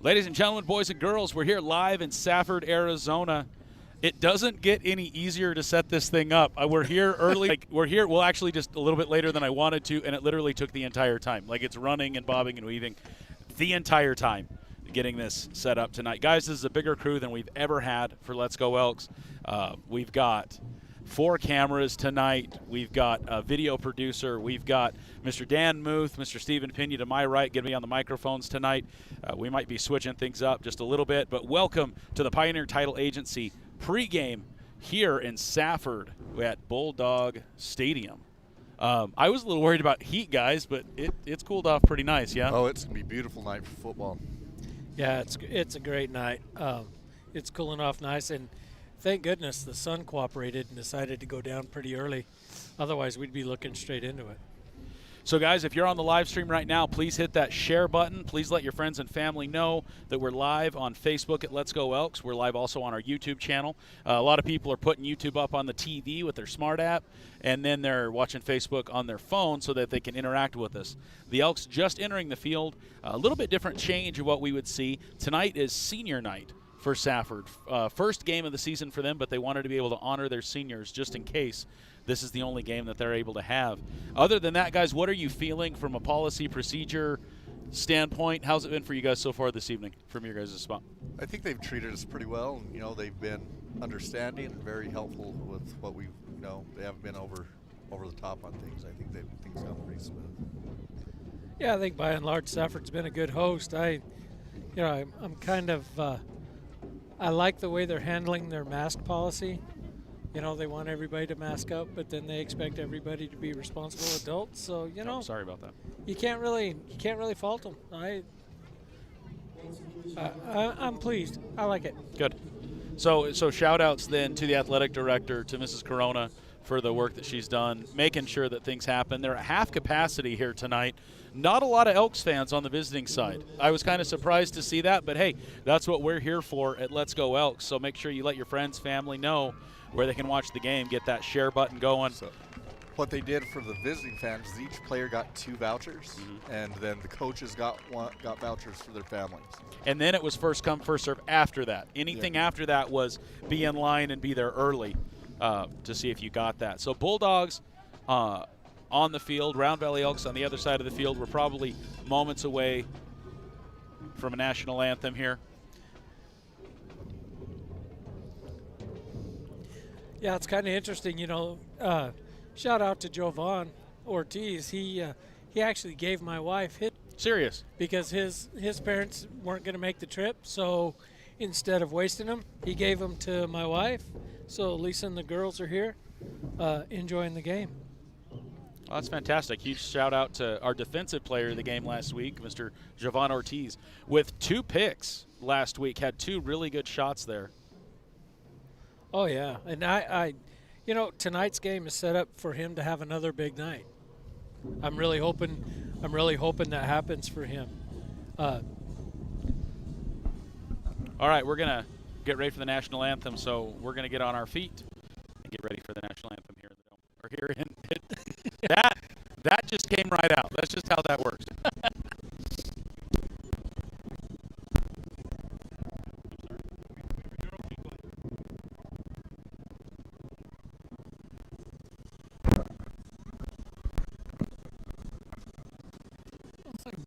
Ladies and gentlemen, boys and girls, we're here live in Safford, Arizona. It doesn't get any easier to set this thing up. We're here early. We're here, well, actually just a little bit later than I wanted to, and it literally took the entire time. It's running and bobbing and weaving the entire time getting this set up tonight. Guys, this is a bigger crew than we've ever had for Let's Go Elks. We've got 4 cameras tonight. We've got a video producer. We've got Mr. Dan Muth, Mr. Stephen Pena to my right, going to be on the microphones tonight. We might be switching things up just a little bit, but welcome to the Pioneer Title Agency pregame here in Safford at Bulldog Stadium. I was a little worried about heat, guys, but it's cooled off pretty nice, yeah? Oh, it's going to be a beautiful night for football. Yeah, it's a great night. It's cooling off nice, and thank goodness the sun cooperated and decided to go down pretty early. Otherwise, we'd be looking straight into it. So, guys, if you're on the live stream right now, please hit that share button. Please let your friends and family know that we're live on Facebook at Let's Go Elks. We're live also on our YouTube channel. A lot of people are putting YouTube up on the TV with their smart app, and then they're watching Facebook on their phone so that they can interact with us. The Elks just entering the field. A little bit different change of what we would see. Tonight is senior night for Safford. First game of the season for them, but they wanted to be able to honor their seniors just in case this is the only game that they're able to have. Other than that, guys, what are you feeling from a policy procedure standpoint? How's it been for you guys so far this evening from your guys' spot? I think they've treated us pretty well. And, they've been understanding and very helpful with what we, they haven't been over the top on things. I think things gone pretty smooth. Yeah, I think by and large Safford's been a good host. I'm kind of I like the way they're handling their mask policy. They want everybody to mask up, but then they expect everybody to be responsible adults. So, Oh, sorry about that. You can't really fault them. I'm pleased. I like it. Good. So shout outs then to the athletic director, to Mrs. Corona, for the work that she's done, making sure that things happen. They're at half capacity here tonight. Not a lot of Elks fans on the visiting side. I was kind of surprised to see that, but hey, that's what we're here for at Let's Go Elks. So make sure you let your friends, family know where they can watch the game. Get that share button going. So what they did for the visiting fans is each player got 2 vouchers, and then the coaches got vouchers for their families. And then it was first come, first serve after that. Anything after that was be in line and be there early to see if you got that. So Bulldogs on the field, Round Valley Elks on the other side of the field. We're probably moments away from a national anthem here. Yeah, it's kind of interesting, shout out to Jovan Ortiz. He actually gave my wife his. Serious? Because his parents weren't going to make the trip, so instead of wasting them, he gave them to my wife. So Lisa and the girls are here enjoying the game. Well, that's fantastic. Huge shout out to our defensive player of the game last week, Mr. Jovan Ortiz, with 2 picks last week. Had 2 really good shots there. Oh yeah, and I tonight's game is set up for him to have another big night. I'm really hoping that happens for him. All right, we're gonna get ready for the national anthem, so we're gonna get on our feet and get ready for the national anthem here in the dome. Or here in it. That just came right out. That's just how that works.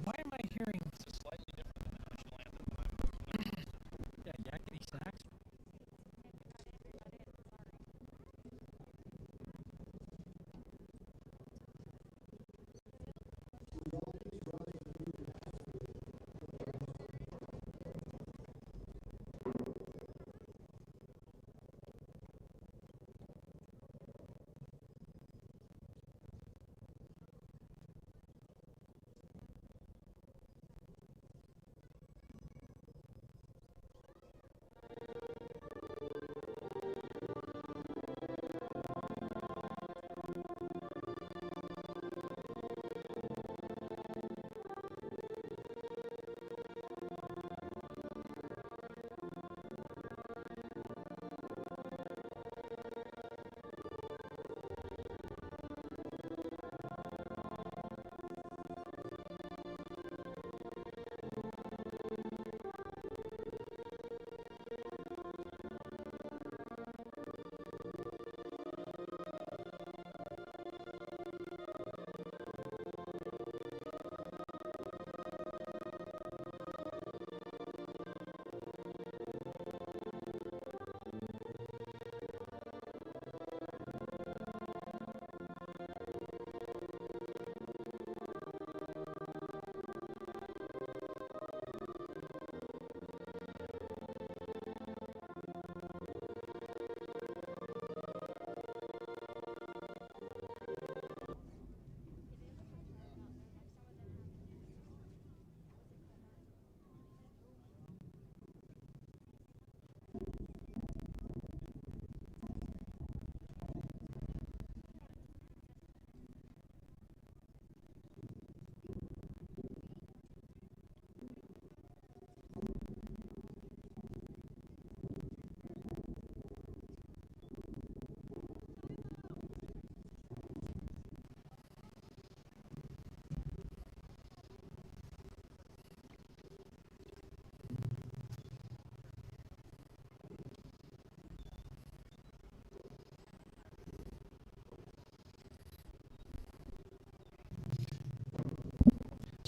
Why am I hearing this is slightly different than the national anthem? Yeah, yakety sax.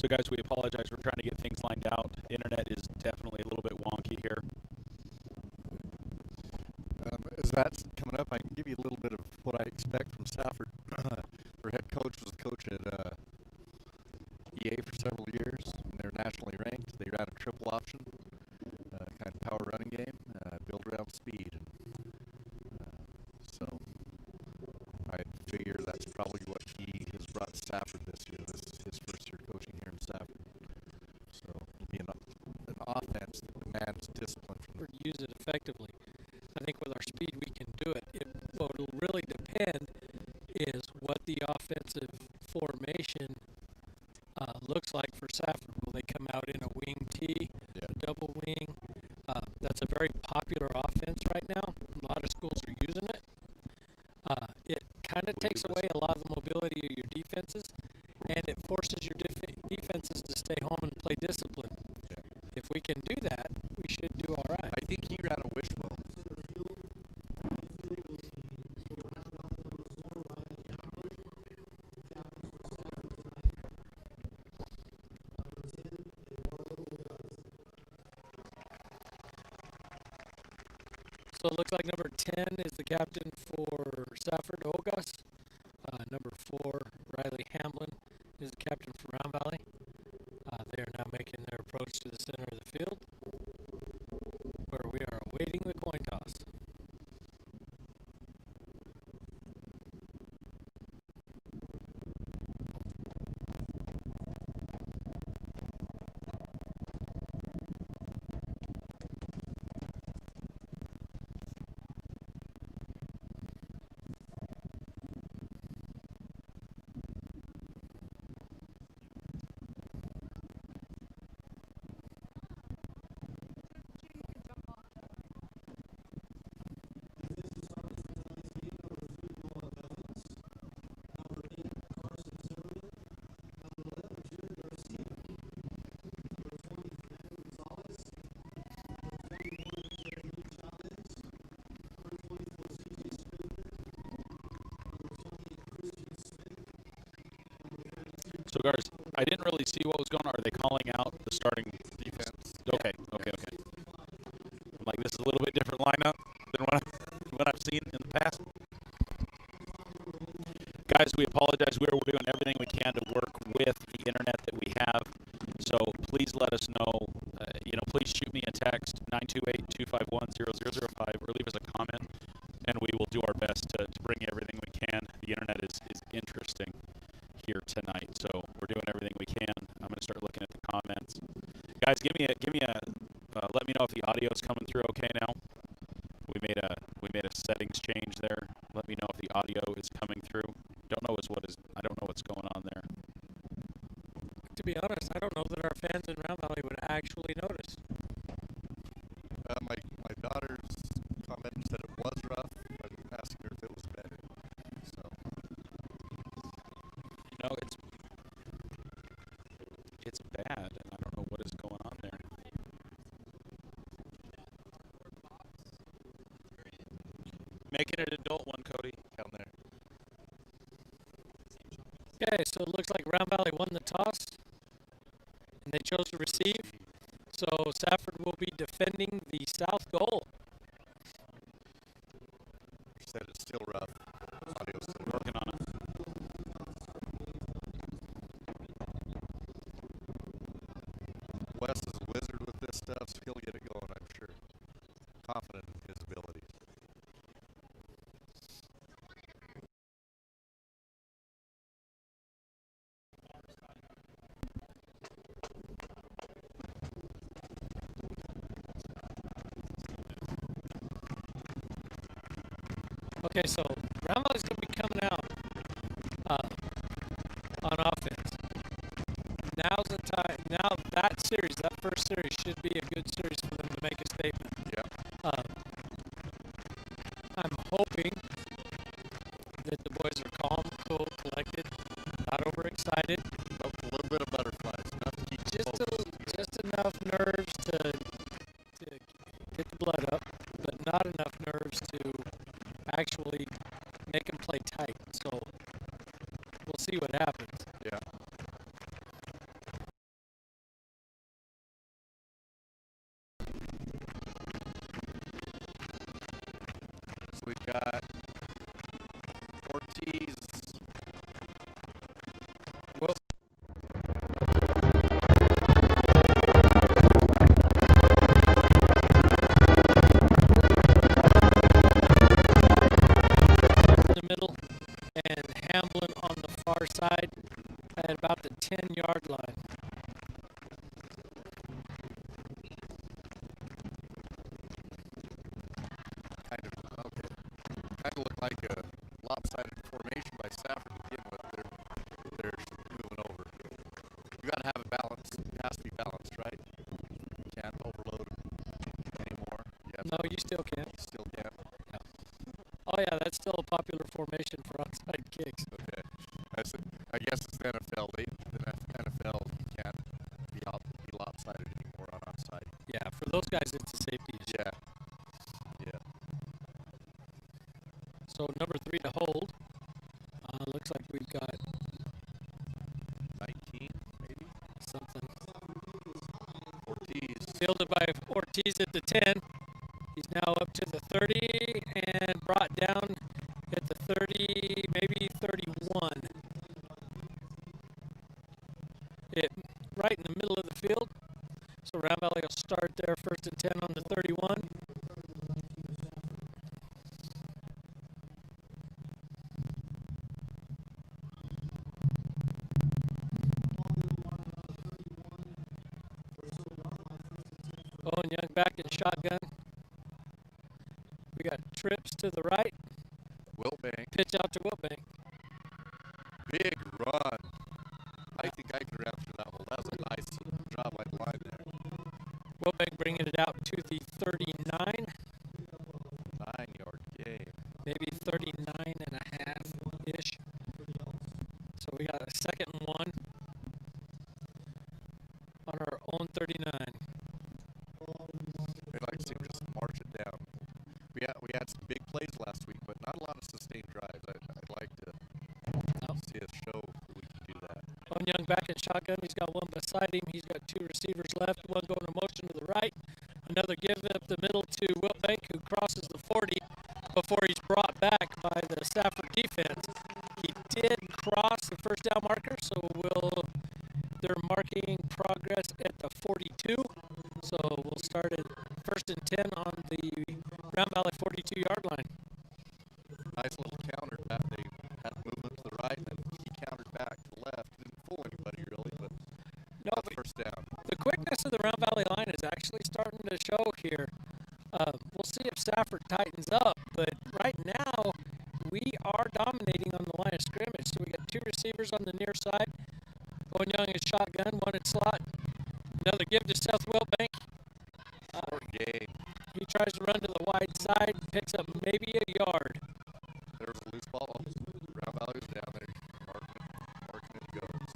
So, guys, we apologize. We're trying to get things lined out. The internet is definitely a little bit wonky here. As that's coming up, I can give you a little bit of what I expect from Safford. Their head coach was a coach at EA for several years. And they're nationally ranked. They ran a triple option, kind of power running game, built around speed. And, so I figure that's probably what he has brought to Safford this year. This is his first year coaching here in Safford. So it'll be an offense that demands discipline from Or use it effectively. I think with our speed we can do it. What will really depend is what the offensive formation looks like for Safford. Will they come out in a wing T, a double wing? That's a very popular offense right now. A lot of schools are using it. It kind of takes away a lot of the mobility of your defenses, and it forces your defenses to stay home and play discipline. Yeah. If we can do that, we should do all right. I think he ran a wishbone. So it looks like number 10 is the captain for Safford Bulldogs. Number 4, Riley Hamlin, is the captain for Round Valley. They are now making their approach to the center of the field, where we are awaiting the coin toss. So, guys, I didn't really see what was going on. Are they calling out the starting Defense. Okay. I'm like, this is a little bit different lineup than what I've seen in the past. Guys, we apologize. We're doing everything we can to work with the internet that we have. So please let us know. Please shoot me a text, 928-251-0005, or leave us a comment, and we will do our best to bring you everything we can. The internet is interesting here tonight, so we're doing everything we can. I'm going to start looking at the comments. Guys, let me know if the audio is coming through okay now. We made a settings change there. Let me know if the audio is coming through. I don't know what's going on there. To be honest, I don't know that our fans in Round Valley would actually notice. My daughter's comment said it was rough. I'm asking her if it was better. So it's bad, and I don't know what is going on there. Make it an adult one, Cody. down there. Okay, so it looks like Round Valley won the toss, and they chose to receive. So Safford will be defending the south goal. Said it's still rough. Audio's still rough. Working on it. Wes is a wizard with this stuff, so he'll get it going, I'm sure. Confident in his abilities. Okay, so Round Valley's going to be coming out on offense. Now's the time. Now that first series, should be a good series for them to make a statement. Yeah. I'm hoping that the boys are calm, cool, collected, not overexcited. A little bit of butterflies, enough to keep Just enough nerves to get the blood up, but not enough nerves to actually make them play we've got Ortiz. Well, in the middle, and Hamblin on the far side at about the 10-yard line. Kind of look like a lopsided formation by Safford to begin with. They're moving over. You got to have a balance. It has to be balanced, right? You can't overload anymore. No, you still can't. You still can't. Oh yeah, that's still a popular formation for onside kicks. Okay. I guess it's the NFL. The NFL, you can't be lopsided anymore on onside. Yeah, for those guys, it's a safety issue. Yeah. Yeah. So number 3 to hold. Looks like we've got 19, maybe? something. Ortiz. Fielded by Ortiz at the 10. He's now up to the 30 and brought down at the 30, maybe 31. Right in the middle of the field. So Round Valley will start there, 1st and 10 on the 31. Owen Young back in shotgun. We got trips to the right. Wilbank. Pitch out to Wilbank. Big run. I think I could run through that one. That was a nice job by the line there. Wilbank bringing it out to the 39. 9-yard gain. Maybe 39 and a half-ish. So we got a 2nd and 1 on our own 39. We'd like to see him just march it down. We had some big plays last week, but not a lot of sustained drives. I'd like to see us show that we can do that. Owen Young back in shotgun. He's got one beside him. He's got 2 receivers left. One going in motion to the right. Another give up the middle to Wilbank, who crosses the 40 before he's brought back by the Safford defense. He did cross the first down marker, so they're marking progress at the 42. So we'll start at 1st and 10 on the Round Valley 42-yard line. Nice little counter back. They had movement to the right, and he countered back to the left. Didn't fool anybody really, but that's first down. The quickness of the Round Valley line is actually starting to show here. We'll see if Safford tightens up, but right now we are dominating on the line of scrimmage. So we got 2 receivers on the near side. Owen Young is shotgun, 1 in slot. Another give to Seth Wilbank. Short gain. He tries to run to the wide side, picks up maybe a yard. There's a loose ball. Round Valley was down there. Marking it goes.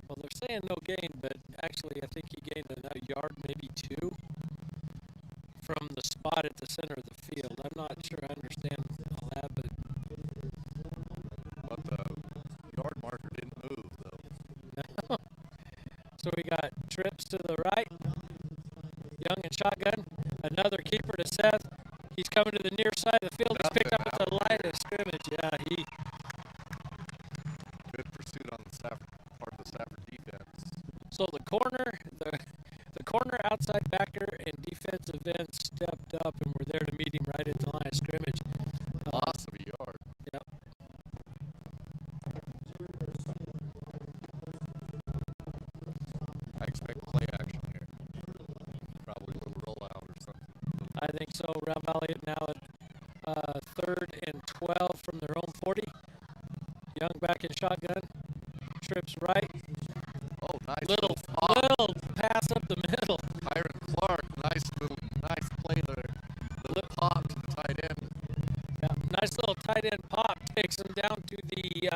Well, they're saying no gain, but actually I think he gained a yard, maybe 2, from the spot at the center of the field. I'm not sure I understand all that, but the yard marker didn't move, though. So we got trips to the right. Young and shotgun. Another keeper to Seth. He's coming to the near side of the field. He's picked up at the line of scrimmage. Yeah, Good pursuit on the Safford part of the Safford defense. So the corner outside backer and defensive end stepped up and were there to meet him right at the line of scrimmage. Loss of a yard. Yep. I expect play action here. Probably a little rollout or something. I think so. Round Valley now at 3rd and 12 from their own 40. Young back in shotgun. Trips right. Oh, nice. Little pass up the middle. Kyron Clark, nice play there. Little pop to the tight end. Yeah, nice little tight end pop takes him down to the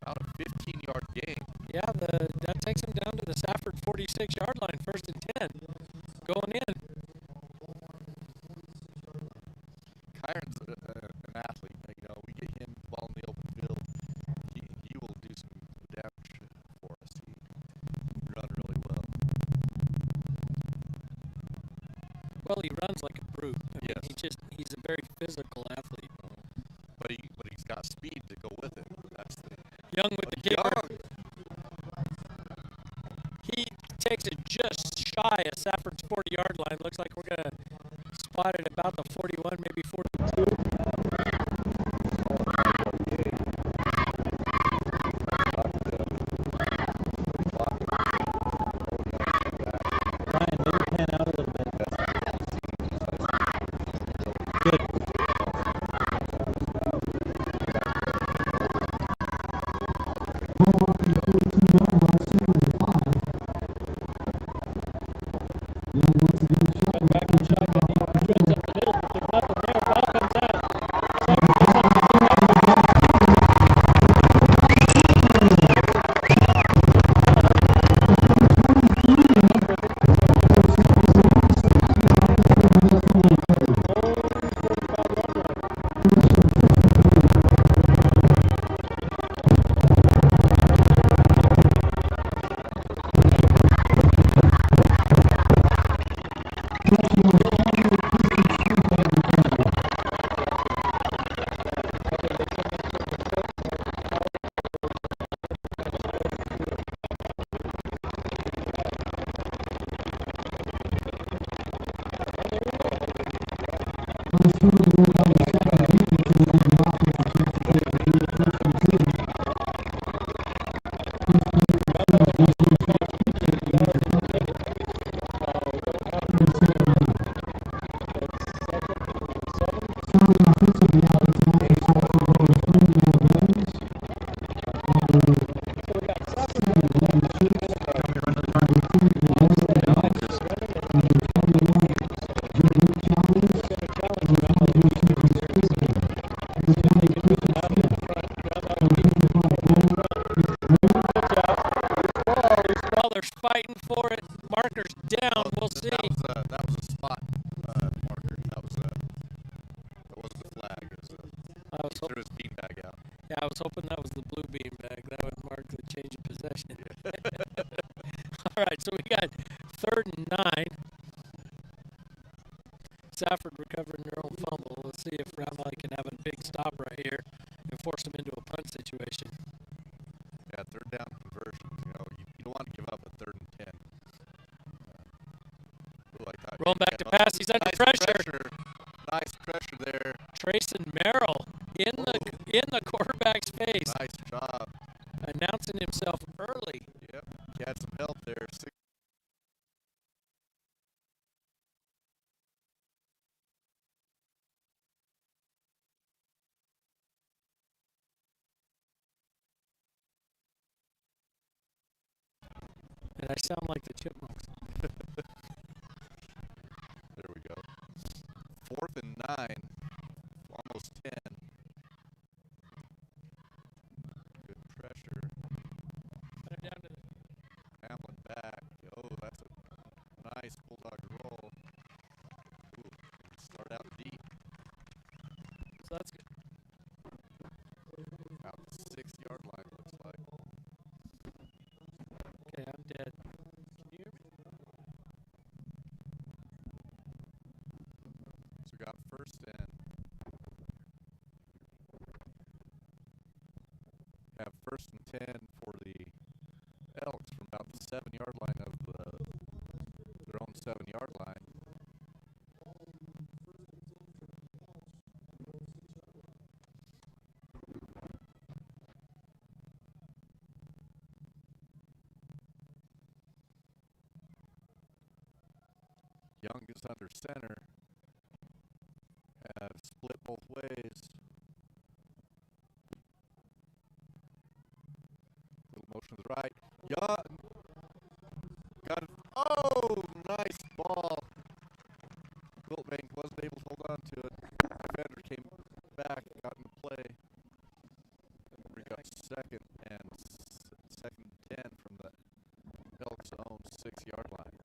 About a 15-yard gain. yeah, that takes him down to the Safford 46-yard line, 1st and 10. Going in. Kyron's an athlete. We get him ball in the open field. He will do some damage for us. Well, he runs like a brute. I mean, Yes. he's a very physical athlete. But he's got speed to go with it. That's the Young with the kicker. Young. He takes it just shy of Safford's 40-yard line. Looks like we're going to spot it about the 41, maybe 42. Ryan, maybe pan out a little bit. Good. Back in shotgun. He runs up the middle, but there's nothing there. Ball comes out. While they're fighting for it, markers down. We'll see. That was a spot marker. That wasn't a flag. It was I was threw his beanbag out. Yeah, I was hoping that was the blue bean bag. That would mark the change of possession. All right, so we got 3rd and 9. Safford recovering their own fumble. Let's see if Round Valley can have a big stop right here and force them into a punt situation. Yeah, 3rd down conversions. You know, you don't want to give up a 3rd and 10. Rolling back to pass. He's under pressure. Nice pressure there. Trayson Merrill in the quarterback's face. Nice job. Announcing himself early. Yep. He had some help there. And I sound like the Chipmunks. There we go. 4th and 9. Almost 10. Good pressure. Hamlin back. Oh, that's a nice Bulldog roll. Ooh, start out deep. So that's good. Out the 6-yard line, looks like. Okay, I'm dead. Can you hear me? So we got 1st and have 1st and 10 for the Elks from about the 7-yard line of their own 7-yard line. Young is under center. Have split both ways. Little motion to the right. Young got it. Oh, nice ball. Wiltbank wasn't able to hold on to it. Defender came back, got in play. We got 2nd and 10 from the Elks' own 6-yard line.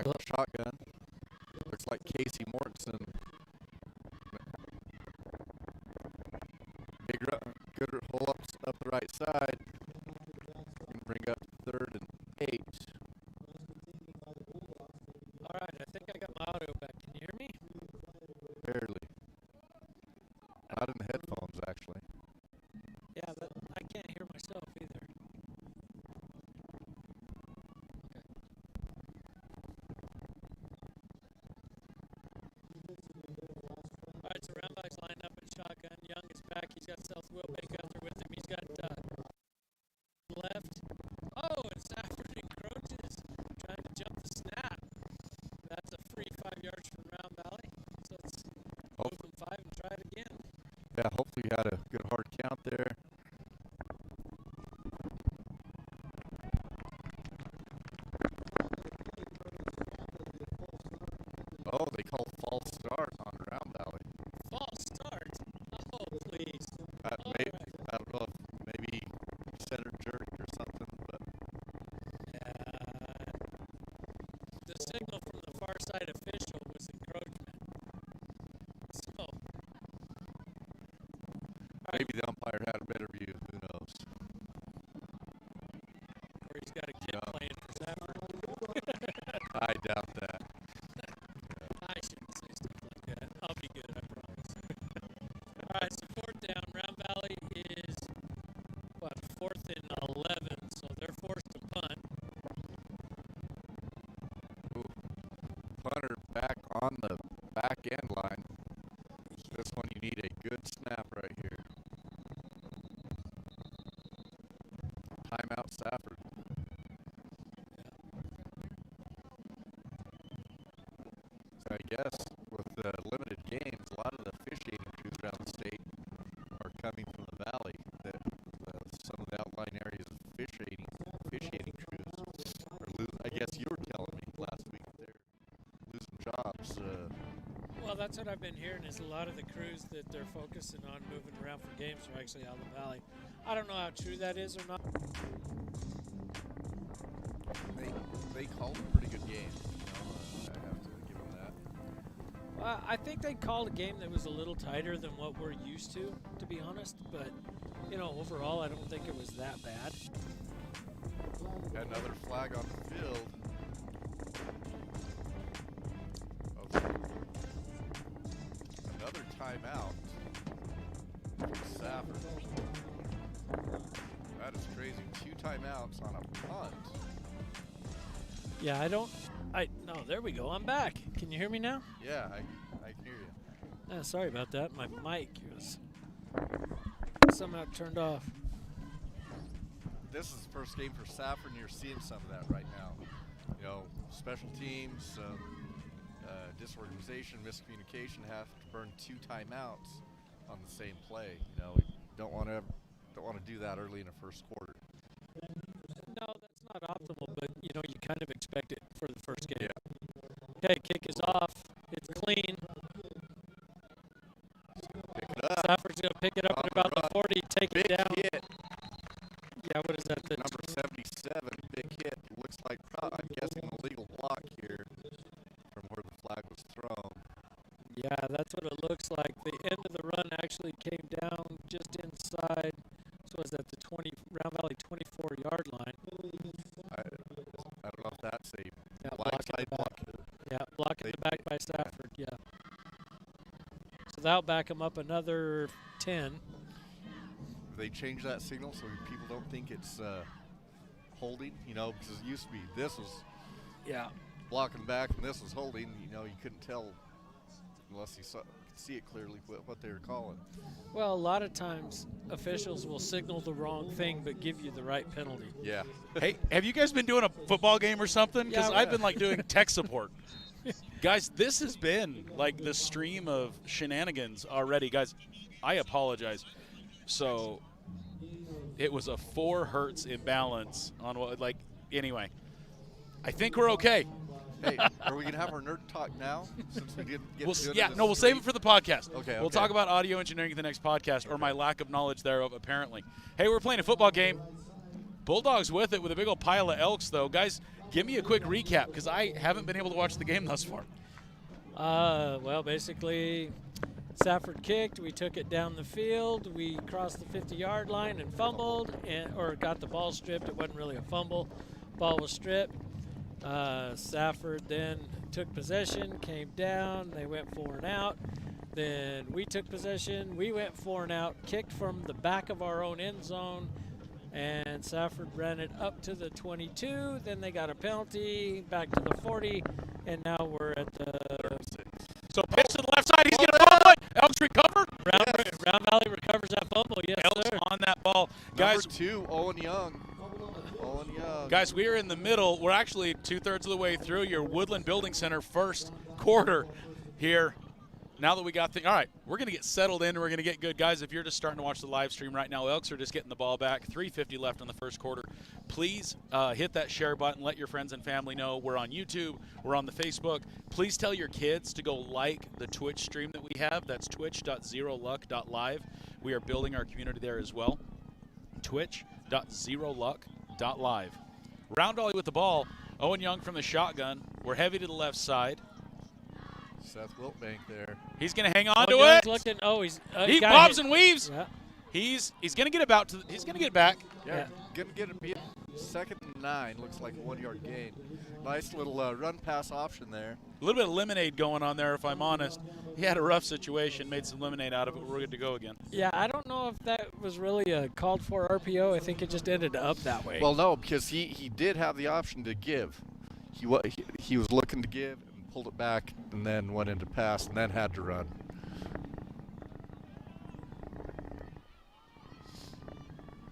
Back to shotgun. Looks like Casey Mortensen. Big good hole up the right side. Can bring up 3rd and 8. All right, I think I got my audio back. Can you hear me? Barely. Not in the headphones, actually. Yeah, but I can't hear myself either. All right, so Round Valley's lined up in shotgun. Young is back. He's got South Wilbank out there with him. He's got left. Oh, and Safford encroaches, trying to jump the snap. That's a free 5 yards from Round Valley. So let's move them 5 and try it again. Yeah, hopefully you had a good hard count there. Oh, they called false start on Round Valley. False start. Oh, please. I don't know if maybe center jerk or something, but The signal from the far side official was encroachment. So, maybe the umpire had a better view. Who knows? or he's got a kid playing for Safford. I doubt that. I shouldn't say stuff like that. I'll be good, I promise. All right, so 4th down. Round Valley is, 4th and 11, so they're forced to punt. Ooh. Punter back on the back end line. This one you need a good snap right here. Timeout Safford. So I guess with the limited games, a lot of the officiating crews around the state are coming from the valley. Some of the outlying areas of officiating crews are losing. I guess you were telling me last week that they're losing jobs. Well, that's what I've been hearing is a lot of the crews that they're focusing on moving around for games are actually out of the valley. I don't know how true that is or not. They called a pretty good game. I have to give them that. I think they called a game that was a little tighter than what we're used to be honest. But, overall, I don't think it was that bad. Another flag on the field. Another timeout for Safford. That is crazy. 2 timeouts on a punt. Yeah, no, there we go. I'm back. Can you hear me now? Yeah, I can hear you. Sorry about that. My mic was somehow turned off. This is the first game for Safford, and you're seeing some of that right now. Special teams, disorganization, miscommunication have to burn 2 timeouts on the same play. We don't want to do that early in the first quarter. No, that's not optimal, but you kind of expect it for the first game. Yeah. Okay, kick is off. It's clean. Pick it up. Safford's going to pick it up at about the 40, take Big it down. hit. Yeah, what is that? Number 77, big hit. Looks like, I'm guessing, a legal block here from where the flag was thrown. Yeah, that's what it looks like. The end of the run actually came down just inside. So was that the Round Valley 24-yard line? I don't know if that's a blocking block. Yeah, blocking the back by Safford, yeah. So that'll back them up another 10. They changed that signal so people don't think it's holding, because it used to be this was blocking back and this was holding. You couldn't tell unless you could see it clearly what they were calling. Well, a lot of times officials will signal the wrong thing but give you the right penalty. Yeah. Hey, have you guys been doing a football game or something? Because Yeah, I've been doing tech support. Guys, this has been the stream of shenanigans already. Guys, I apologize. So it was a 4 hertz imbalance on anyway. I think we're okay. Hey, are we going to have our nerd talk now since we didn't get to it? We'll save it for the podcast. Okay. We'll talk about audio engineering in the next podcast, or my lack of knowledge thereof, apparently. Hey, we're playing a football game. Bulldogs with it with a big old pile of Elks, though. Guys, Give me a quick recap because I haven't been able to watch the game thus far. Well, basically, Safford kicked. We took it down the field. We crossed the 50-yard line and fumbled, or got the ball stripped. It wasn't really a fumble. Ball was stripped. Safford then took possession, came down. They went 4 and out. Then we took possession. We went 4 and out, kicked from the back of our own end zone, and Safford ran it up to the 22. Then they got a penalty, back to the 40, and now we're at the 36. So pitch to the left side. He's going to fumble it. Elks recover. Round Valley recovers that fumble. Yes, Elks sir. on that ball. Guys, Number 2, Owen Young. Guys, we are in the middle. We're actually 2/3 of the way through your Woodland Building Center first quarter here. Now that we got all right, we're going to get settled in. We're going to get good. Guys, if you're just starting to watch the live stream right now, Elks are just getting the ball back. 3:50 left in the first quarter. Please hit that share button. Let your friends and family know. We're on YouTube. We're on the Facebook. Please tell your kids to go like the Twitch stream that we have. That's twitch.zeroluck.live. We are building our community there as well. Twitch.zeroluck.live. Round Valley with the ball. Owen Young from the shotgun. We're heavy to the left side. Seth Wiltbank there. He's going to hang on to Young's it. Looking, He bobs and weaves. Yeah. He's going to get about to. He's going to get back. Yeah, gonna get it. Be 2nd and 9. Looks like a 1-yard gain. Nice little run pass option there. A little bit of lemonade going on there, if I'm honest. He had a rough situation, made some lemonade out of it. We're good to go again. Yeah, I don't know if that was really a called for RPO. I think it just ended up that way. Well, no, because he did have the option to give. He was looking to give and pulled it back, and then went into pass, and then had to run.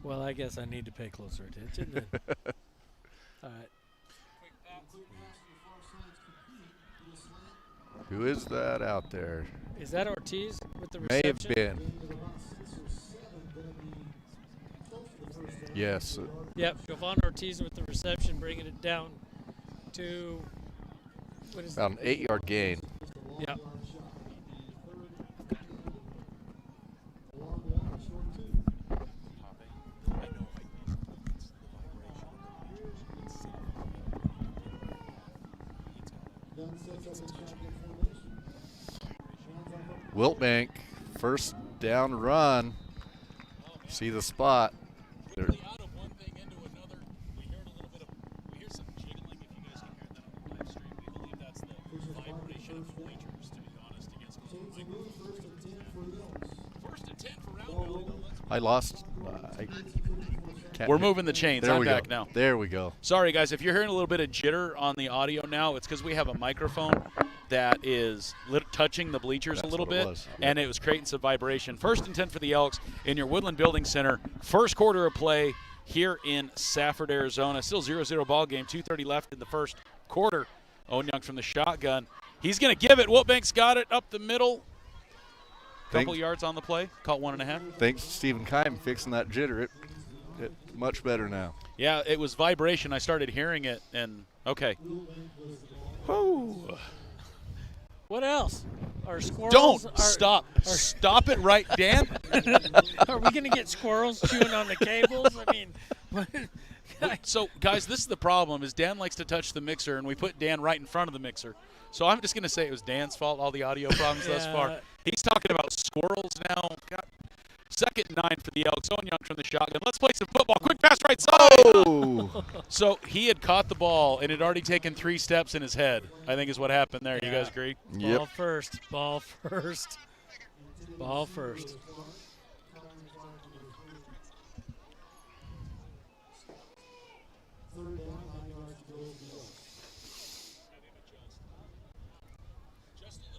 Well, I guess I need to pay closer attention then. All right. Who is that out there? Is that Ortiz with the May reception? have been. Yes. Yep, Jovan Ortiz with the reception, bringing it down to, what is About an 8-yard gain. Yep. Wiltbank, first down run. See the spot. There. Out of one thing into another, we heard a little bit of, we hear some jiggling. If you guys can hear that on the live stream, we believe that's the vibration of the bleachers, to be honest, against First and 10 for Round Valley. I lost. We're moving the chains. There I'm we back go. now. There we go. Sorry, guys. If you're hearing a little bit of jitter on the audio now, it's because we have a microphone that is touching the bleachers That's a little what it bit, was. and it was creating some vibration. First and 10 for the Elks in your Woodland Building Center. First quarter of play here in Safford, Arizona. Still 0-0 ball game. 2:30 left in the first quarter. Owen Young from the shotgun. He's going to give it. Wiltbank's got it up the middle. Couple yards on the play. Caught 1.5. Thanks to Stephen Keim fixing that jitter. It much better now. Yeah, it was vibration. I started hearing it, and okay. Woo. What else? Are squirrels? Don't stop. Stop it right, Dan. Are we going to get squirrels chewing on the cables? I mean, So, guys, this is the problem is Dan likes to touch the mixer, and we put Dan right in front of the mixer. So I'm just going to say it was Dan's fault, all the audio problems thus far. He's talking about squirrels now. God. 2nd and 9 for the Elks. Owen Young from the shotgun. Let's play some football. Quick pass right side. Oh! So he had caught the ball and had already taken 3 steps in his head, I think is what happened there. You guys agree? Ball first. Ball first. Ball first.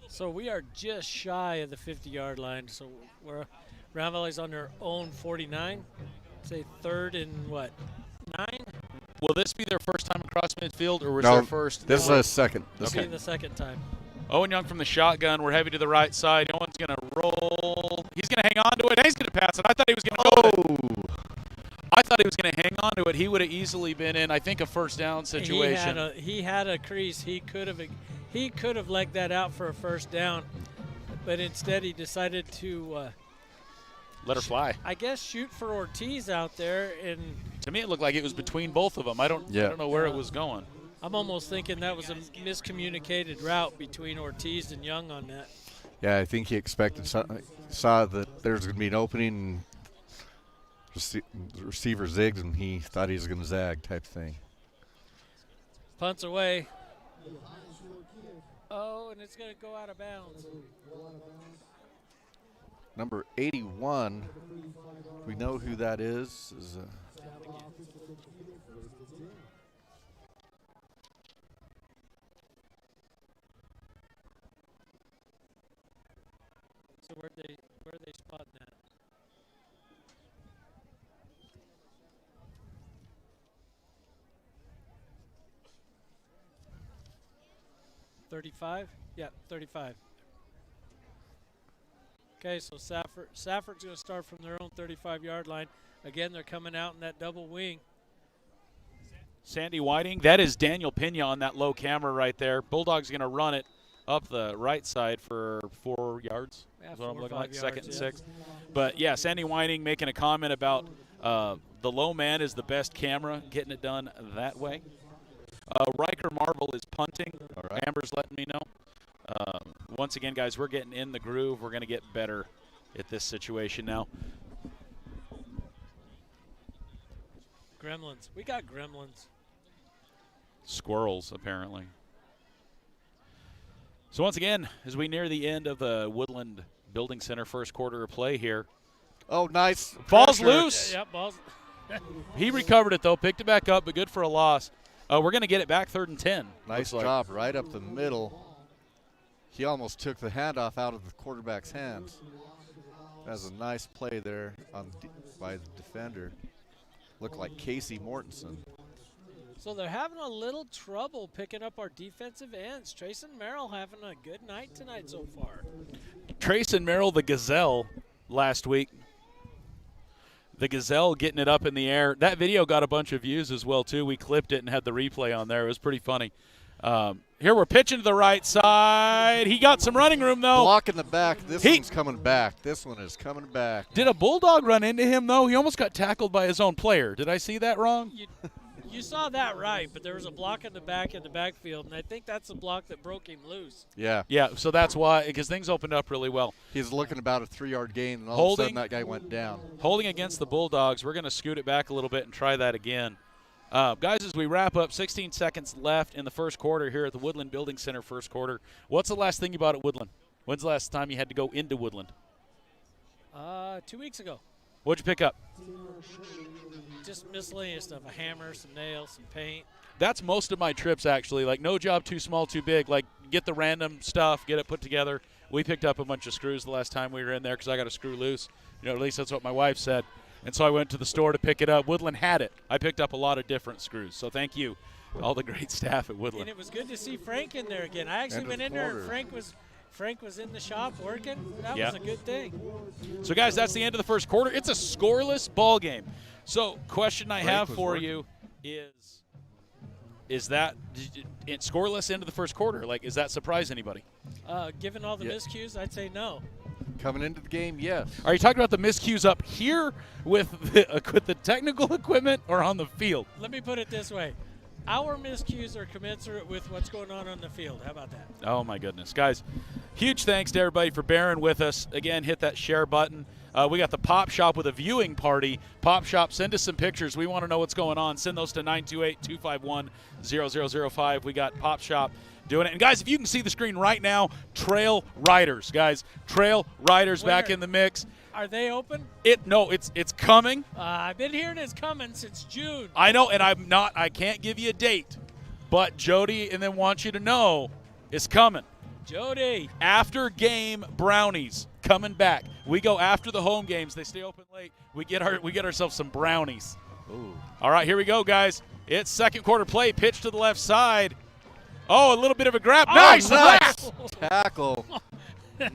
So we are just shy of the 50-yard line. So we're Round Valley's on their own 49. Say 3rd and what? 9? Will this be their first time across midfield, or was No, their first? This is a second. This will be the second time. Owen Young from the shotgun. We're heavy to the right side. Owen's going to roll. He's going to hang on to it. And he's going to pass it. I thought he was going to go. I thought he was going to hang on to it. He would have easily been in, I think, a first down situation. He had a crease. He could have legged that out for a first down, but instead he decided to let her fly. I guess shoot for Ortiz out there, and to me it looked like it was between both of them. I don't know where it was going. I'm almost thinking that was a miscommunicated route between Ortiz and Young on that. Yeah, I think he expected, saw that there was going to be an opening, the receiver zigs, and he thought he was going to zag type thing. Punts away. Oh, and it's going to go out of bounds. Number 81, we know who that is So where are they spotting that? $35? Yeah, 35. Okay, so Safford's going to start from their own 35-yard line. Again, they're coming out in that double wing. Sandy Whiting, that is Daniel Pena on that low camera right there. Bulldogs going to run it up the right side for 4 yards. Yeah, is what I'm looking like, yards, second and yeah. 6. But, yeah, Sandy Whiting making a comment about the low man is the best camera, getting it done that way. Riker Marvel is punting. All right. Amber's letting me know. Once again, guys, we're getting in the groove. We're going to get better at this situation now. Gremlins. We got gremlins. Squirrels, apparently. So once again, as we near the end of the Woodland Building Center first quarter of play here. Oh, nice. Ball's pressure. loose. Yep, balls. He recovered it, though, picked it back up, but good for a loss. We're going to get it back 3rd and 10. Nice job right up the middle. He almost took the handoff out of the quarterback's hands. That was a nice play there by the defender. Looked like Casey Mortensen. So they're having a little trouble picking up our defensive ends. Trace and Merrill having a good night tonight so far. Trace and Merrill, the Gazelle, last week. The Gazelle getting it up in the air. That video got a bunch of views as well, too. We clipped it and had the replay on there. It was pretty funny. Here we're pitching to the right side. He got some running room, though. Block in the back. This one's coming back. This one is coming back. Did a Bulldog run into him, though? He almost got tackled by his own player. Did I see that wrong? You saw that right, but there was a block in the backfield, and I think that's the block that broke him loose. Yeah. Yeah, so that's why, because things opened up really well. He's looking about a 3-yard gain, and all of a sudden that guy went down. Holding against the Bulldogs. We're going to scoot it back a little bit and try that again. Guys, as we wrap up, 16 seconds left in the first quarter here at the Woodland Building Center first quarter. What's the last thing you bought at Woodland? When's the last time you had to go into Woodland? 2 weeks ago. What'd you pick up? Just miscellaneous stuff, a hammer, some nails, some paint. That's most of my trips, actually. Like, no job too small, too big. Like, get the random stuff, get it put together. We picked up a bunch of screws the last time we were in there because I got a screw loose. You know, at least that's what my wife said. And so I went to the store to pick it up. Woodland had it. I picked up a lot of different screws. So thank you, all the great staff at Woodland. And it was good to see Frank in there again. I actually went in there and Frank was in the shop working. That was a good thing. So, guys, that's the end of the first quarter. It's a scoreless ball game. So, question I have for you is that it's scoreless into the first quarter? Like, is that surprise anybody? Given all the miscues, I'd say no. Coming into the game, yes. Are you talking about the miscues up here with the technical equipment or on the field? Let me put it this way. Our miscues are commensurate with what's going on the field. How about that? Oh, my goodness. Guys, huge thanks to everybody for bearing with us. Again, hit that share button. We got the Pop Shop with a viewing party. Pop Shop, send us some pictures. We want to know what's going on. Send those to 928-251-0005. We got Pop Shop doing it. And, guys, if you can see the screen right now, Trail Riders, guys. Trail Riders back in the mix. Are they open? No, it's coming. I've been hearing it's coming since June. I know, and I can't give you a date. But Jody and then wants you to know it's coming. Jody. After game brownies coming back. We go after the home games. They stay open late. We get ourselves some brownies. Ooh. All right, here we go, guys. It's second quarter play. Pitch to the left side. Oh, a little bit of a grab. Oh, nice tackle.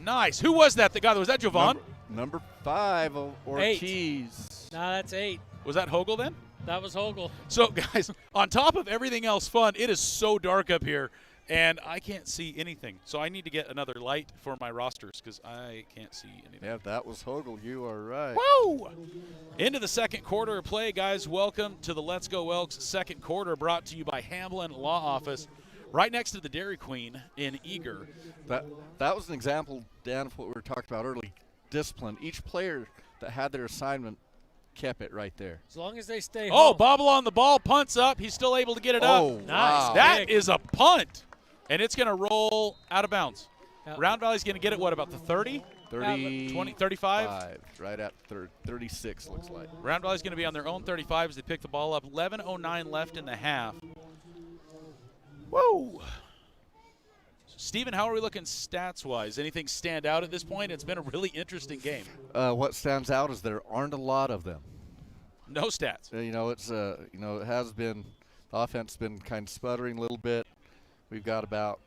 Nice. Who was that? Was that Jovan? Number 5, Ortiz. No, that's 8. Was that Hogel then? That was Hogel. So, guys, on top of everything else fun, it is so dark up here. and I can't see anything. So I need to get another light for my rosters because I can't see anything. Yeah, that was Hogle. You are right. Woo! Into the second quarter of play, guys. Welcome to the Let's Go Elks second quarter, brought to you by Hamlin Law Office, right next to the Dairy Queen in Eager. That was an example, Dan, of what we were talking about early. Discipline. Each player that had their assignment kept it right there. As long as they stay Oh, home. Bobble on the ball, punts up. He's still able to get it Oh, up. wow. That is a punt, and it's going to roll out of bounds. Yep. Round Valley's going to get it, what, about the 30? 30, 20, 35? Right at 36, looks like. Round Valley's going to be on their own 35 as they pick the ball up. 11:09 left in the half. Whoa. Steven, how are we looking stats-wise? Anything stand out at this point? It's been a really interesting game. What stands out is there aren't a lot of them. No stats. It has been, the offense has been kind of sputtering a little bit. We've got about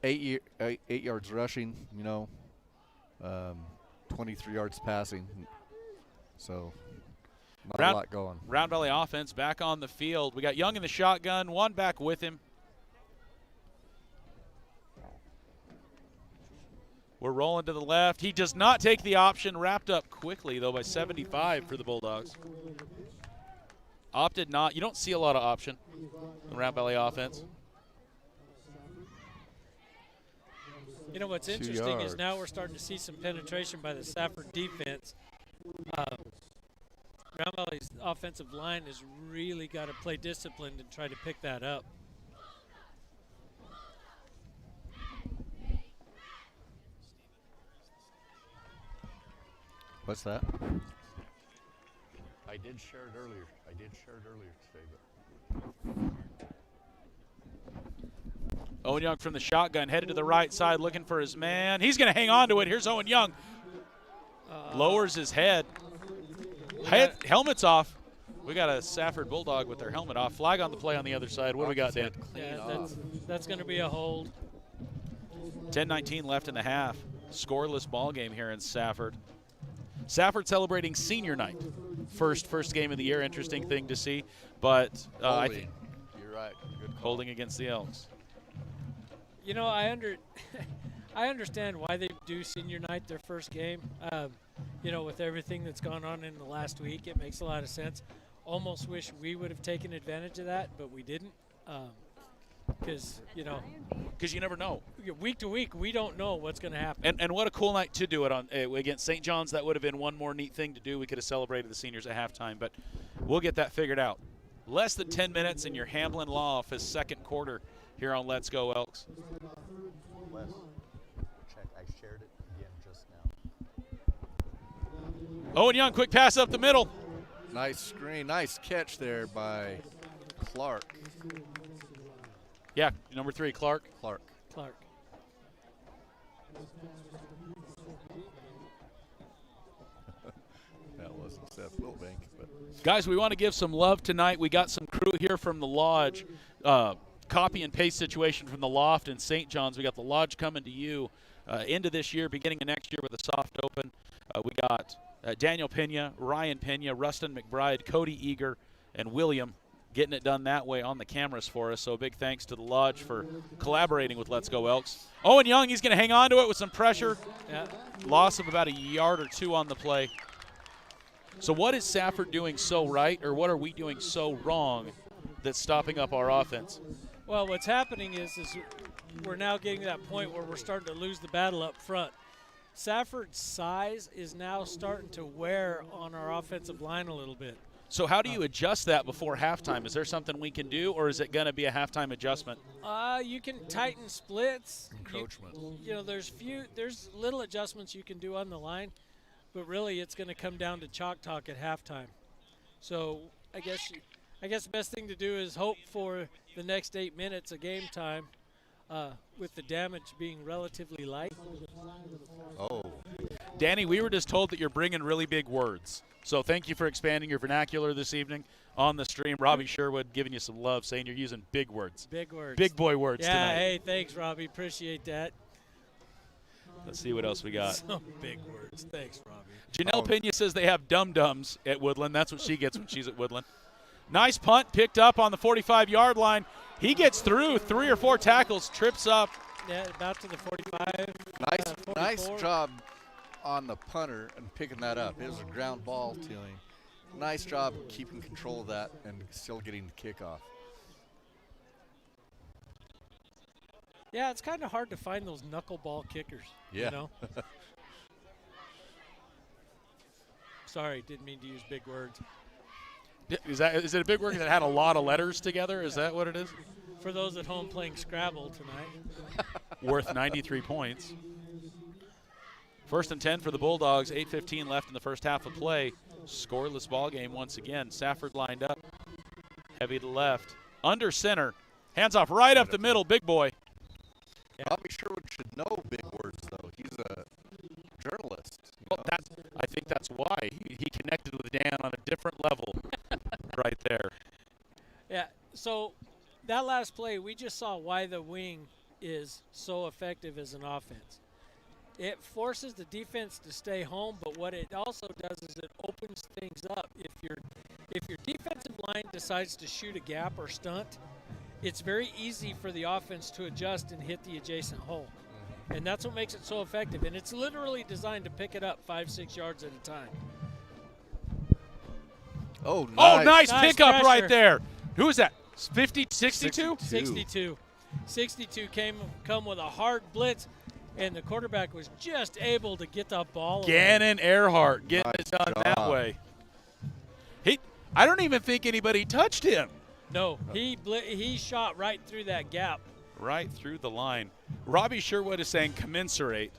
8 yards rushing, 23 yards passing. So not a lot going. Round Valley offense back on the field. We got Young in the shotgun, one back with him. We're rolling to the left. He does not take the option. Wrapped up quickly, though, by 75 for the Bulldogs. Opted not. You don't see a lot of option in Round Valley offense. You know what's 2 interesting is yards. now we're starting to see some penetration by the Safford defense. Round Valley's offensive line has really got to play disciplined and try to pick that up. What's that? I did share it earlier. Today, but Owen Young from the shotgun, headed to the right side, looking for his man. He's going to hang on to it. Here's Owen Young. Lowers his head. Helmet's off. We got a Safford Bulldog with their helmet off. Flag on the play on the other side. What do we got, Dan? Yeah, that's going to be a hold. 10:19 left in the half. Scoreless ball game here in Safford. Safford celebrating senior night. First game of the year. Interesting thing to see. But I think you're right. Good call. holding against the Elks. You know, I understand why they do senior night, their first game. With everything that's gone on in the last week, it makes a lot of sense. Almost wish we would have taken advantage of that, but we didn't. Because you never know. Week to week, we don't know what's going to happen. And what a cool night to do it on. Against St. Johns, that would have been one more neat thing to do. We could have celebrated the seniors at halftime, but we'll get that figured out. Less than 10 minutes in your Hamlin Law Office second quarter here on Let's Go Elks. Les, check. I shared it again just now. Owen Young, quick pass up the middle. Nice screen. Nice catch there by Clark. Yeah, number 3, Clark. Clark. That wasn't Seth Wilbank, but Guys, we want to give some love tonight. We got some crew here from the Lodge. Copy and paste situation from the Loft in St. Johns. We got the Lodge coming to you into this year, beginning of next year with a soft open. We got Daniel Pena, Ryan Pena, Rustin McBride, Cody Eager, and William getting it done that way on the cameras for us. So big thanks to the Lodge for collaborating with Let's Go Elks. Owen Young, he's going to hang on to it with some pressure. Yeah. Loss of about a yard or two on the play. So what is Safford doing so right, or what are we doing so wrong that's stopping up our offense? Well, what's happening is we're now getting to that point where we're starting to lose the battle up front. Safford's size is now starting to wear on our offensive line a little bit. So how do you adjust that before halftime? Is there something we can do, or is it going to be a halftime adjustment? You can tighten splits. encroachment. There's little adjustments you can do on the line, but really it's going to come down to chalk talk at halftime. So I guess the best thing to do is hope for the next 8 minutes of game time, with the damage being relatively light. Oh. Danny, we were just told that you're bringing really big words. So thank you for expanding your vernacular this evening on the stream. Robbie Sherwood giving you some love, saying you're using big words. Big words. Big boy words yeah, tonight. hey, thanks, Robbie. Appreciate that. Let's see what else we got. Some big words. Thanks, Robbie. Janelle Pena says they have dum-dums at Woodland. That's what she gets when she's at Woodland. Nice punt picked up on the 45-yard line. He gets through 3 or 4 tackles, trips up. Yeah, about to the 45. Nice 44. job on the punter and picking that up. It was a ground ball to him. Nice job keeping control of that and still getting the kickoff. Yeah, it's kind of hard to find those knuckleball kickers. Yeah. You know? Sorry, didn't mean to use big words. Is it a big word that had a lot of letters together? Is that what it is? For those at home playing Scrabble tonight. Worth 93 points. 1st and 10 for the Bulldogs. 8:15 left in the first half of play. Scoreless ball game once again. Safford lined up. Heavy to left. Under center. Hands off right up the middle. Big boy. Yeah. Bobby Sherwood should know big words, though. He's a journalist. Well, I think that's why he connected with Dan on a different level right there. Yeah, so that last play, we just saw why the wing is so effective as an offense. It forces the defense to stay home, but what it also does is it opens things up. If your defensive line decides to shoot a gap or stunt, it's very easy for the offense to adjust and hit the adjacent hole. And that's what makes it so effective. And it's literally designed to pick it up 5-6 yards at a time. Oh, nice. Oh, nice pickup pressure. right there. Who is that? 50, 62? 62. 62 come with a hard blitz, and the quarterback was just able to get the ball away. Gannon Earhart getting it done job. that way. I don't even think anybody touched him. No, he shot right through that gap. Right through the line. Robbie Sherwood is saying commensurate.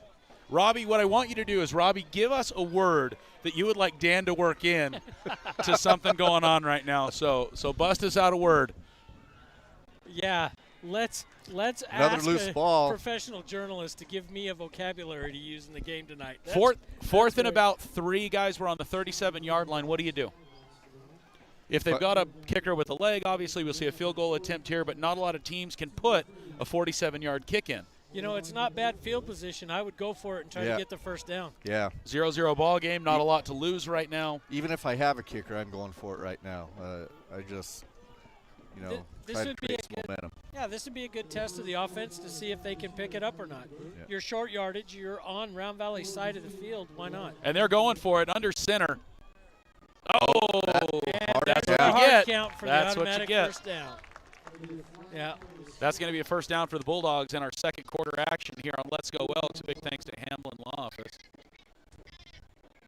Robbie, what I want you to do is, Robbie, give us a word that you would like Dan to work in to something going on right now. So bust us out a word. Yeah, let's Another ask loose a ball. professional journalist to give me a vocabulary to use in the game tonight. Fourth and about 3, guys. We're on the 37-yard line. What do you do? If they've got a kicker with a leg, obviously we'll see a field goal attempt here, but not a lot of teams can put a 47-yard kick in. You know, it's not bad field position. I would go for it and try to get the first down. Yeah. 0-0 ball game, not a lot to lose right now. Even if I have a kicker, I'm going for it right now. I just, This try to would be create a some good, momentum. yeah, this would be a good test of the offense to see if they can pick it up or not. Yeah. You're short yardage. You're on Round Valley side of the field. Why not? And they're going for it under center. Oh, And that's there's what a you hard get. count for That's the what you automatic get. first down. Yeah. That's going to be a first down for the Bulldogs in our second quarter action here on Let's Go Elks. A big thanks to Hamlin Law Office.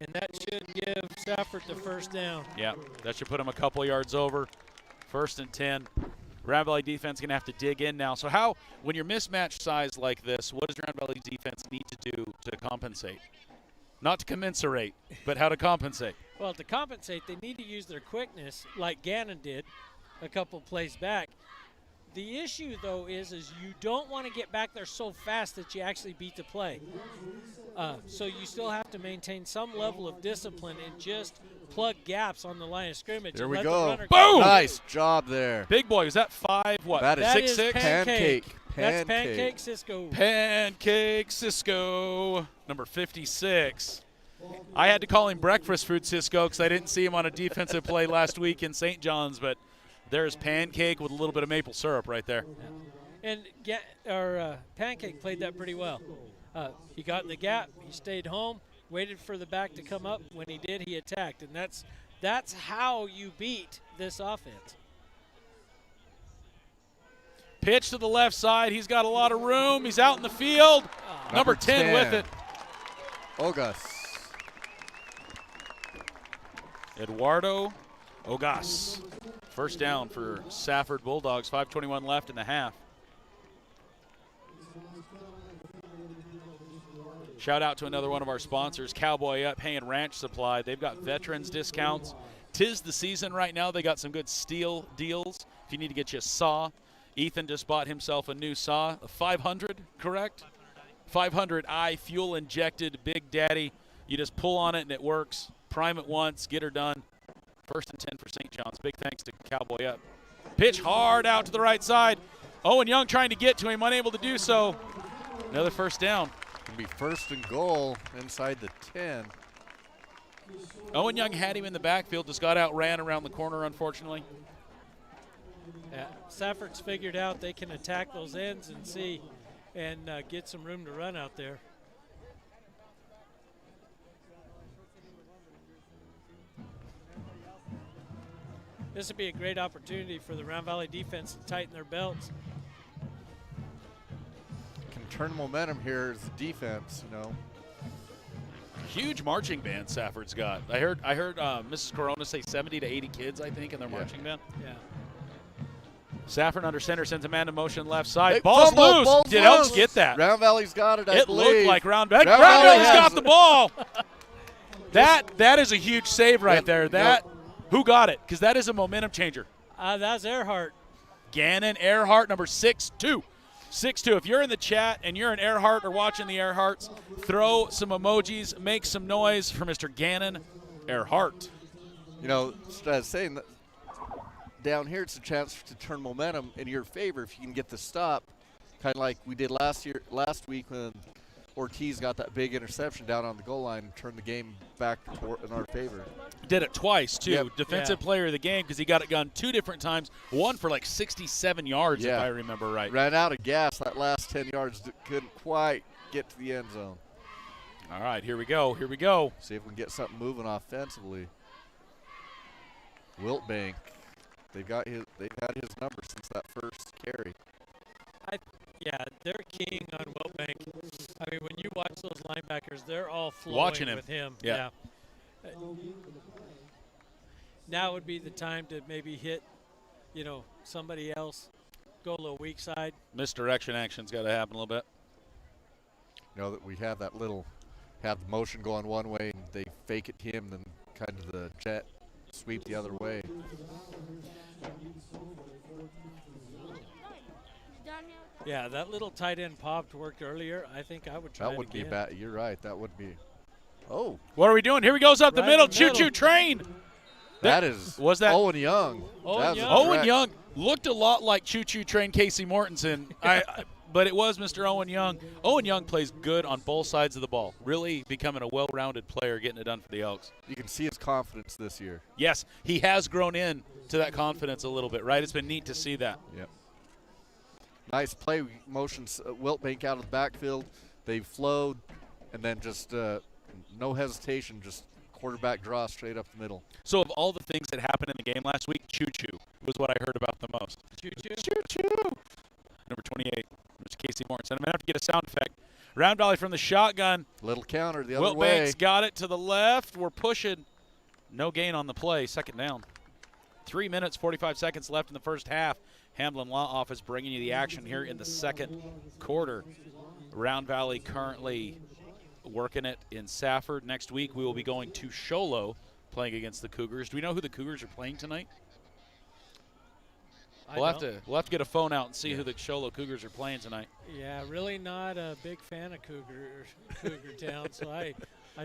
And that should give Safford the first down. Yeah, that should put them a couple yards over. 1st and 10. Round Valley defense going to have to dig in now. So when you're mismatched size like this, what does Round Valley defense need to do to compensate? Not to commensurate, but how to compensate. Well, to compensate, they need to use their quickness like Gannon did a couple plays back. The issue, though, is you don't want to get back there so fast that you actually beat the play. So you still have to maintain some level of discipline and just plug gaps on the line of scrimmage. There and we let go. The runner Boom! Nice job there. Big boy, was that 5, what, That is 6'6"? Pancake. Pancake. That's Pancake Cisco. Pancake Cisco, number 56. I had to call him Breakfast Food Cisco because I didn't see him on a defensive play last week in St. John's, but there's Pancake with a little bit of maple syrup right there. And Pancake played that pretty well. He got in the gap. He stayed home, waited for the back to come up. When he did, he attacked. And that's how you beat this offense. Pitch to the left side. He's got a lot of room. He's out in the field. Number 10 with it. Ogas. Eduardo Ogas. First down for Safford Bulldogs. 5:21 left in the half. Shout out to another one of our sponsors, Cowboy Up Hay and Ranch Supply. They've got veterans discounts. 'Tis the season right now. They got some good steel deals. If you need to get you a saw, Ethan just bought himself a new saw, a 500, correct? 500i fuel injected Big Daddy. You just pull on it and it works. Prime it once, get her done. 1st and 10 for St. John's. Big thanks to Cowboy Up. Pitch hard out to the right side. Owen Young trying to get to him, unable to do so. Another first down. Going to be 1st and goal inside the 10. Owen Young had him in the backfield, just got outran around the corner, unfortunately. Yeah, Safford's figured out they can attack those ends and see and get some room to run out there. This would be a great opportunity for the Round Valley defense to tighten their belts. Can turn momentum here as the defense, you know. Huge marching band Safford's got. I heard Mrs. Corona say 70 to 80 kids, I think, in their marching band. Yeah. Safford under center sends a man to motion left side. Hey, Ball's fumble, loose. ball's Did Elks loose. get that? Round Valley's got it, I believe. It looked like Round Valley. Round Round Valley Valley's has got it. the ball. That is a huge save right Yep, there. yep. That who got it? Because that is a momentum changer. That's Earhart. Gannon Earhart, number 6'2". 6'2". If you're in the chat and you're an Earhart or watching the Earharts, throw some emojis, make some noise for Mr. Gannon Earhart. You know, saying that down here, it's a chance to turn momentum in your favor if you can get the stop, kind of like we did last week when Ortiz got that big interception down on the goal line and turned the game back in our favor. Did it twice, too. Yep. Defensive player of the game because he got it done 2 different times, one for like 67 yards, if I remember right. Ran out of gas that last 10 yards, couldn't quite get to the end zone. All right, here we go. Here we go. See if we can get something moving offensively. Wiltbank, they've had his number since that first carry. Yeah, they're keying on Wiltbank. I mean, when you watch those linebackers, they're all flowing Watching him. with him. Yeah. Now would be the time to maybe hit, somebody else, go a little weak side. Misdirection action's got to happen a little bit. You know that we have the motion going one way and they fake it to him, then kind of the jet sweep the other way. Yeah, that little tight end popped worked earlier. I think I would try That would be bad. You're right. That would be. Oh. What are we doing? Here he goes up the Right middle. in the middle. Choo-choo train. Was that Owen Young? Owen Young. Owen Young looked a lot like Choo-choo train Casey Mortensen. But it was Mr. Owen Young. Owen Young plays good on both sides of the ball. Really becoming a well-rounded player, getting it done for the Elks. You can see his confidence this year. Yes, he has grown in to that confidence a little bit, right? It's been neat to see that. Yep. Nice play. Motions Wiltbank out of the backfield. They flowed, and then just no hesitation, just quarterback draw straight up the middle. So of all the things that happened in the game last week, choo-choo was what I heard about the most. Choo-choo. Choo-choo. Number 28, Mr. Casey Mortensen. I'm going to have to get a sound effect. Round Valley from the shotgun. Little counter the other way. Wiltbank's got it to the left. We're pushing. No gain on the play. Second down. 3 minutes, 45 seconds left in the first half. Hamlin Law Office bringing you the action here in the second quarter. Round Valley currently working it in Safford. Next week we will be going to Sholo playing against the Cougars. Do we know who the Cougars are playing tonight? We'll have to get a phone out and see who the Sholo Cougars are playing tonight. Yeah, really not a big fan of Cougar Town, so I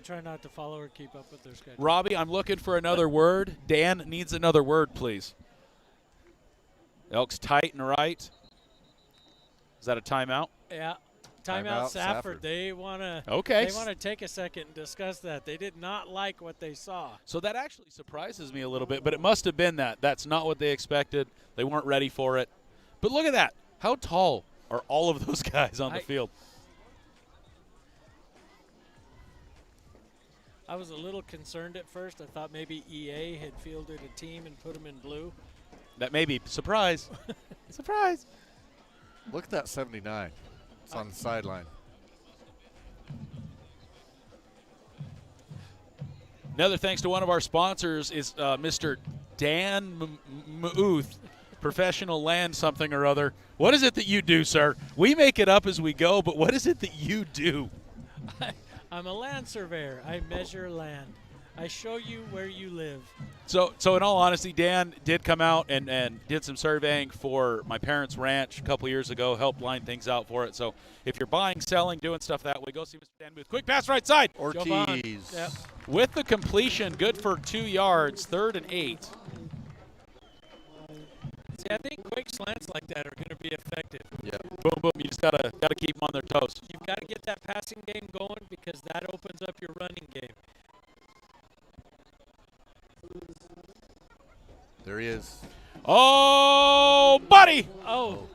try not to follow or keep up with their schedule. Robbie, I'm looking for another word. Dan needs another word, please. Elks tight and right. Is that a timeout? Yeah. Timeout Safford. They want to take a second and discuss that. They did not like what they saw. So that actually surprises me a little bit, but it must have been that. That's not what they expected. They weren't ready for it. But look at that. How tall are all of those guys on the field? I was a little concerned at first. I thought maybe EA had fielded a team and put them in blue. That may be. Surprise. Surprise. Look at that 79. It's on the sideline. Another thanks to one of our sponsors is Mr. Dan Muth, Professional Land something or other. What is it that you do, sir? We make it up as we go, but what is it that you do? I'm a land surveyor. I measure land. I show you where you live. So in all honesty, Dan did come out and did some surveying for my parents' ranch a couple years ago, helped line things out for it. So if you're buying, selling, doing stuff that way, go see Mr. Dan Booth. Quick pass right side. Ortiz. Yep. With the completion, good for 2 yards, 3rd and 8. See, I think quick slants like that are going to be effective. Yeah. Boom, boom. You just gotta keep them on their toes. You've got to get that passing game going because that opens up your running game. There he is. Oh! Oh, buddy! Oh,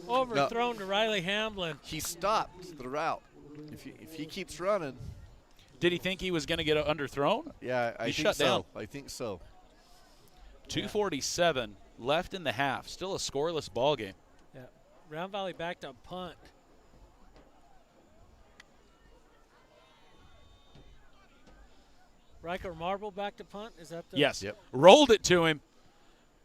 overthrown to Riley Hamblin. He stopped the route. If he keeps running. Did he think he was going to get underthrown? Yeah, I He think shut so. down. I think so. 2:47 left in the half. Still a scoreless ball game. Yeah. Round Valley backed up punt. Riker Marble back to punt. Is that the? Yes. Yep. Rolled it to him.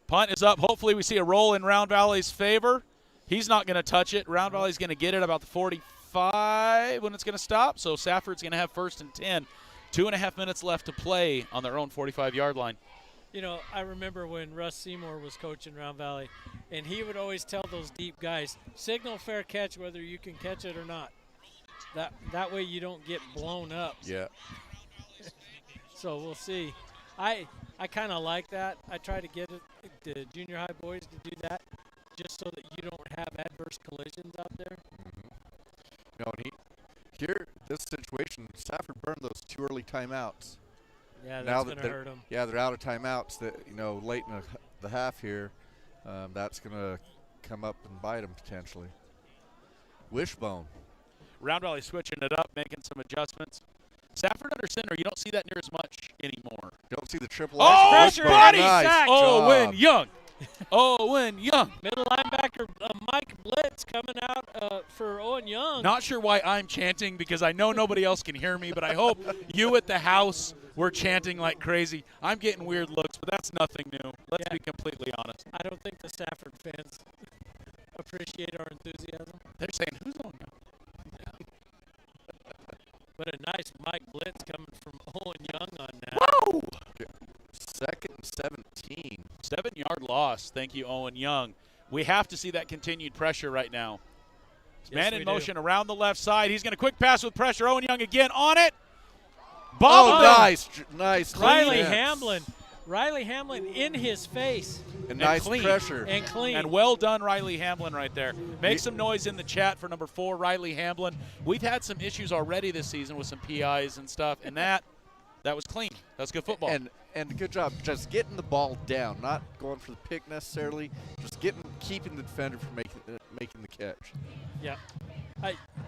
Punt is up. Hopefully we see a roll in Round Valley's favor. He's not going to touch it. Round Valley's going to get it about the 45 when it's going to stop. So Safford's going to have 1st and 10. 2.5 minutes left to play on their own 45-yard line. You know, I remember when Russ Seymour was coaching Round Valley, and he would always tell those deep guys, signal fair catch whether you can catch it or not. That way you don't get blown up. Yeah. So we'll see. I kind of like that. I try to get the junior high boys to do that just so that you don't have adverse collisions out there. No, and here, this situation, Safford burned those 2 early timeouts. Yeah, Now that's that going to hurt them. Yeah, they're out of timeouts. That late in the half here, that's going to come up and bite them potentially. Wishbone. Round Valley switching it up, making some adjustments. Safford under center, you don't see that near as much anymore. Don't see the triple. Oh, H. pressure, buddy! Nice sack. Owen job. Young. Owen Young. Middle linebacker Mike Blitz coming out for Owen Young. Not sure why I'm chanting because I know nobody else can hear me, but I hope you at the house were chanting like crazy. I'm getting weird looks, but that's nothing new. Let's be completely honest. I don't think the Safford fans appreciate our enthusiasm. They're saying, who's Owen Young? But a nice Mike Blitz coming from Owen Young on that. Whoa! 2nd and 17. 7-yard loss. Thank you, Owen Young. We have to see that continued pressure right now. Man in motion around the left side. He's going to quick pass with pressure. Owen Young again on it. Oh, Bobbled nice. Riley defense. Hamblin. Riley Hamlin in his face. And nice clean. pressure. And clean. And well done, Riley Hamblin, right there. Make some noise in the chat for number 4, Riley Hamblin. We've had some issues already this season with some PIs and stuff, and that was clean. That's good football. And good job just getting the ball down, not going for the pick necessarily, just keeping the defender from making the catch. Yeah.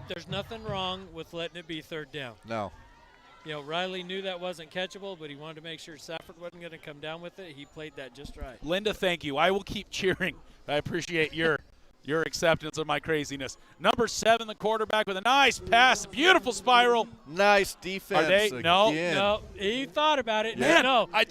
There's nothing wrong with letting it be 3rd down. No. You know, Riley knew that wasn't catchable, but he wanted to make sure Safford wasn't going to come down with it. He played that just right. Linda, thank you. I will keep cheering. I appreciate your acceptance of my craziness. Number 7, the quarterback with a nice pass, beautiful spiral. Nice defense. Are they? No. again. No, he thought about it. Man, No, I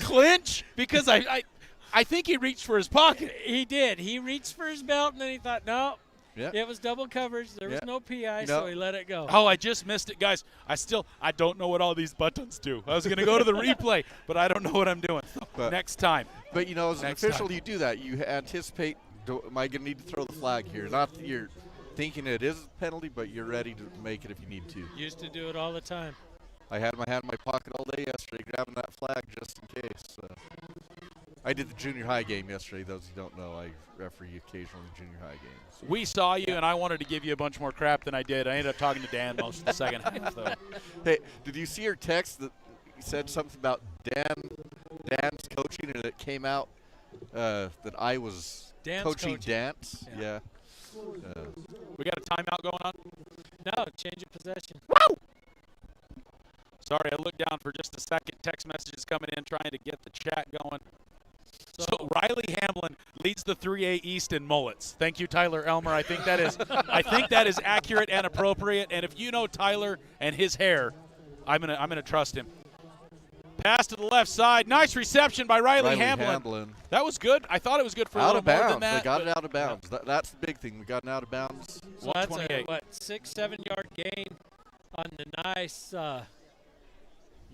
clinch because I think he reached for his pocket. he did. He reached for his belt, and then he thought, no, Yep. it was double coverage. There was Yep. no PI, No. so he let it go. Oh, I just missed it, guys. I don't know what all these buttons do. I was going to go to the replay, but I don't know what I'm doing. But- Next time. But, as an Next official, time. you do that. You anticipate, am I going to need to throw the flag here? Not that you're thinking it is a penalty, but you're ready to make it if you need to. Used to do it all the time. I had my hand in my pocket all day yesterday grabbing that flag just in case. I did the junior high game yesterday. Those who don't know, I referee occasionally junior high games. We saw you, and I wanted to give you a bunch more crap than I did. I ended up talking to Dan most of the second half, though. Hey, did you see her text that said something about Dan's coaching, and it came out that I was coaching dance? Yeah. We got a timeout going on? No, change of possession. Sorry, I looked down for just a second. Text messages coming in, trying to get the chat going. So Riley Hamblin leads the 3A East in mullets. Thank you, Tyler Elmer. I think that is accurate and appropriate. And if you know Tyler and his hair, I'm gonna trust him. Pass to the left side. Nice reception by Riley Hamblin. That was good. I thought it was good for a little more than that. They got it out of bounds. That's the big thing. We got it out of bounds. So that's a 128. 6-7 yard gain on the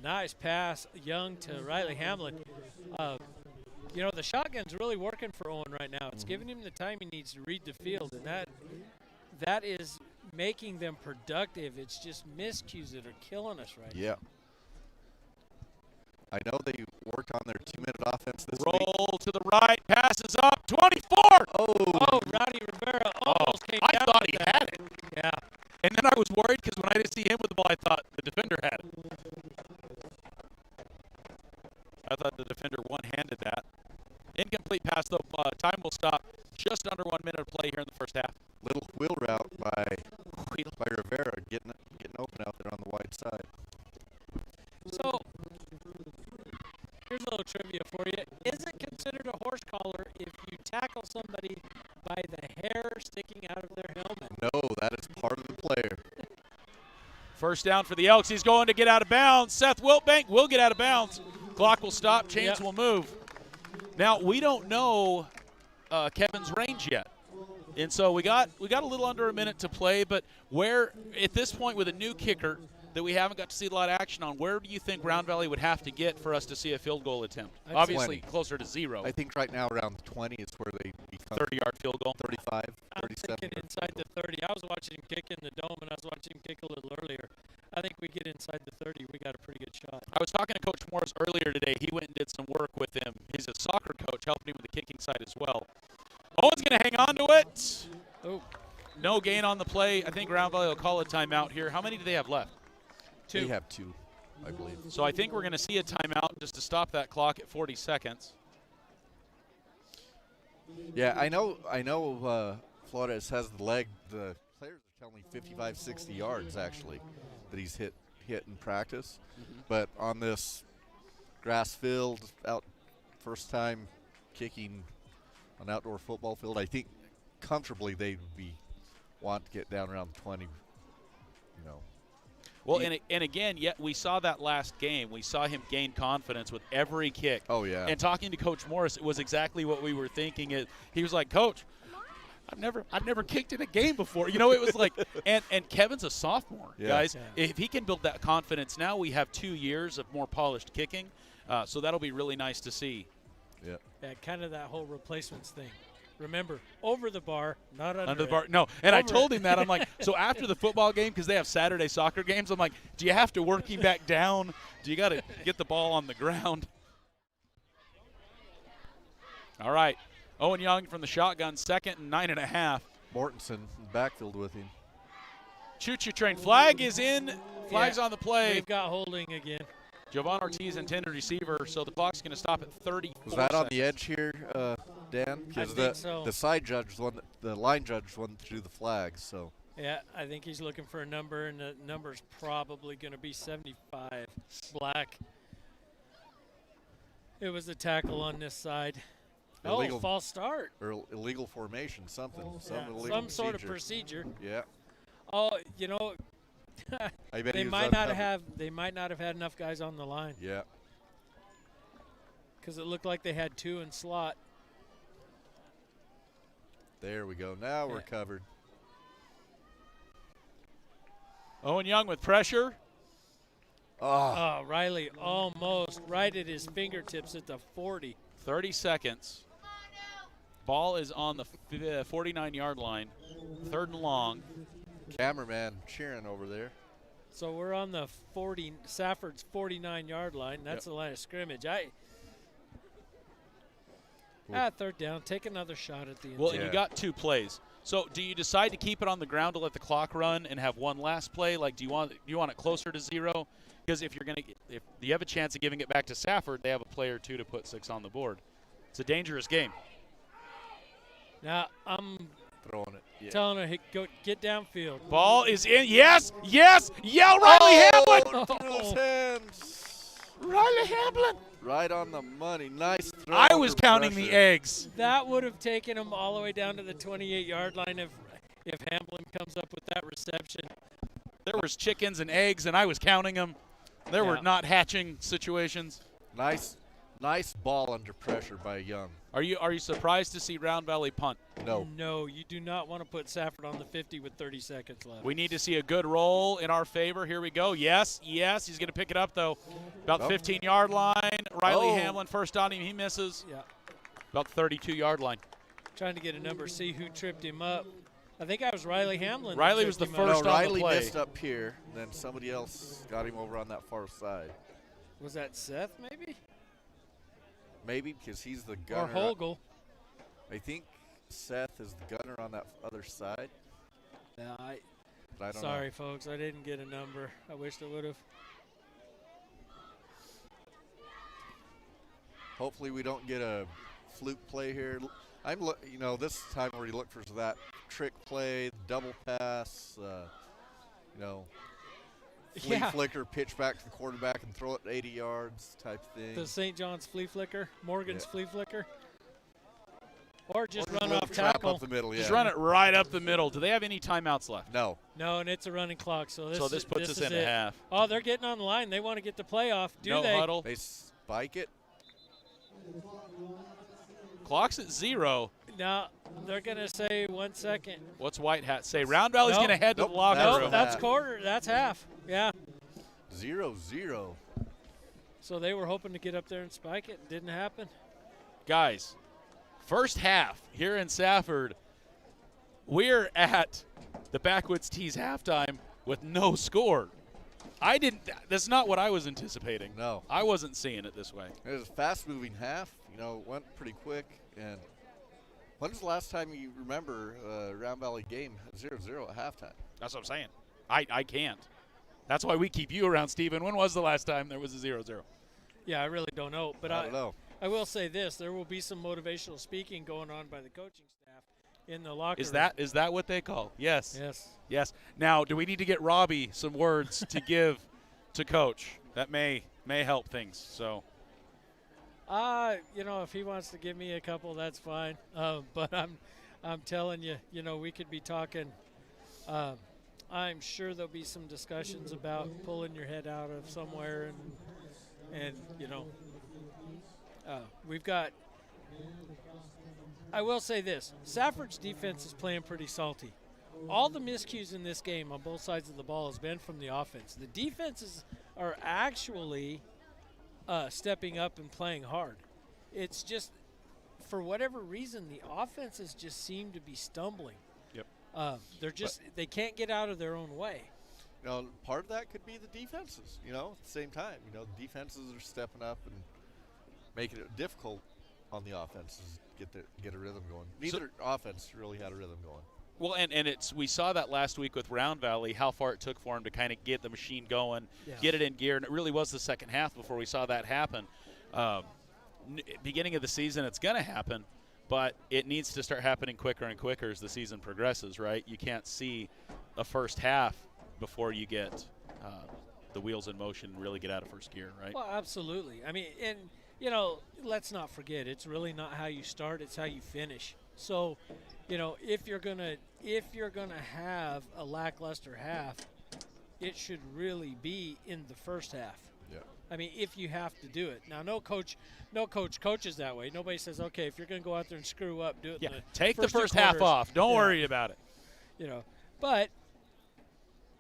nice pass, Young to Riley Hamblin. The shotgun's really working for Owen right now. It's giving him the time he needs to read the field, and that is making them productive. It's just miscues that are killing us right now. Yeah. I know they worked on their 2-minute offense this week. Roll to the right, passes up, 24. Oh, Rowdy Rivera almost came down. I thought he with that. had it. Yeah. And then I was worried because when I didn't see him with the ball, I thought the defender had it. I thought the defender one-handed that. Incomplete pass, though. Time will stop. First down for the Elks. He's going to get out of bounds. Seth Wiltbank will get out of bounds. Clock will stop. Chains will move. Now, we don't know Kevin's range yet. And so we got a little under a minute to play, but where at this point with a new kicker that we haven't got to see a lot of action on, where do you think Round Valley would have to get for us to see a field goal attempt? Obviously 20. Closer to 0. I think right now around 20 is where they become 30-yard field goal. 35, I'm 37. thinking inside the 30. I was watching him kick in the dome, and I was watching him kick a little earlier. I think we get inside the 30, we got a pretty good shot. I was talking to Coach Morris earlier today. He went and did some work with him. He's a soccer coach, helping him with the kicking side as well. Owen's going to hang on to it. Oh, No gain on the play. I think Round Valley will call a timeout here. How many do they have left? 2. They have 2, I believe. So I think we're going to see a timeout just to stop that clock at 40 seconds. Yeah, I know Flores has the leg. The players are telling me 55, 60 yards actually that he's hit in practice. But on this grass field, first time kicking on outdoor football field, I think comfortably they'd want to get down around 20, Well, and again, we saw that last game. We saw him gain confidence with every kick. Oh, yeah. And talking to Coach Morris, it was exactly what we were thinking. He was like, Coach, I've never kicked in a game before. It was like, and Kevin's a sophomore, guys. Yeah. If he can build that confidence now, we have 2 years of more polished kicking. So that'll be really nice to see. Yeah. Yeah, kind of that whole replacements thing. Remember, over the bar, not under Under the it. bar. No, and I Over told it. him that. I'm like, so after the football game, because they have Saturday soccer games, I'm like, do you have to work him back down? Do you got to get the ball on the ground? All right. Owen Young from the shotgun, 2nd and 9.5. Mortensen in the backfield with him. Choo-choo train. Flag is in. Flag's on the play. We've got holding again. Jovan Ortiz, intended receiver, so the clock's going to stop at 34 Was that on the seconds. edge here, Dan? I think so. The side judge, the line judge, wanted to do the flag. So Yeah, I think he's looking for a number, and the number's probably going to be 75. Black. It was a tackle on this side. Illegal. Oh, false start. or illegal formation, something, Yeah, illegal some sort of procedure. procedure. Yeah, Oh, I bet they he was might not uncovered. have. They might not have had enough guys on the line Yeah, because it looked like they had 2 in slot. there we go. Now we're Yeah. covered. Owen Young with pressure. Oh, Oh, Riley almost right at his fingertips at the 40. 30 seconds. Ball is on the 49-yard line. 3rd and long. cameraman cheering over there. So we're on the Safford's 49-yard line. That's the line of scrimmage. 3rd down. Take another shot at the end. Well, zone. and you got 2 plays. So do you decide to keep it on the ground to let the clock run and have one last play? Like, do you want it closer to 0? Because if you have a chance of giving it back to Safford, they have a play or 2 to put 6 on the board. It's a dangerous game. Now I'm Throwing it. Yeah. telling her, hey, go get downfield. Ball is in. Yes, yes. Yell Riley Hamlin. Through his hands. Riley Hamlin. Right on the money. Nice throw. I was under counting the pressure. eggs. That would have taken him all the way down to the 28-yard line if Hamlin comes up with that reception. There was chickens and eggs, and I was counting them. There were Yeah. not hatching situations. Nice ball under pressure by Young. Are you surprised to see Round Valley punt? No. No, you do not want to put Safford on the 50 with 30 seconds left. We need to see a good roll in our favor. Here we go. Yes. He's going to pick it up, though. About 15-yard line. Riley Hamlin first on him. He misses. Yeah. About 32-yard line. Trying to get a number, see who tripped him up. I think I was Riley Hamlin. that Riley was tripped the him up. first No, on the Riley play. missed up here. Then somebody else got him over on that far side. Was that Seth, maybe? Maybe because he's the Or gunner. Hogel? I think Seth is the gunner on that other side. No, But I don't sorry, know. folks. I didn't get a number. I wished I would have. Hopefully we don't get a fluke play here. This time where you look for that trick play, double pass, flea Yeah. flicker, pitch back to the quarterback and throw it 80 yards type thing. The St. John's flea flicker, Morgan's Yeah. flea flicker. Or just Or run a off trap tackle. up the middle. Yeah. Just run it right up the middle. Do they have any timeouts left? No. No, and it's a running clock. So this puts us is into it. half. Oh, they're getting on the line. They want to get the play off. Do No they? huddle. They spike it. Clock's at 0. No, they're going to say 1 second. What's White Hat say? Round Valley's Nope. going to head to Nope. the locker That's room. No, that's half. quarter. That's half. Yeah. 0-0. So they were hoping to get up there and spike it. Didn't happen. Guys, first half here in Safford, we're at the Backwoods Tees halftime with no score. That's not what I was anticipating. No. I wasn't seeing it this way. It was a fast-moving half. Went pretty quick. And when's the last time you remember a Round Valley game 0-0 at halftime? That's what I'm saying. I can't. That's why we keep you around, Stephen. When was the last time there was a 0-0? Yeah, I really don't know. But I don't know. I will say this. There will be some motivational speaking going on by the coaching staff in the locker room. Is that what they call? Yes. Yes. Yes. Now, do we need to get Robbie some words to give to Coach? That may help things. So. If he wants to give me a couple, that's fine. But I'm telling you, we could be talking. I'm sure there'll be some discussions about pulling your head out of somewhere, and we've got. I will say this: Safford's defense is playing pretty salty. All the miscues in this game on both sides of the ball has been from the offense. The defenses are actually stepping up and playing hard. It's just, for whatever reason, the offenses just seem to be stumbling. Yep. They can't get out of their own way. Part of that could be the defenses, at the same time. The defenses are stepping up and making it difficult on the offenses to get a rhythm going. Neither offense really had a rhythm going. Well, and we saw that last week with Round Valley, how far it took for him to kind of get the machine going, get it in gear, and it really was the second half before we saw that happen. Beginning of the season, it's going to happen, but it needs to start happening quicker and quicker as the season progresses, right? You can't see a first half before you get the wheels in motion and really get out of first gear, right? Well, absolutely. I mean, and, let's not forget, it's really not how you start, it's how you finish. So, if you're gonna have a lackluster half, it should really be in the first half. Yeah. I mean, if you have to do it. Now, no coach coaches that way. Nobody says, okay, if you're going to go out there and screw up, do it. Yeah, in the take the first two first half quarters. off. Don't Yeah. worry about it. But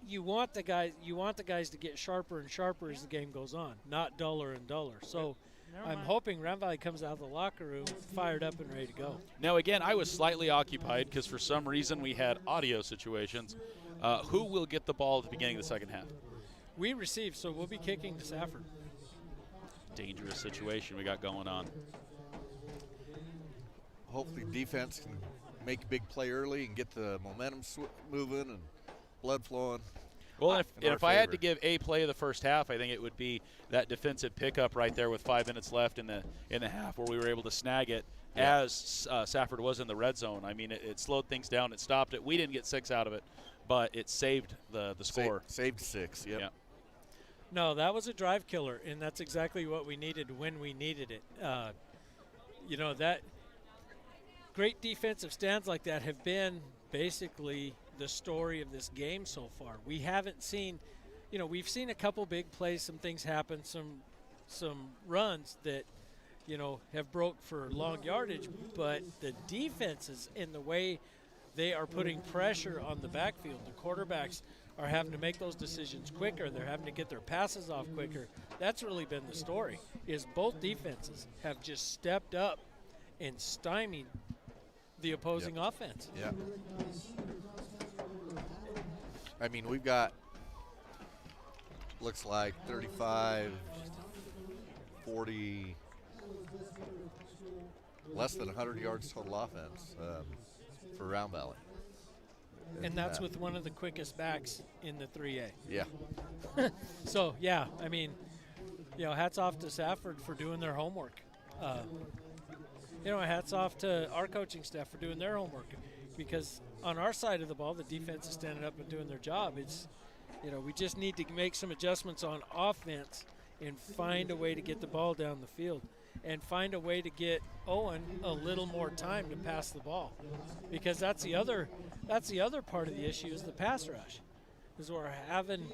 you want the guys to get sharper and sharper as the game goes on, not duller and duller. So I'm hoping Round Valley comes out of the locker room fired up and ready to go. Now, again, I was slightly occupied because for some reason we had audio situations. Who will get the ball at the beginning of the second half? We received, so we'll be kicking to Safford. Dangerous situation we got going on. Hopefully defense can make a big play early and get the momentum moving and blood flowing. Well, in our if I had to favor. give a play of the first half, I think it would be that defensive pickup right there with 5 minutes left in the half, where we were able to snag it as Safford was in the red zone. I mean, it slowed things down. It stopped it. We didn't get 6 out of it, but it saved the score. Saved 6. Yep. Yeah. No, that was a drive killer, and that's exactly what we needed when we needed it. That great defensive stands like that have been basically the story of this game so far. We haven't seen, we've seen a couple big plays, some things happen, some runs that, have broke for long yardage, but the defenses in the way they are putting pressure on the backfield, the quarterbacks are having to make those decisions quicker. They're having to get their passes off quicker. That's really been the story, is both defenses have just stepped up and stymied the opposing offense. Yeah. I mean, we've got, looks like 35, 40, less than 100 yards total offense for Round Valley. And that's with one of the quickest backs in the 3A. Yeah. So, yeah, I mean, hats off to Safford for doing their homework. Hats off to our coaching staff for doing their homework, because on our side of the ball, the defense is standing up and doing their job. It's, we just need to make some adjustments on offense and find a way to get the ball down the field. and find a way to get Owen a little more time to pass the ball, because that's the other part of the issue is the pass rush. Is we're having,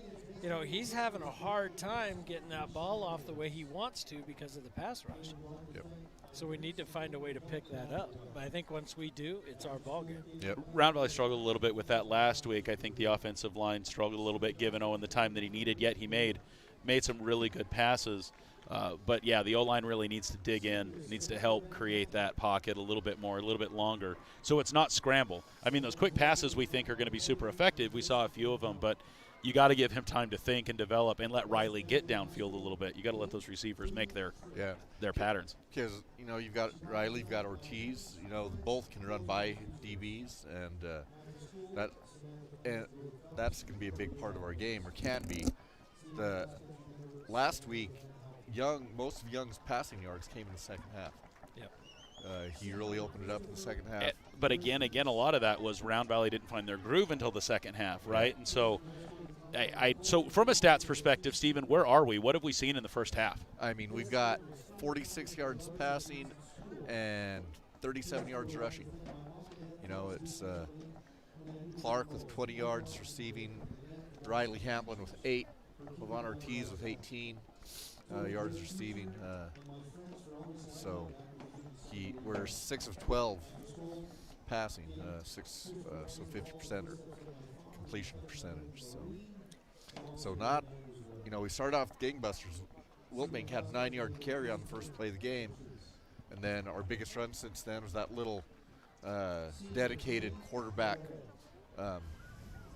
he's having a hard time getting that ball off the way he wants to because of the pass rush. Yep. So we need to find a way to pick that up. But I think once we do, it's our ball game. Yep. Round Valley struggled a little bit with that last week. I think the offensive line struggled a little bit, given Owen the time that he needed, yet he made some really good passes. But, yeah, the O-line really needs to dig in, needs to help create that pocket a little bit more, a little bit longer, so it's not scramble. I mean, those quick passes we think are going to be super effective. We saw a few of them, but you got to give him time to think and develop and let Riley get downfield a little bit. You got to let those receivers make their patterns. Because, you've got Riley, you've got Ortiz. Both can run by DBs, and that's going to be a big part of our game, or can be. The last week, most of Young's passing yards came in the second half. Yep. He really opened it up in the second half. But again, a lot of that was Round Valley didn't find their groove until the second half, right? And so, so from a stats perspective, Stephen, where are we? What have we seen in the first half? I mean, we've got 46 yards passing and 37 yards rushing. It's Clark with 20 yards receiving, Riley Hamlin with 8, Levon Ortiz with 18 yards receiving. So we're 6 of 12 passing, so 50% or completion percentage. So not, we started off gangbusters. Wiltming had a 9-yard carry on the first play of the game, and then our biggest run since then was that little dedicated quarterback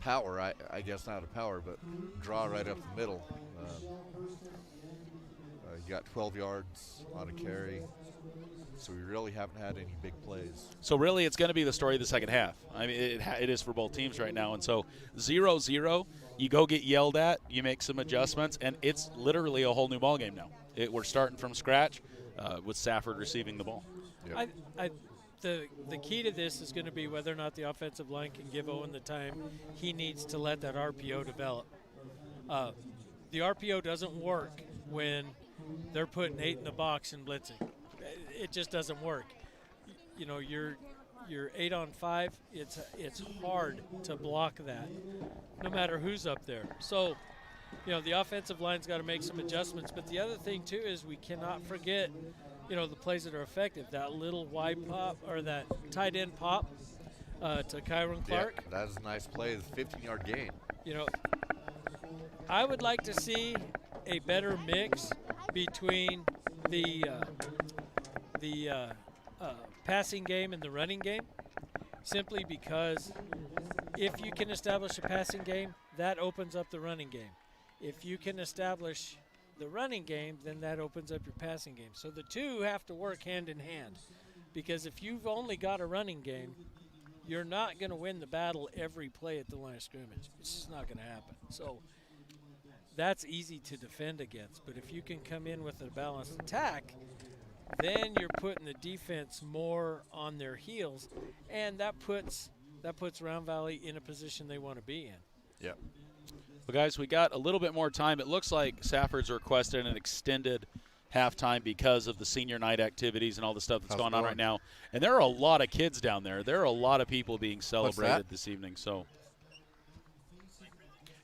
power. I guess not a power, but draw right up the middle. You got 12 yards on a carry. So we really haven't had any big plays. So really it's going to be the story of the second half. I mean, it is for both teams right now. And so 0-0, you go get yelled at, you make some adjustments, and it's literally a whole new ballgame now. We're starting from scratch with Safford receiving the ball. Yep. The key to this is going to be whether or not the offensive line can give Owen the time he needs to let that RPO develop. The RPO doesn't work when they're putting 8 in the box and blitzing. It just doesn't work. You're 8 on 5. It's hard to block that, no matter who's up there. So, the offensive line's got to make some adjustments. But the other thing too is we cannot forget, the plays that are effective. That little wide pop or that tight end pop to Kyron Clark. Yeah, that is a nice play. The 15-yard gain. I would like to see a better mix between the passing game and the running game, simply because if you can establish a passing game, that opens up the running game. If you can establish the running game, then that opens up your passing game. So the two have to work hand in hand, because if you've only got a running game, you're not going to win the battle every play at the line of scrimmage. It's just not going to happen. So that's easy to defend against. But if you can come in with a balanced attack, then you're putting the defense more on their heels, and that puts Round Valley in a position they want to be in. Yep. Well, guys, we got a little bit more time. It looks like Safford's requested an extended halftime because of the senior night activities and all the stuff that's going on right now. And there are a lot of kids down there. There are a lot of people being celebrated this evening. So,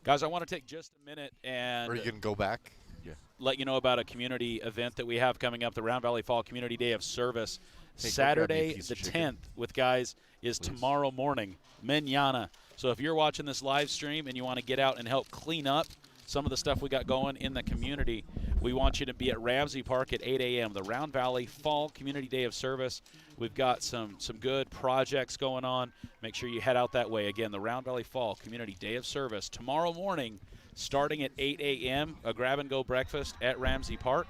guys, I want to take just a minute and Are you going to go back? Yeah. Let you know about a community event that we have coming up, the Round Valley Fall Community Day of Service. Hey, Saturday the 10th with guys is tomorrow morning, mañana. So if you're watching this live stream and you want to get out and help clean up some of the stuff we got going in the community, we want you to be at Ramsey Park at 8 a.m., the Round Valley Fall Community Day of Service. We've got some good projects going on. Make sure you head out that way. Again, the Round Valley Fall Community Day of Service tomorrow morning starting at 8 a.m., a grab-and-go breakfast at Ramsey Park.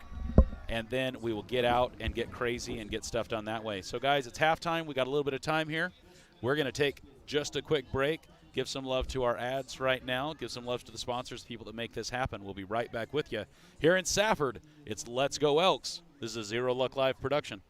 And then we will get out and get crazy and get stuff done that way. So, guys, it's halftime. We got a little bit of time here. We're going to take just a quick break, give some love to our ads right now, give some love to the sponsors, the people that make this happen. We'll be right back with you. Here in Safford, it's Let's Go Elks. This is a Zero Luck Live production.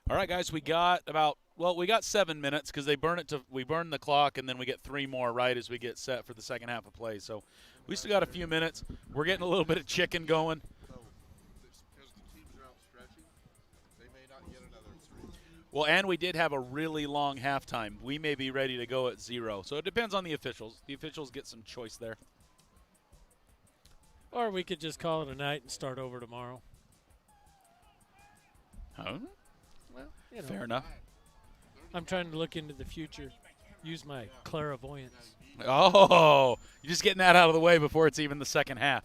All right, guys, we got 7 minutes because we burn the clock, and then we get 3 more right as we get set for the second half of play. So we still got a few minutes. We're getting a little bit of chicken going. So, because the teams are out stretching, they may not get another 3. Well, and we did have a really long halftime. We may be ready to go at 0. So it depends on the officials. The officials get some choice there. Or we could just call it a night and start over tomorrow. Huh? Well, you know, Fair enough. I'm trying to look into the future. Use my clairvoyance. Oh, you're just getting that out of the way before it's even the second half.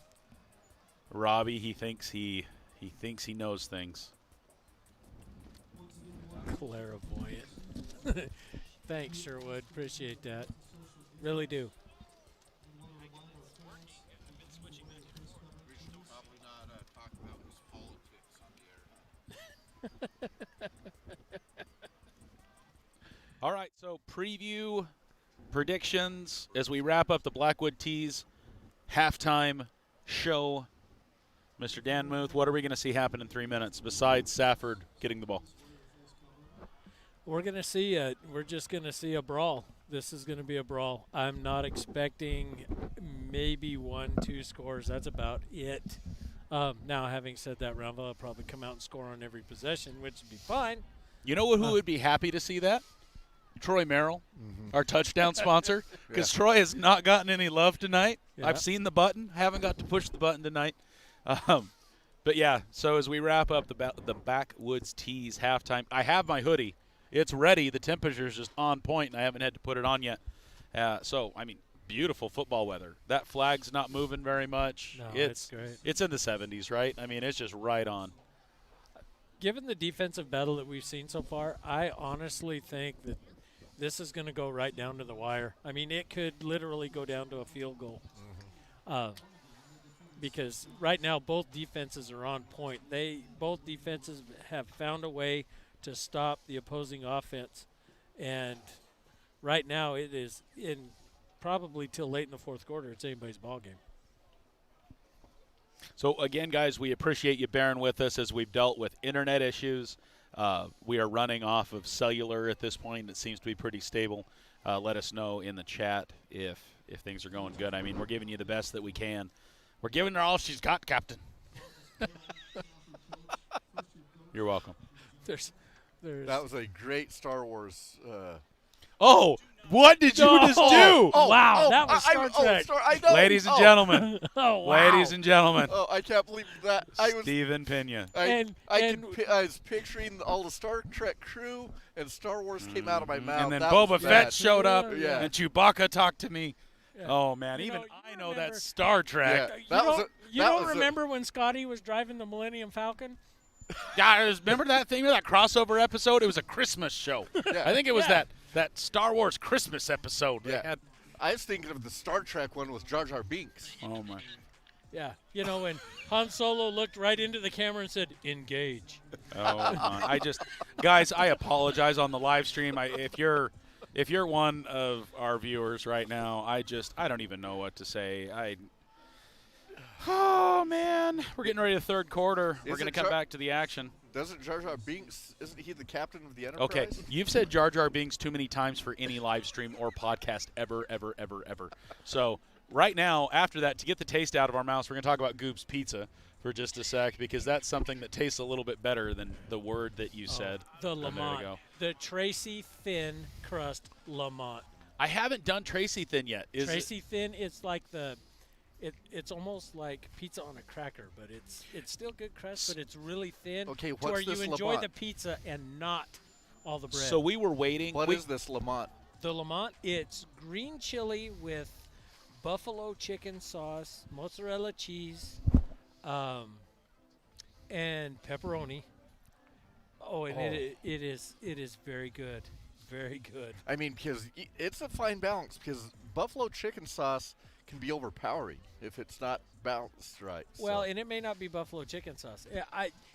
Robbie, he thinks he knows things. Clairvoyant. Thanks, Sherwood. Appreciate that. Really do. We should probably not talk about his politics on the air. All right, so preview, predictions as we wrap up the Blackwood Tees halftime show. Mr. Dan Muth, what are we going to see happen in 3 minutes besides Safford getting the ball? We're just going to see a brawl. This is going to be a brawl. I'm not expecting maybe 1-2 scores. That's about it. Now, having said that, Round Valley will probably come out and score on every possession, which would be fine. You know who would be happy to see that? Troy Merrill, our touchdown sponsor, because Troy has not gotten any love tonight. Yeah. I've seen the button, haven't got to push the button tonight. But yeah, so as we wrap up the Backwoods Tees halftime, I have my hoodie. It's ready. The temperature's just on point, and I haven't had to put it on yet. So, I mean, beautiful football weather. That flag's not moving very much. No, it's great. It's in the 70s, right? I mean, it's just right on. Given the defensive battle that we've seen so far, I honestly think that this is going to go right down to the wire. I mean, it could literally go down to a field goal. Because right now both defenses are on point. Both defenses have found a way to stop the opposing offense. And right now it is in probably till late in the fourth quarter, it's anybody's ball game. So, again, guys, we appreciate you bearing with us as we've dealt with internet issues. We are running off of cellular at this point. It seems to be pretty stable. Let us know in the chat if things are going good. I mean, we're giving you the best that we can. We're giving her all she's got, Captain. You're welcome. There's That was a great Star Wars. Oh, what did you just do? Wow, that was Star Trek. I know. Ladies and gentlemen. Oh, wow. Ladies and gentlemen. Oh, I can't believe that. Stephen Pena. I was picturing all the Star Trek crew, and Star Wars came out of my mouth. And then That Boba was Fett bad. showed up, Yeah. and Chewbacca talked to me. Yeah. Oh, man, You even know, I you know remember- that's Star Trek. Yeah. You don't remember when Scotty was driving the Millennium Falcon? Yeah, remember that thing, that crossover episode? It was a Christmas show. Yeah. I think it was Yeah. that Star Wars Christmas episode. They Yeah. had- I was thinking of the Star Trek one with Jar Jar Binks. oh, my. Yeah. You know, when Han Solo looked right into the camera and said, "Engage." Oh, my. Guys, I apologize on the live stream. If you're one of our viewers right now, I don't even know what to say. Oh, man. We're getting ready to third quarter. We're going to come back to the action. Doesn't Jar Jar Binks, isn't he the captain of the Enterprise? Okay, you've said Jar Jar Binks too many times for any live stream or podcast ever. So right now, after that, to get the taste out of our mouths, we're going to talk about Goob's Pizza for just a sec, because that's something that tastes a little bit better than the word that you said The a minute Lamont. ago. The Tracy Thin Crust Lamont. I haven't done Tracy Thin yet. Tracy Thin, it's like it's almost like pizza on a cracker, but it's still good crust, but it's really thin. Okay, to what's where this you enjoy Lamont? the pizza and not all the bread. So we were waiting. What is this Lamont? The Lamont, it's green chili with buffalo chicken sauce, mozzarella cheese, and pepperoni. Oh, and it is very good. Very good. I mean, because it's a fine balance, because buffalo chicken sauce can be overpowering if it's not balanced right. Well, so. and it may not be buffalo chicken sauce.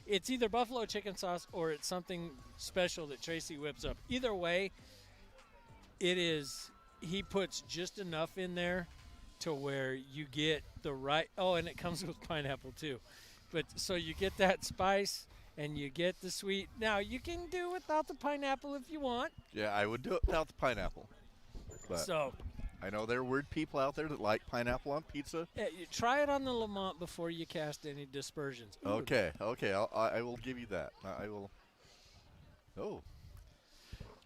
It's either buffalo chicken sauce or it's something special that Tracy whips up. Either way, it is. He puts just enough in there to where you get the right. Oh, and it comes with pineapple too, but so you get that spice and you get the sweet. Now, you can do without the pineapple if you want. Yeah, I would do it without the pineapple. But So, I know there are weird people out there that like pineapple on pizza. yeah, you try it on the Lamont before you cast any dispersions. Ooh. Okay, I will give you that. I will. Oh.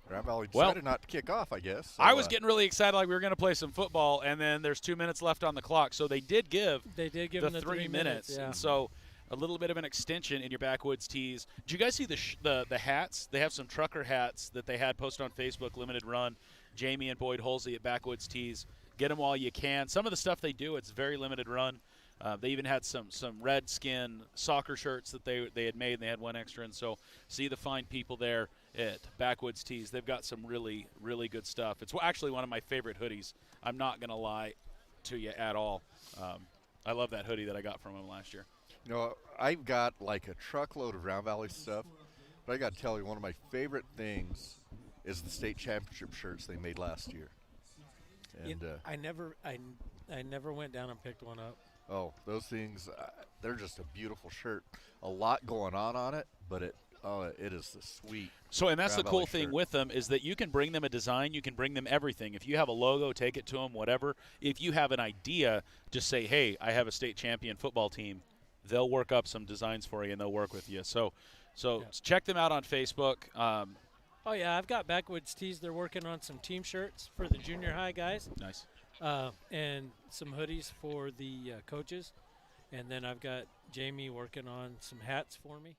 Round Valley Well, decided not to kick off, I guess. So, I was getting really excited like we were going to play some football, and then there's 2 minutes left on the clock. So they did give They did give the them the 3 minutes. Yeah. And so a little bit of an extension in your backwoods tees. Did you guys see the hats? They have some trucker hats that they had posted on Facebook, limited run. Jamie and Boyd Holsey at Backwoods Tees. Get them while you can. Some of the stuff they do, it's very limited run. They even had some Redskin soccer shirts that they had made, and they had one extra. And so see the fine people there at Backwoods Tees. They've got some really, really good stuff. It's actually one of my favorite hoodies. I'm not going to lie to you at all. I love that hoodie that I got from them last year. You know, I've got like a truckload of Round Valley stuff, but I got to tell you, one of my favorite things is the state championship shirts they made last year. And I never went down and picked one up. oh, those things, they're just a beautiful shirt. A lot going on it, but it is the sweet. So, and that's Round the cool Valley thing shirt. with them is that you can bring them a design, you can bring them everything. If you have a logo, take it to them, whatever. If you have an idea, just say, hey, I have a state champion football team. They'll work up some designs for you, and they'll work with you. So check them out on Facebook. Oh, yeah, I've got Backwoods Tees. They're working on some team shirts for the junior high guys. Nice. And some hoodies for the coaches. And then I've got Jamie working on some hats for me.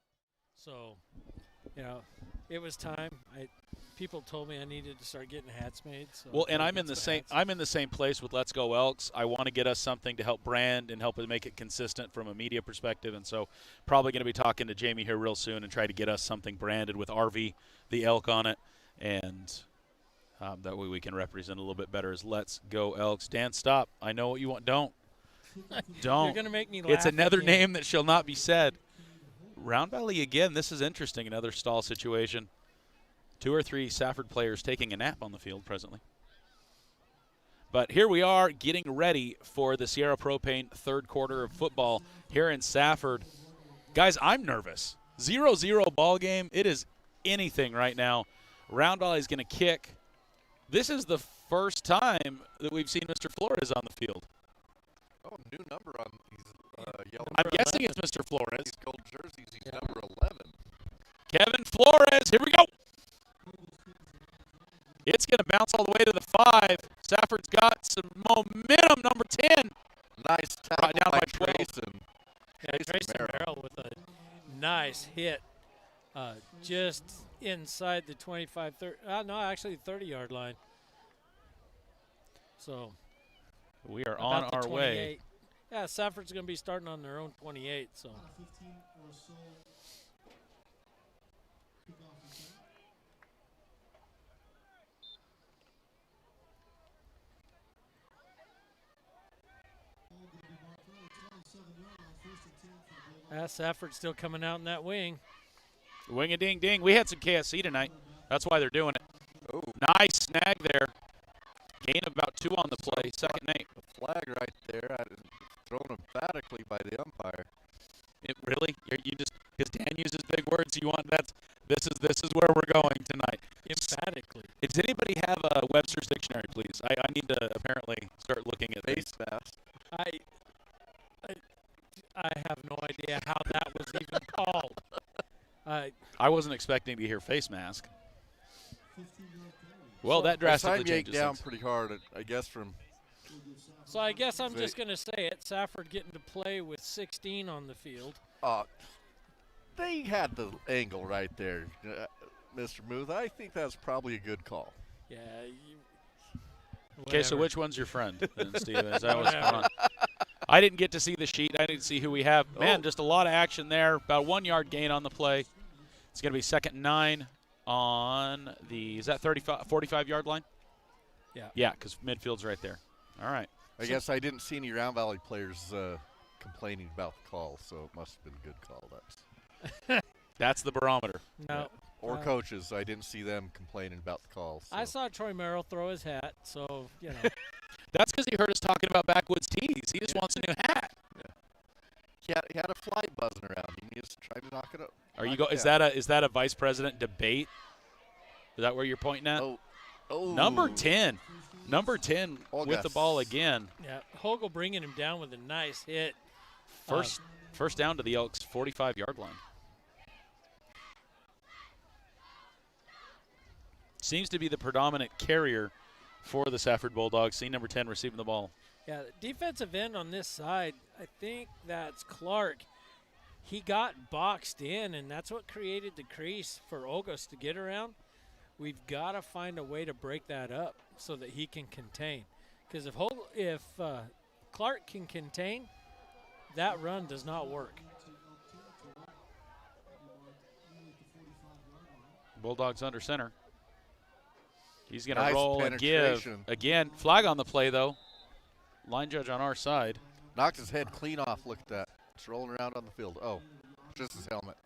So, you know, it was time. People told me I needed to start getting hats made. So Well, and I'm in the same place with Let's Go Elks. I want to get us something to help brand and help it make it consistent from a media perspective. And so probably going to be talking to Jamie here real soon and try to get us something branded with RV, the elk on it. And that way we can represent a little bit better as Let's Go Elks. Dan, stop. I know what you want. Don't. Don't. You're going to make me laugh. It's another again. name that shall not be said. Round Valley again. This is interesting. Another stall situation. 2 or 3 Safford players taking a nap on the field presently. But here we are getting ready for the Sierra Propane third quarter of football here in Safford. Guys, I'm nervous. 0-0 ball game. It is anything right now. Round Valley is going to kick. This is the first time that we've seen Mr. Flores on the field. Oh, new number on these yellow. I'm guessing it's Mr. Flores. These gold jerseys. He's number 11. Kevin Flores, here we go. It's going to bounce all the way to the 5. Safford's got some momentum, number 10. Nice tackle Brought down by 12. Grayson. Yeah, Grayson Merrill with a nice hit just inside the 25, 30, no, actually 30-yard line. So We are about on the our 28. way. Yeah, Safford's going to be starting on their own 28, so. Safford's still coming out in that wing. Wing-a-ding-ding. We had some KSC tonight. That's why they're doing it. Oh, Nice snag there. Gain of about 2 on the play. Second and 8. the flag right there. Thrown emphatically by the umpire. It really? You just because Dan uses big words. You want this is where we're going tonight. Emphatically. Does anybody have a Webster's dictionary, please? I need to apparently start looking at Face mask. I have no idea how that was even called. I wasn't expecting to hear face mask. Well, that drastically Time yanked changes down things. pretty hard, I guess, from So I guess I'm just going to say it. Safford getting to play with 16 on the field. they had the angle right there, Mr. Muth. I think that's probably a good call. Yeah. Okay, so which one's your friend, then, Steve? As I was on. I didn't get to see the sheet. I didn't see who we have. Man, just a lot of action there. About 1 yard gain on the play. It's going to be 2nd and 9 on the, is that 45-yard line? Yeah. Yeah, because midfield's right there. All right. I guess I didn't see any Round Valley players complaining about the call, so it must have been a good call. That's the barometer. No. Or coaches. I didn't see them complaining about the call. So. I saw Troy Merrill throw his hat, so, you know. That's because he heard us talking about backwoods tees. He just wants a new hat. Yeah. He had a fly buzzing around him. He just tried to knock it up. Are you is that a vice president debate? Is that where you're pointing at? Oh. Number 10 with the ball again. Yeah, Hogel bringing him down with a nice hit. First down to the Elks' 45-yard line. Seems to be the predominant carrier for the Safford Bulldogs. See number 10 receiving the ball. Yeah, the defensive end on this side, I think that's Clark. He got boxed in, and that's what created the crease for Ogos to get around. We've got to find a way to break that up so that he can contain. Because if Clark can contain, that run does not work. Bulldogs under center. He's going to Nice roll and give. penetration. Again, flag on the play, though. Line judge on our side. Knocked his head clean off. Look at that. It's rolling around on the field. Oh, just his helmet.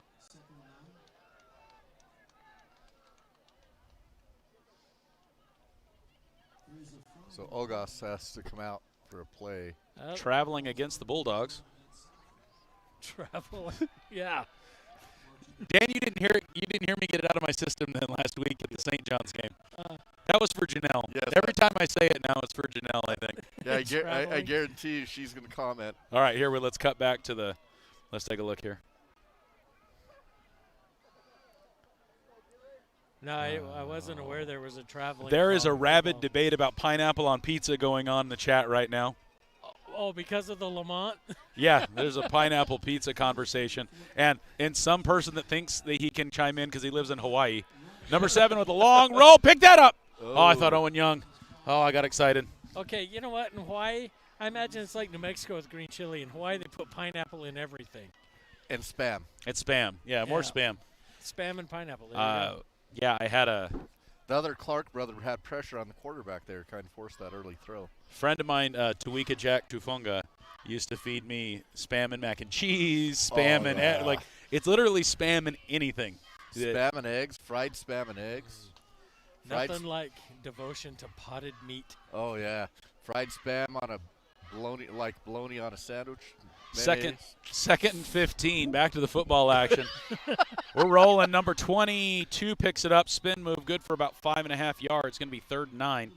So Ogos has to come out for a play. Traveling against the Bulldogs. Travel. Yeah. Dan, you didn't hear me get it out of my system then last week at the St. Johns game. That was for Janelle. Yes, Every time I say it now, it's for Janelle, I think. Yeah, I guarantee you she's going to comment. All right, let's cut back to let's take a look here. No, I wasn't aware there was a traveling. There is a call. rabid debate about pineapple on pizza going on in the chat right now. Oh, because of the Lamont? Yeah, there's a pineapple pizza conversation. And some person that thinks that he can chime in because he lives in Hawaii. Number 7 with a long roll. Pick that up. Oh, I thought Owen Young. Oh, I got excited. Okay, you know what? In Hawaii, I imagine it's like New Mexico with green chili. In Hawaii, they put pineapple in everything. And spam. It's spam. Yeah, more spam. Spam and pineapple. There you go. Yeah, I had a The other Clark brother had pressure on the quarterback there, kind of forced that early throw. friend of mine, Tuika Jack Tufunga, used to feed me spam and mac and cheese, spam and it's literally spam and anything. Spam and eggs, fried spam and eggs. Nothing like devotion to potted meat. Oh, yeah. Fried spam on a bologna on a sandwich. Second and 15. Back to the football action. We're rolling. Number 22 picks it up. Spin move, good for about 5.5 yards. Going to be 3rd and 9.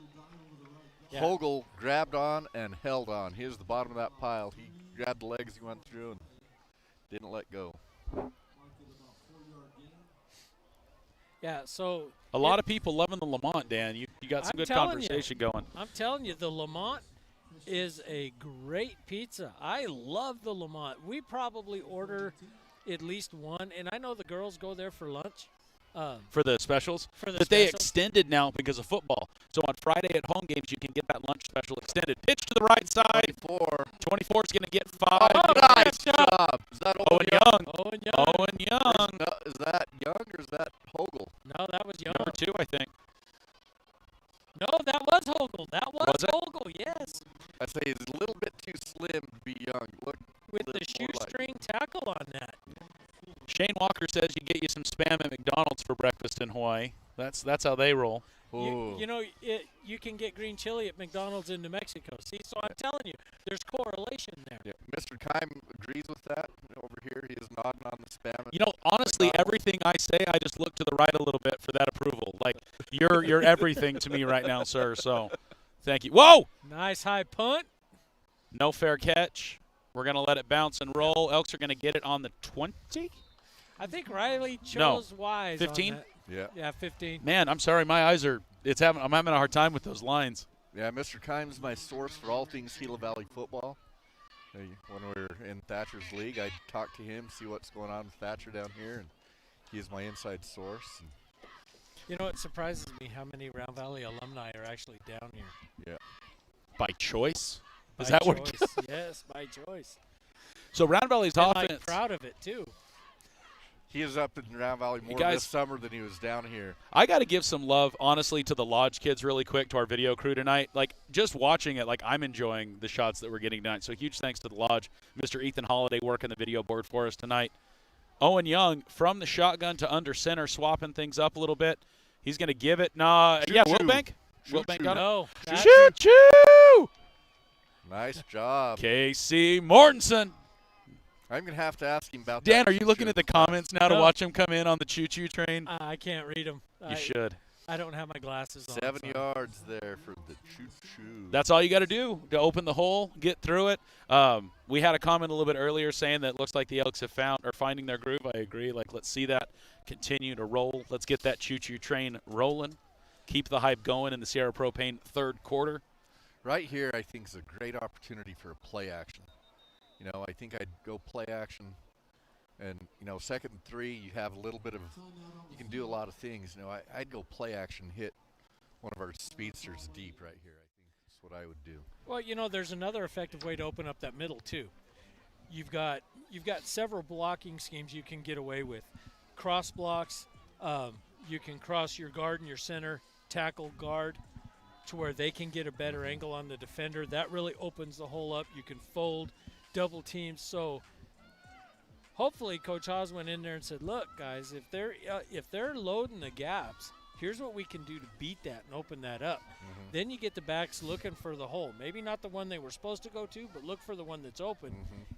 Yeah. Hogel grabbed on and held on. Here's the bottom of that pile. He grabbed the legs, he went through, and didn't let go. Yeah, so a lot of people loving the Lamont, Dan. You got some good conversation going. I'm telling you, the Lamont is a great pizza. I love the Lamont. We probably order at least one, and I know the girls go there for lunch. For the specials? But they extended now because of football. So on Friday at home games, you can get that lunch special extended. Pitch to the right side. 24 is going to get 5. Oh, nice job. Is that Owen Young. Owen Young. Owen Young. Is that Young or is that Hogel? No, that was Young. Number 2, I think. No, that was Hogel. That was it? Hogel, yes. I say he's a little bit too slim to be Young. Look, With the shoestring tackle on that. Shane Walker says you get you some spam at McDonald's for breakfast in Hawaii. That's how they roll. You know, you can get green chili at McDonald's in New Mexico. See, so I'm telling you, there's correlation there. Yeah, Mr. Kime agrees with that over here. He is nodding on the spam. You know, honestly, everything I say, I just look to the right a little bit for that approval. Like, you're everything to me right now, sir. So, thank you. Whoa! Nice high punt. No fair catch. We're going to let it bounce and roll. Elks are going to get it on the 20? I think Riley chose wise. 15? On that. Yeah. Yeah, 15. Man, I'm sorry. My eyes are – I'm having a hard time with those lines. Yeah, Mr. Kime's my source for all things Gila Valley football. When we were in Thatcher's league, I talk to him, see what's going on with Thatcher down here, and he's my inside source. You know, it surprises me how many Round Valley alumni are actually down here. Yeah. By choice? Is By that what? choice. Yes, by choice. So Round Valley's And offense. like proud of it too. He is up in Round Valley more guys, this summer than he was down here. I got to give some love, honestly, to the Lodge kids really quick, to our video crew tonight. Like, just watching it, like, I'm enjoying the shots that we're getting tonight. So huge thanks to the Lodge. Mr. Ethan Holliday working the video board for us tonight. Owen Young from the shotgun to under center, swapping things up a little bit. He's going to give it. Wilbank. Wilbank got it. No. Choo-choo! Nice job. Casey Mortensen. I'm going to have to ask him about Dan, that. are you looking at the comments now to No. watch him come in on the choo-choo train? I can't read them. You should. I don't have my glasses on. 7 so. yards there for the choo-choo. That's all you got to do to open the hole, get through it. We had a comment a little bit earlier saying that it looks like the Elks have finding their groove. I agree. Like, let's see that continue to roll. Let's get that choo-choo train rolling. Keep the hype going in the Sierra Propane third quarter. Right here, I think, is a great opportunity for a play action. You know, I think I'd go play action. And, you know, 2nd and 3, you have a little bit of – you can do a lot of things. You know, I'd go play action, hit one of our speedsters deep right here, I think. That's what I would do. Well, you know, there's another effective way to open up that middle, too. You've got several blocking schemes you can get away with. Cross blocks, you can cross your guard and your center, tackle guard to where they can get a better angle on the defender. That really opens the hole up. You can fold, double teams. So hopefully Coach Haas went in there and said, look, guys, if they're loading the gaps, here's what we can do to beat that and open that up. Mm-hmm. Then you get the backs looking for the hole. Maybe not the one they were supposed to go to, but look for the one that's open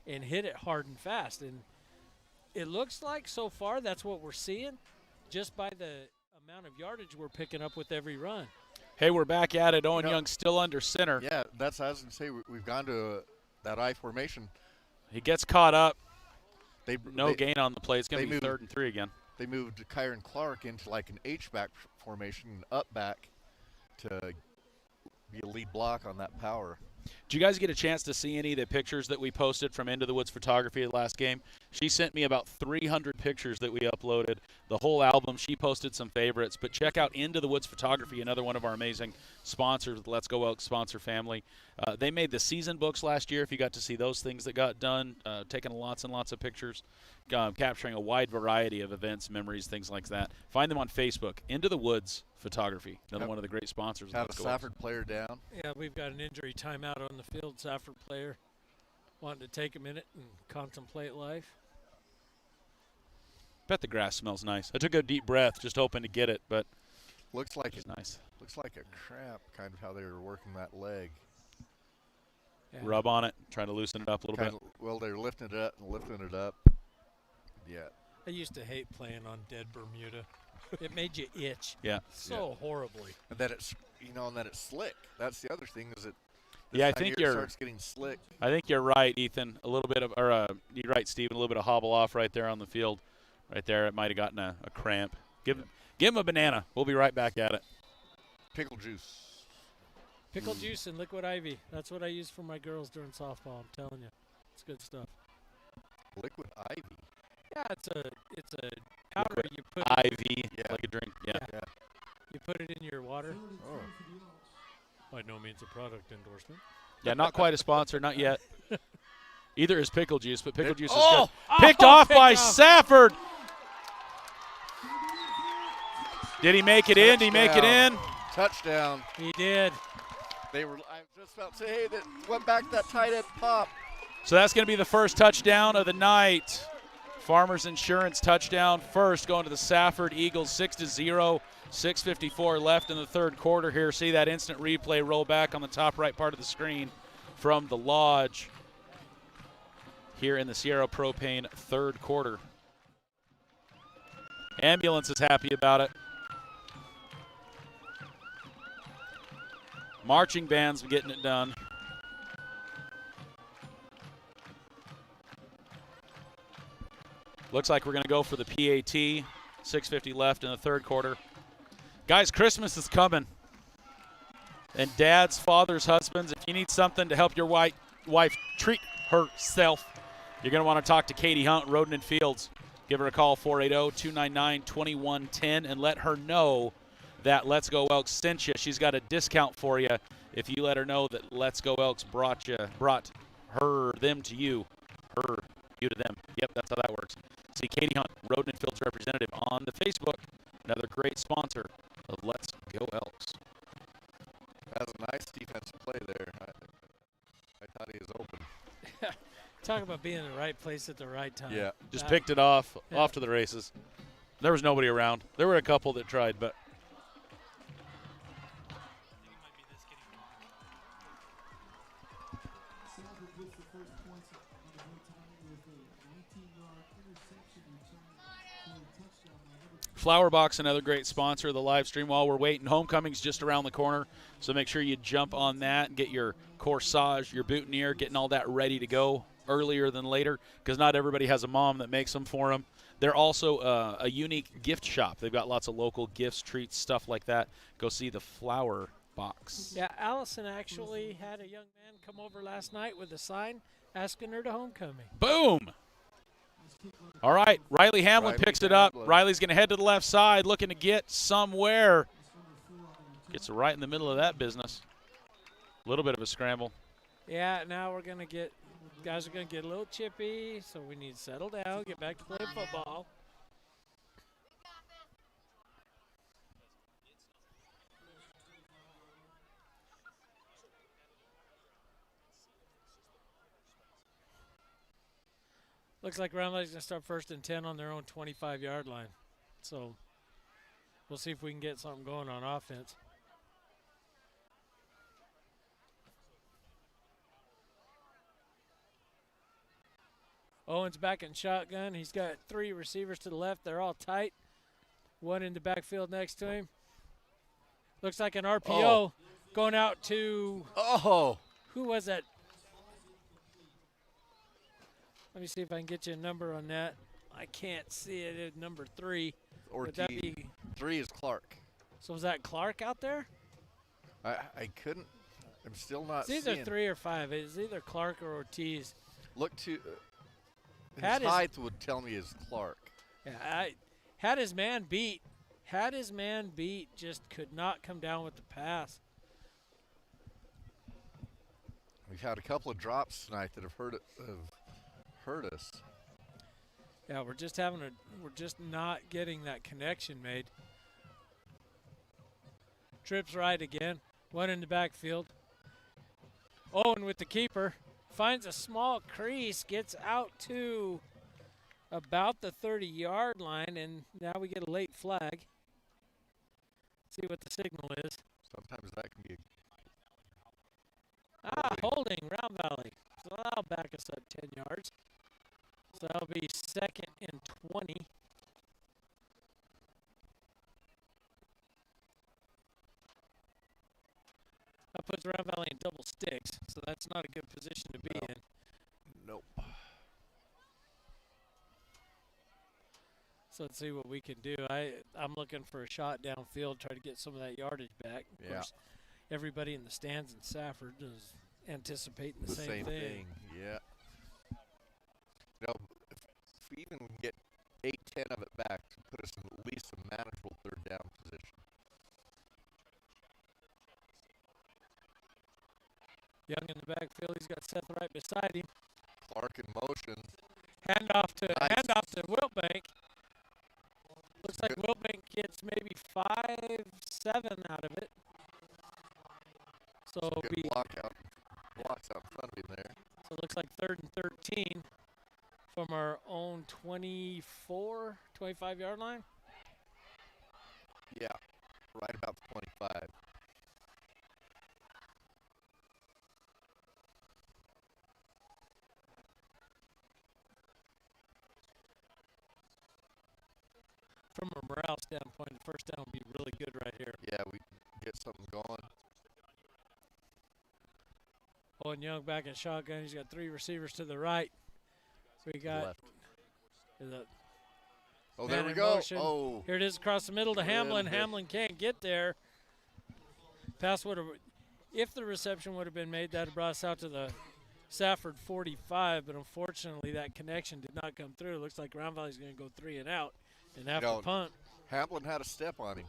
and hit it hard and fast. And it looks like so far that's what we're seeing just by the amount of yardage we're picking up with every run. Hey, we're back at it. Owen Young still under center. Yeah, that's what I was going to say. We've gone to that I formation. He gets caught up. No They gain on the play. It's going to be moved- 3rd and 3 again. They moved Kyron Clark into like an H-back formation, and up back to be a lead block on that power. Did you guys get a chance to see any of the pictures that we posted from Into the Woods Photography the last game? She sent me about 300 pictures that we uploaded. The whole album, she posted some favorites. But check out Into the Woods Photography, another one of our amazing sponsors, the Let's Go Elks sponsor family. They made the season books last year, if you got to see those things that got done, taking lots and lots of pictures, capturing a wide variety of events, memories, things like that. Find them on Facebook, Into the Woods Photography, another one of the great sponsors. Have a Let's Go Elks. Safford player down. Yeah, we've got an injury timeout on the field. Safford player wanting to take a minute and contemplate life. Bet the grass smells nice. I took a deep breath, just hoping to get it, but Looks like it's nice. Looks like a cramp, kind of how they were working that leg. Yeah. Rub on it, try to loosen it up a little Kind bit. of, well, they're lifting it up and lifting it up. Yeah. I used to hate playing on dead Bermuda. It made you itch Yeah. so horribly. And then it's, you know, and then it's slick. That's the other thing is it. Yeah, I this time think of year it you're. starts getting slick. I think you're right, Ethan. A little bit of, you're right, Stephen. A little bit of hobble off right there on the field, right there. It might have gotten a cramp. Give him a banana. We'll be right back at it. Pickle juice. Pickle juice and liquid ivy. That's what I use for my girls during softball. I'm telling you, it's good stuff. Liquid ivy. Yeah, it's a powder Liquid you put. IV, Yeah. like a drink. Yeah. Yeah. You put it in your water. Oh. By no means a product endorsement. Yeah, not quite a sponsor, not yet. Either is pickle juice, but pickle juice is Oh! good. Picked Oh, off picked by off. Safford. Did he make it in? Did he make it in? Touchdown. He did. They were. I was just about to say, hey, that went back to that tight end pop. So that's going to be the first touchdown of the night. Farmers Insurance touchdown first, going to the Safford Eagles, 6-0. 6:54 left in the third quarter here. See that instant replay roll back on the top right part of the screen from the Lodge here in the Sierra Propane third quarter. Ambulance is happy about it. Marching band's getting it done. Looks like we're going to go for the PAT. 6:50 left in the third quarter. Guys, Christmas is coming. And dads, fathers, husbands, if you need something to help your wife treat herself, you're going to want to talk to Katie Hunt, Roden and Fields. Give her a call, 480-299-2110, and let her know that Let's Go Elks sent you. She's got a discount for you if you let her know that Let's Go Elks brought them to you. Her, you to them. Yep, that's how that works. See Katie Hunt, Roden and Fields representative on the Facebook. Another great sponsor of Let's Go Elks. That was a nice defensive play there. I thought he was open. Talk about being in the right place at the right time. Yeah. Just picked it off Yeah. to the races. There was nobody around. There were a couple that tried, but Flower Box, another great sponsor of the live stream while we're waiting. Homecoming's just around the corner, so make sure you jump on that and get your corsage, your boutonniere, getting all that ready to go earlier than later, because not everybody has a mom that makes them for them. They're also a unique gift shop. They've got lots of local gifts, treats, stuff like that. Go see the Flower Box. Yeah, Allison actually had a young man come over last night with a sign asking her to homecoming. Boom! All right, Riley Hamlin picks it up. Riley's going to head to the left side, looking to get somewhere. Gets right in the middle of that business. A little bit of a scramble. Yeah, now we're going to get, guys are going to get a little chippy, so we need to settle down, get back to playing football. Looks like Round Valley's going to start 1st and 10 on their own 25-yard line. So we'll see if we can get something going on offense. Owen's back in shotgun. He's got 3 receivers to the left. They're all tight. One in the backfield next to him. Looks like an RPO going out to who was that? Let me see if I can get you a number on that. I can't see it. It's number 3. Or 3 is Clark. So was that Clark out there? I couldn't. I'm still not It's either seeing. 3 or 5. It's either Clark or Ortiz. Look to his Had his- height would tell me is Clark. Yeah, I had his man beat. Had his man beat. Just could not come down with the pass. We've had a couple of drops tonight that have hurt us. Yeah, we're just not getting that connection made. Trips right again. One in the backfield. Owen with the keeper. Finds a small crease. Gets out to about the 30-yard line, and now we get a late flag. See what the signal is. Sometimes that can be. Holding Round Valley. So that'll back us up 10 yards. So that'll be 2nd and 20. That puts Round Valley in double sticks, so that's not a good position to be in. Nope. So let's see what we can do. I'm looking for a shot downfield, try to get some of that yardage back. Of course, everybody in the stands in Safford is anticipating the same thing. Yeah. You know, if we even get 8-10 of it back to put us in at least a manageable 3rd down position. Young in the backfield, he's got Seth right beside him. Clark in motion. Handoff to Wiltbank. Looks like Wiltbank gets maybe 5-7 out of it. So it'll Good be blocks out in front of him there. So it looks like 3rd and 13 from our own 25-yard line. Yeah, right about the 25. From a morale standpoint, the 1st down would be really good right here. Yeah, we get something going. Owen Young back in shotgun. He's got 3 receivers to the right. We got there we go. Motion. Oh, Here it is across the middle to Hamlin. Hamlin can't get there. Pass would have, if the reception would have been made, that would have brought us out to the Safford 45, but unfortunately that connection did not come through. It looks like Round Valley's going to go 3 and out and have to punt. Hamlin had a step on him.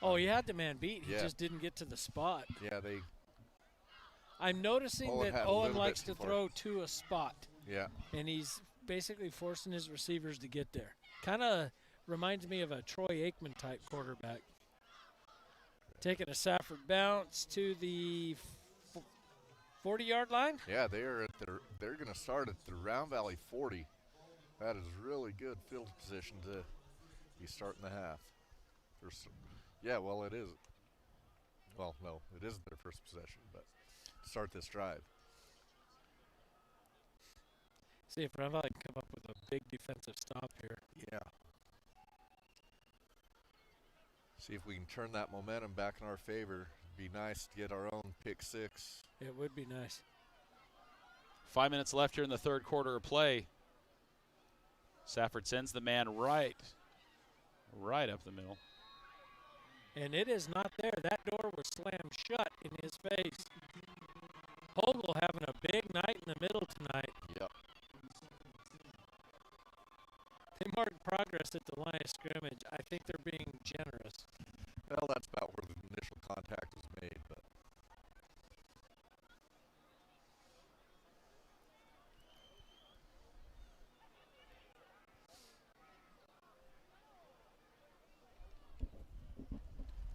Oh, he had the man beat. He just didn't get to the spot. Yeah, I'm noticing that Owen likes to throw to a spot. Yeah. And he's basically forcing his receivers to get there. Kind of reminds me of a Troy Aikman type quarterback. Taking a Safford bounce to the 40-yard line. Yeah, they're going to start at the Round Valley 40. That is really good field position to be starting the half. Yeah, well, it is. Well, no, it isn't their first possession, but start this drive. See if Round Valley can come up with a big defensive stop here. Yeah. See if we can turn that momentum back in our favor. It'd be nice to get our own pick 6. It would be nice. 5 minutes left here in the third quarter of play. Safford sends the man right up the middle. And it is not there. That door was slammed shut in his face. Hogle having a big night in the middle tonight. Yep. They marked progress at the line of scrimmage. I think they're being generous. Well, that's about where the initial contact was made, but.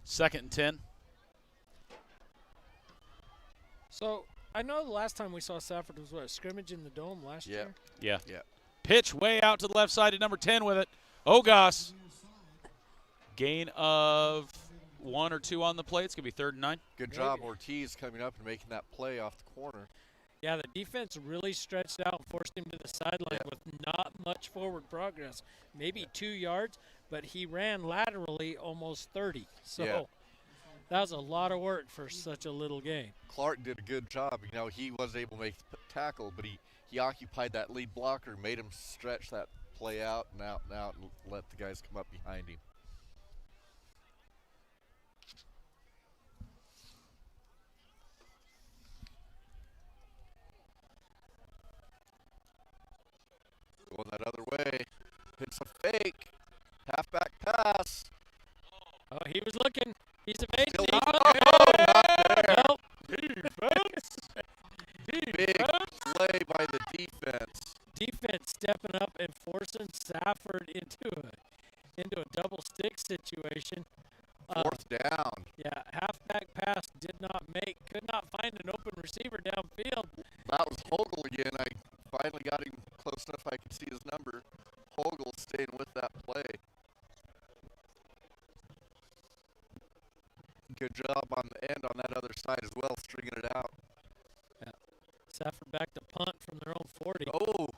Second and 10. So I know the last time we saw Safford was what, a scrimmage in the dome last year? Yeah. Yeah. Pitch way out to the left side to number 10 with it. Ogas. Gain of 1 or 2 on the play. It's going to be 3rd and 9. Good job, Ortiz, coming up and making that play off the corner. Yeah, the defense really stretched out and forced him to the sideline with not much forward progress. Maybe 2 yards, but he ran laterally almost 30. So that was a lot of work for such a little game. Clark did a good job. You know, he was able to make the tackle, but he occupied that lead blocker, made him stretch that play out and out and out and let the guys come up behind him. Going that other way. It's a fake. Halfback pass. Oh, he was looking. He's amazing. Still He's not- looking. oh, not there. Nope. Big play by the defense. Defense stepping up and forcing Safford into a double stick situation. 4th down. Yeah, halfback pass did not make. Could not find an open receiver downfield. That was Hogle again. I finally got him close enough I could see his number. Hogle staying with that play. Good job on the end on that other side as well, stringing it out. Yeah. Safford back to punt from their own 40. Oh!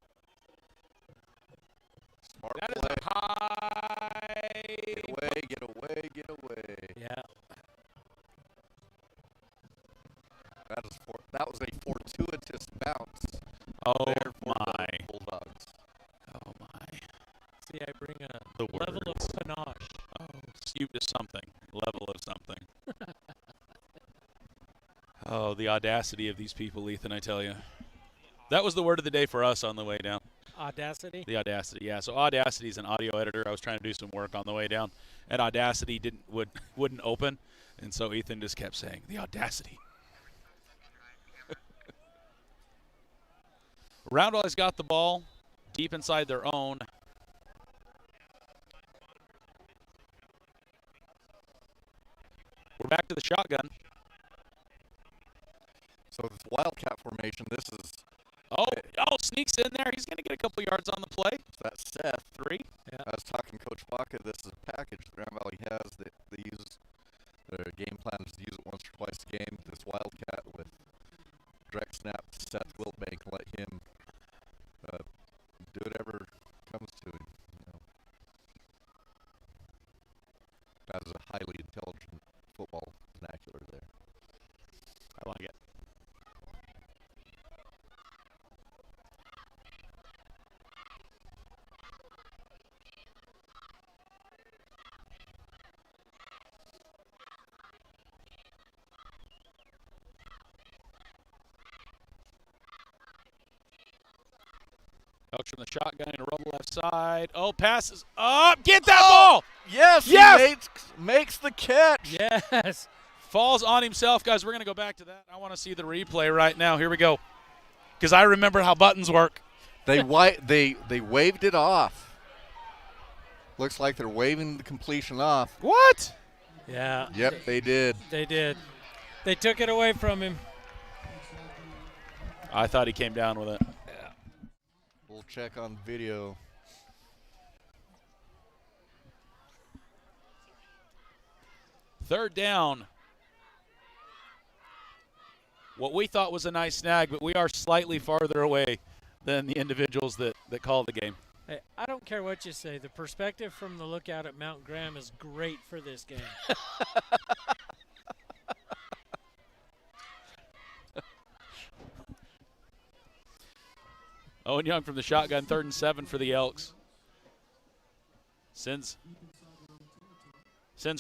Smart That is play. a high. Get away, get away, get away. Yeah. That was a fortuitous bounce. Oh, there for my. the Bulldogs. Oh, my. See, I bring a The level of words. panache. Oh, you to something. Level of something. Oh, the audacity of these people, Ethan, I tell you. That was the word of the day for us on the way down. Audacity? The Audacity, yeah. So Audacity is an audio editor. I was trying to do some work on the way down, and Audacity wouldn't open, and so Ethan just kept saying, the Audacity. Round Valley's got the ball deep inside their own. We're back to the shotgun. So this Wildcat formation, this is Oh, sneaks in there. He's going to get a couple yards on the play. that Seth. 3. Yeah. I was talking to Coach Baca. This is a package that Round Valley has that they use. Their game plan is to use it once or twice a game. This Wildcat with direct snap to Seth Wiltbank, let him do whatever comes to him. You know. That is a highly intelligent football vernacular there. I like it. Coach from the shotgun and a rubble left side. Oh, passes up. Get that ball. Yes, Yes! he makes the catch. Yes. Falls on himself. Guys, we're going to go back to that. I want to see the replay right now. Here we go. Because I remember how buttons work. They waved it off. Looks like they're waving the completion off. What? Yeah. Yep, they did. They did. They took it away from him. I thought he came down with it. We'll check on video. Third down. What we thought was a nice snag, but we are slightly farther away than the individuals that call the game. Hey, I don't care what you say. The perspective from the lookout at Mount Graham is great for this game. Owen Young from the shotgun, 3rd and 7 for the Elks. Sends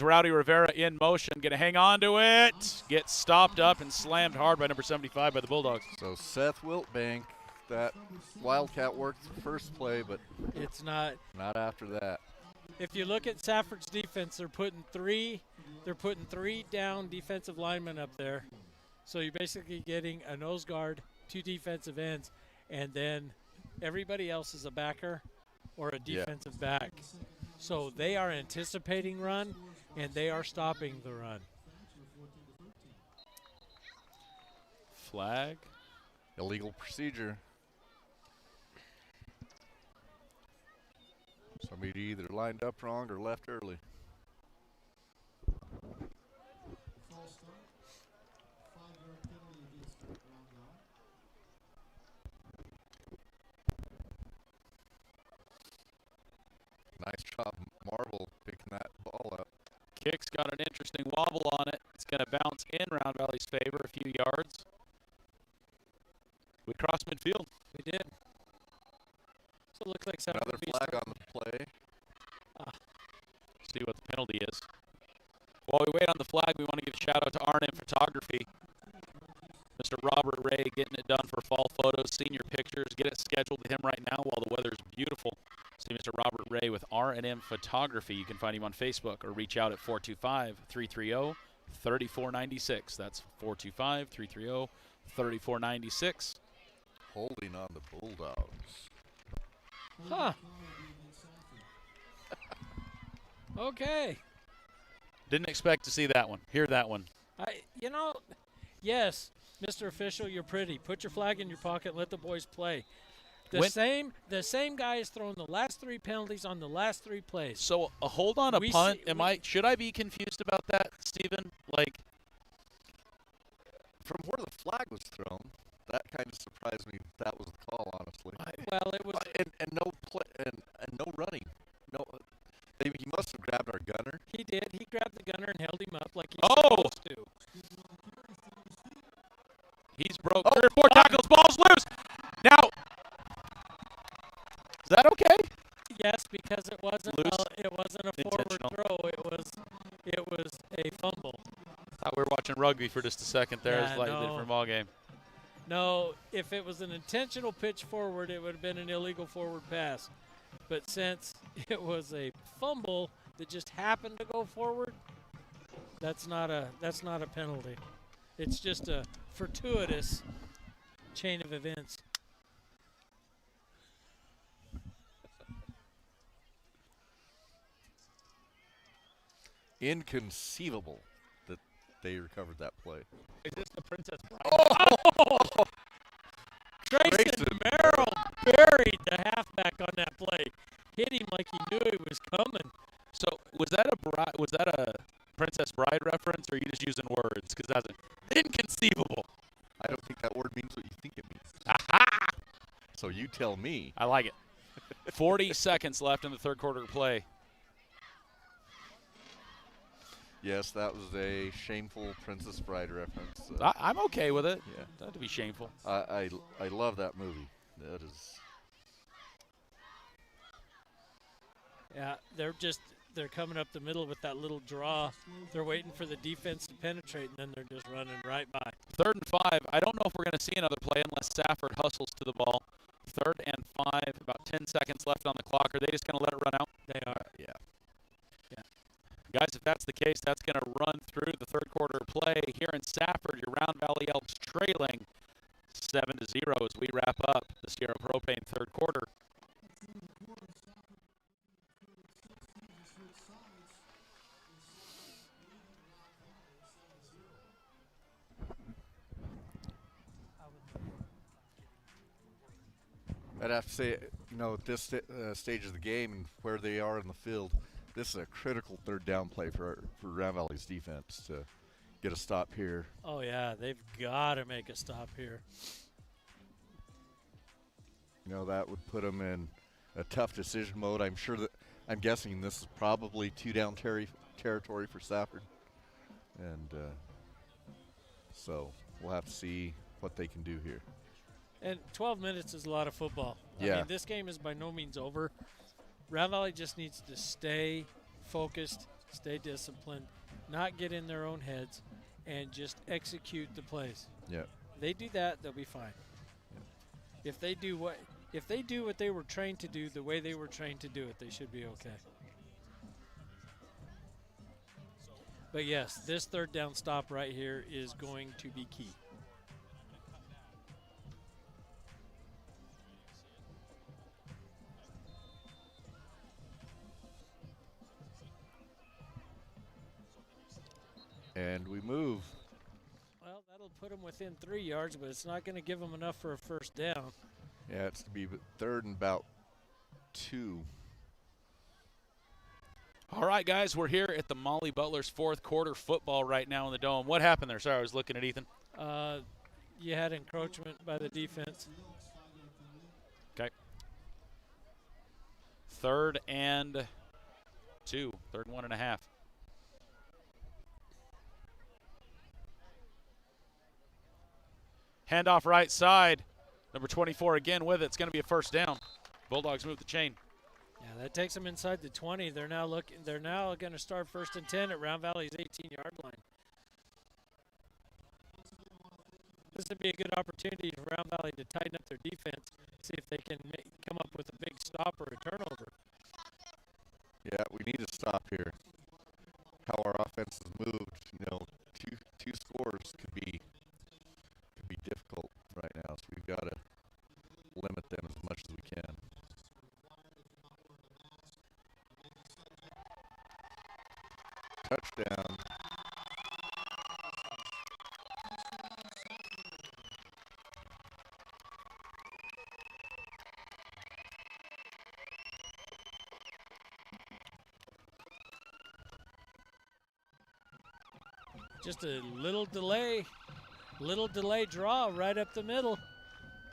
Rowdy Rivera in motion. Going to hang on to it. Gets stopped up and slammed hard by number 75 by the Bulldogs. So Seth Wiltbank, that Wildcat worked the first play, but It's not. not after that. If you look at Safford's defense, they're putting three down defensive linemen up there. So you're basically getting a nose guard, 2 defensive ends, and then everybody else is a backer or a defensive back. So they are anticipating run, and they are stopping the run. Flag. Illegal procedure. Somebody either lined up wrong or left early. Nice job, Marvel, picking that ball up. Kick's got an interesting wobble on it. It's going to bounce in Round Valley's favor a few yards. We crossed midfield. We did. So it looks like Another flag on the play. See what the penalty is. While we wait on the flag, we want to give a shout out to R&M Photography. Mr. Robert Ray getting it done for fall photos, senior pictures. Get it scheduled to him right now while the weather is beautiful. See Mr. Robert Ray with R&M Photography. You can find him on Facebook or reach out at 425-330-3496. That's 425-330-3496. Holding on the Bulldogs. Huh. Okay. Didn't expect to see that one. Hear that one. Yes, Mr. Official, you're pretty. Put your flag in your pocket and let the boys play. The same guy is throwing the last 3 penalties on the last 3 plays. So a hold on a punt. Should I be confused about that, Stephen? Like, from where the flag was thrown, that kind of surprised me. That was the call, honestly. It was and no play and no running. No, he must have grabbed our gunner. He did. He grabbed the gunner and held him up like he's Oh! supposed to. He's broke 3 or 4 tackles. Ball's loose. Now, is that okay? Yes, because it wasn't Loose. it wasn't a forward Intentional. throw. It was a fumble. Thought we were watching rugby for just a second there. Yeah, It's like a no. different ball game. No, if it was an intentional pitch forward, it would have been an illegal forward pass. But since it was a fumble that just happened to go forward, that's not a penalty. It's just a fortuitous chain of events. Inconceivable that they recovered that play. Is this the Princess Bride? Oh! Grayson Merrill buried the halfback on that play. Hit him like he knew he was coming. So was that a Princess Bride reference, or are you just using words? Because that's inconceivable. I don't think that word means what you think it means. Aha! So you tell me. I like it. 40 seconds left in the third quarter play. Yes, that was a shameful Princess Bride reference. I'm okay with it. Yeah. That'd be shameful. I love that movie. That is. Yeah, they're coming up the middle with that little draw. They're waiting for the defense to penetrate, and then they're just running right by. 3rd and 5. I don't know if we're going to see another play unless Safford hustles to the ball. 3rd and 5. About 10 seconds left on the clock. Are they just going to let it run out? They are. Yeah. Guys, if that's the case, that's going to run through the third quarter play here in Safford. Your Round Valley Elks trailing 7-0 as we wrap up the Sierra Propane third quarter. I'd have to say, at this stage of the game and where they are in the field, this is a critical third down play for Round Valley's defense to get a stop here. Oh, yeah, they've got to make a stop here. that would put them in a tough decision mode. I'm guessing this is probably 2-down territory for Safford. And so we'll have to see what they can do here. And 12 minutes is a lot of football. Yeah. I mean, this game is by no means over. Round Valley just needs to stay focused, stay disciplined, not get in their own heads, and just execute the plays. Yeah. They do that, they'll be fine. If they do what they were trained to do the way they were trained to do it, they should be okay. But yes, this third down stop right here is going to be key. And we move. Well, that'll put them within 3 yards, but it's not going to give them enough for a first down. Yeah, it's to be third and about 2. All right, guys, we're here at the Molly Butler's fourth quarter football right now in the Dome. What happened there? Sorry, I was looking at Ethan. You had encroachment by the defense. Okay. 3rd and 2. 3rd and 1.5. Handoff right side. Number 24 again with it. It's going to be a first down. Bulldogs move the chain. Yeah, that takes them inside the 20. They're now going to start 1st and 10 at Round Valley's 18-yard line. This would be a good opportunity for Round Valley to tighten up their defense, see if they can come up with a big stop or a turnover. Yeah, we need to stop here. How our offense has moved, two scores could be difficult right now, so we've got to limit them as much as we can. Touchdown. Just a little delay draw right up the middle.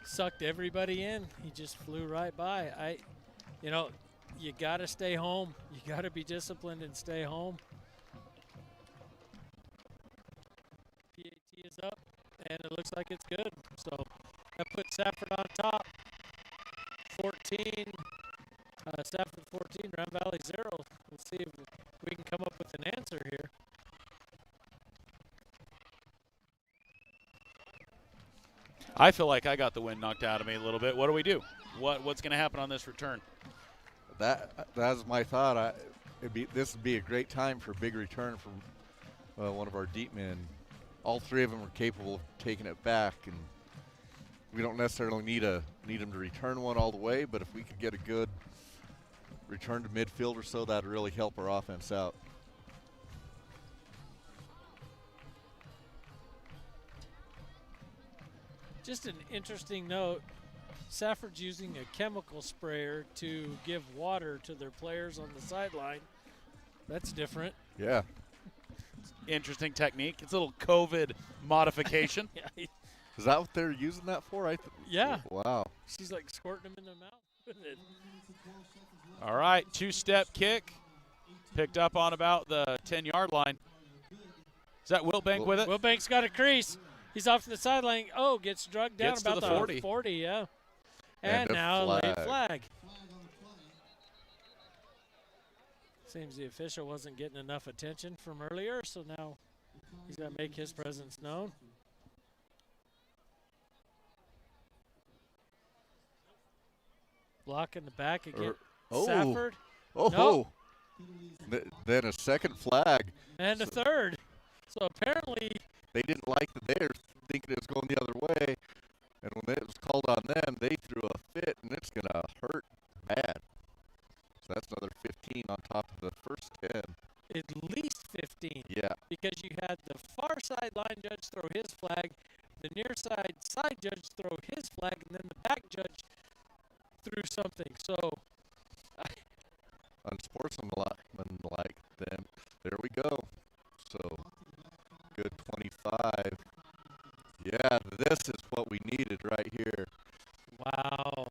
Sucked everybody in. He just flew right by. You got to stay home. You got to be disciplined and stay home. PAT is up, and it looks like it's good. So that puts Safford on top. 14, Safford 14, Round Valley 0. Let's see if we can come up with an answer here. I feel like I got the wind knocked out of me a little bit. What do we do? What's going to happen on this return? That's my thought. This would be a great time for a big return from one of our deep men. All 3 of them are capable of taking it back, and we don't necessarily need them to return one all the way, but if we could get a good return to midfield or so, that'd really help our offense out. Just an interesting note, Safford's using a chemical sprayer to give water to their players on the sideline. That's different. Yeah. Interesting technique. It's a little COVID modification. Yeah. Is that what they're using that for? Yeah. Wow. She's like squirting them in the mouth with it. All right, 2-step kick. Picked up on about the 10-yard line. Is that Wilbank with it? Wilbank's got a crease. He's off to the sideline. Oh, gets drugged down Gets to about the 40. 40, yeah. And a now flag. late flag. Seems the official wasn't getting enough attention from earlier, so now he's got to make his presence known. Block in the back again. Safford. Oh. Nope. Then a second flag. And a third. So apparently they didn't like that they were thinking it was going the other way. And when it was called on them, they threw a fit, and it's going to hurt bad. So that's another 15 on top of the first 10. at least 15. Yeah. Because you had the far side line judge throw his flag, the near side judge throw his flag, and then the back judge threw something. So, unsportsmanlike then. There we go. So, good 25. Yeah, this is what we needed right here. wow.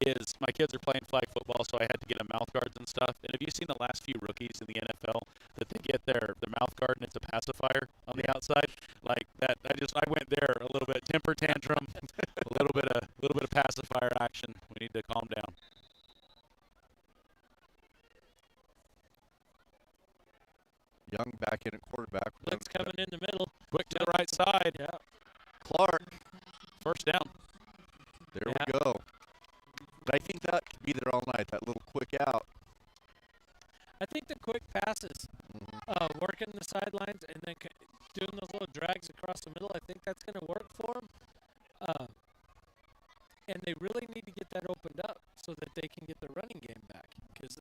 is my kids are playing flag football, so I had to get them mouth guards and stuff. And have you seen the last few rookies in the NFL that they get their mouth guard and it's a pacifier on the outside? Like that, I went there a little bit temper tantrum, a little bit of pacifier action. We need to calm down. Young back in at quarterback. Blitz coming in the middle. Quick to the right side. Yeah. Clark. First down. There we go. But I think that could be there all night, that little quick out. I think the quick passes, working the sidelines and then doing those little drags across the middle, I think that's going to work for them. And they really need to get that opened up so that they can get the running game back. Because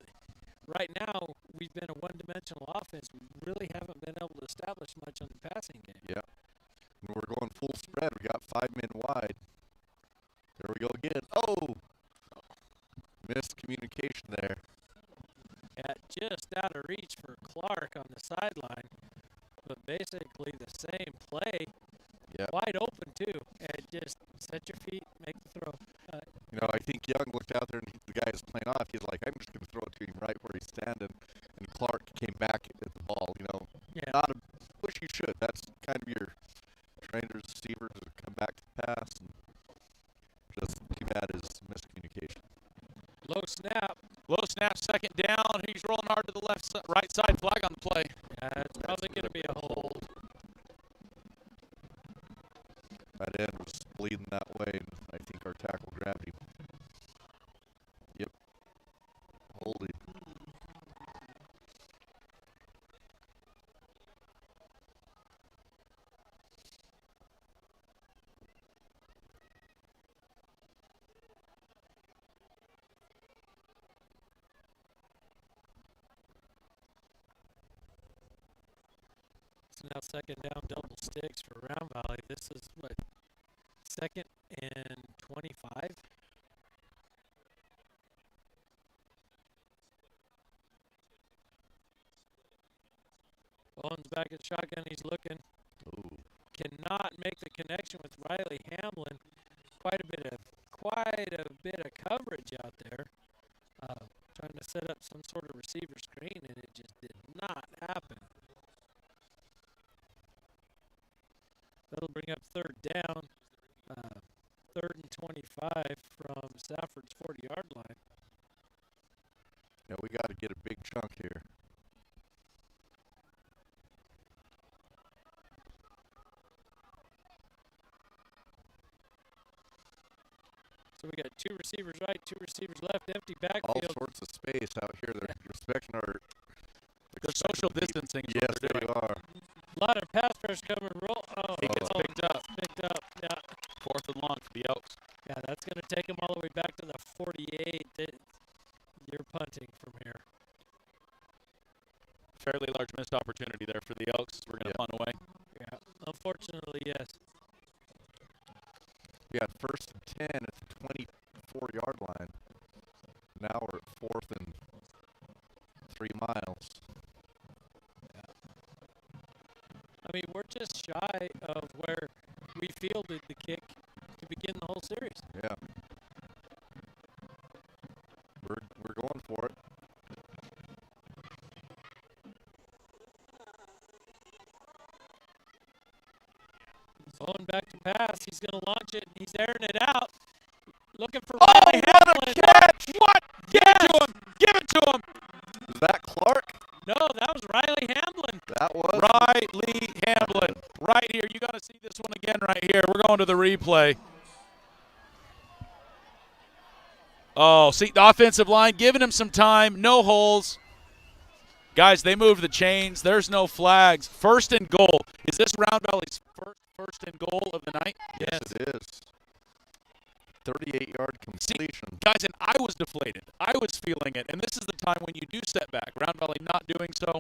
right now, we've been a one-dimensional offense. We really haven't been able to establish much on the passing game. Yeah. And we're going full spread. We got 5 men wide. There we go again. Oh! Missed communication there. Yeah, just out of reach for Clark on the sideline. But basically the same play. Yeah. Wide open, too. And just set your feet, make the throw. You know, I think Young looked out there, and the guy is playing off. He's like, I'm just going to throw it to him right where he's standing. And Clark came back at the ball, you know. Yeah. Not a wish you should. That's kind of your trainers, receivers to come back to the pass. And just too bad is miscommunication. Low snap. Low snap, second down. He's rolling hard to the right side. Flag on the play. Yeah, it's probably going to be a hold. That end was bleeding that way, and I think our tackle grabbed him. Yep. Hold him. So now second down, double sticks for Round Valley. This is what, second and 25? Owen's back at shotgun. He's looking. Ooh. Cannot make the connection with Riley Hamlin. Quite a bit of coverage out there. Trying to set up some sort of receiver screen, and it just did not happen. That'll bring up third down. Third and 25 from Safford's 40-yard line. Yeah, we got to get a big chunk here. So we got two receivers right, two receivers left, empty All backfield. sorts of space out here. They're respecting our... They're social distancing. Is Yes, what they're they doing. are. A lot of pass rush coming. Roll. Oh, He gets picked up. Picked up. Yeah. Fourth and long for the Elks. Yeah, that's going to take him all the way back to the 48. You're punting from here. Fairly large missed opportunity there for the Elks. We're going to punt away. Yeah. Unfortunately, yes. We had first and 10 at the 24-yard line. Now we're at 4th and 3 miles. I mean, we're just shy of where we fielded the kick to begin the whole series. Yeah. We're going for it. Owen back to pass. He's going to launch it. He's airing it out. Looking for Oh, Riley what Hamlin. a catch! What? Give it to him! Give it to him! Is that Clark? No, that was Riley Hamlin. That was. Riley Hamlin. Right here. You got to see this one again right here. We're going to the replay. Oh, see, the offensive line giving him some time. No holes. Guys, they moved the chains. There's no flags. First and goal. Is this Round Valley's first and goal of the night? Yes, it is. 38-yard completion. Guys, and I was deflated. I was feeling it. And this is the time when you do step back. Round Valley not doing so.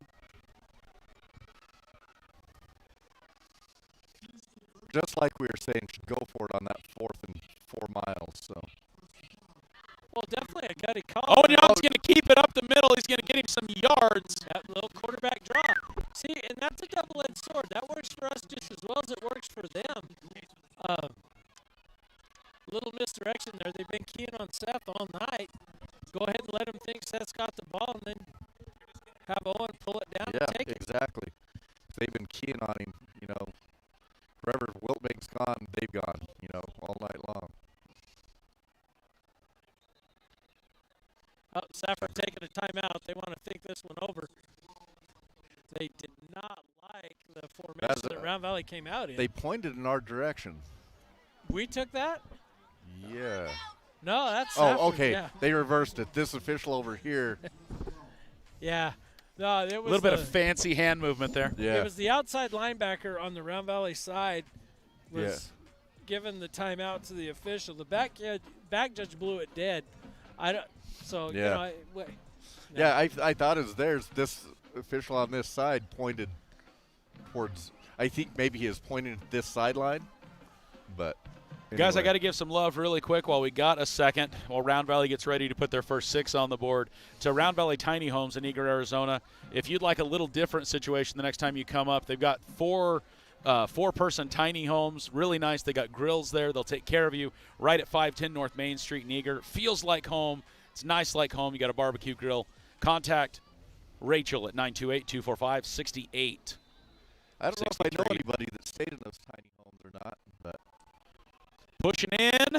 Just like we were saying, should go for it on that 4th and 4 miles. So. Well, definitely a gutty call. Owen Young's going to keep it up the middle. He's going to get him some yards. That little quarterback draw. See, and that's a double-edged sword. That works for us just as well as it works for them. Little misdirection there. They've been keying on Seth all night. Go ahead and let him think Seth's got the ball, and then have Owen pull it down and take it. Exactly. They've been keying on him, wherever Wiltbeck's gone, they've gone, all night long. Oh, Safford taking a timeout. They want to think this one over. They did not like the formation that Round Valley came out in. They pointed in our direction. We took that? Yeah. No, that's Safford. Oh, okay. Yeah. They reversed it. This official over here. Yeah. No, it was a little bit of fancy hand movement there. Yeah. It was the outside linebacker on the Round Valley side was given the timeout to the official. The back judge blew it dead. Yeah, I thought it was theirs. This official on this side pointed towards, I think maybe he was pointing at this sideline, but anyway. Guys, I got to give some love really quick while we got a second, while Round Valley gets ready to put their first 6 on the board, to Round Valley Tiny Homes in Eager, Arizona. If you'd like a little different situation the next time you come up, they've got four-person tiny homes, really nice. They got grills there. They'll take care of you right at 510 North Main Street in Eager. Feels like home. It's nice like home. You got a barbecue grill. Contact Rachel at 928-245-68. I don't know if I know anybody that stayed in those tiny homes or not, but pushing in.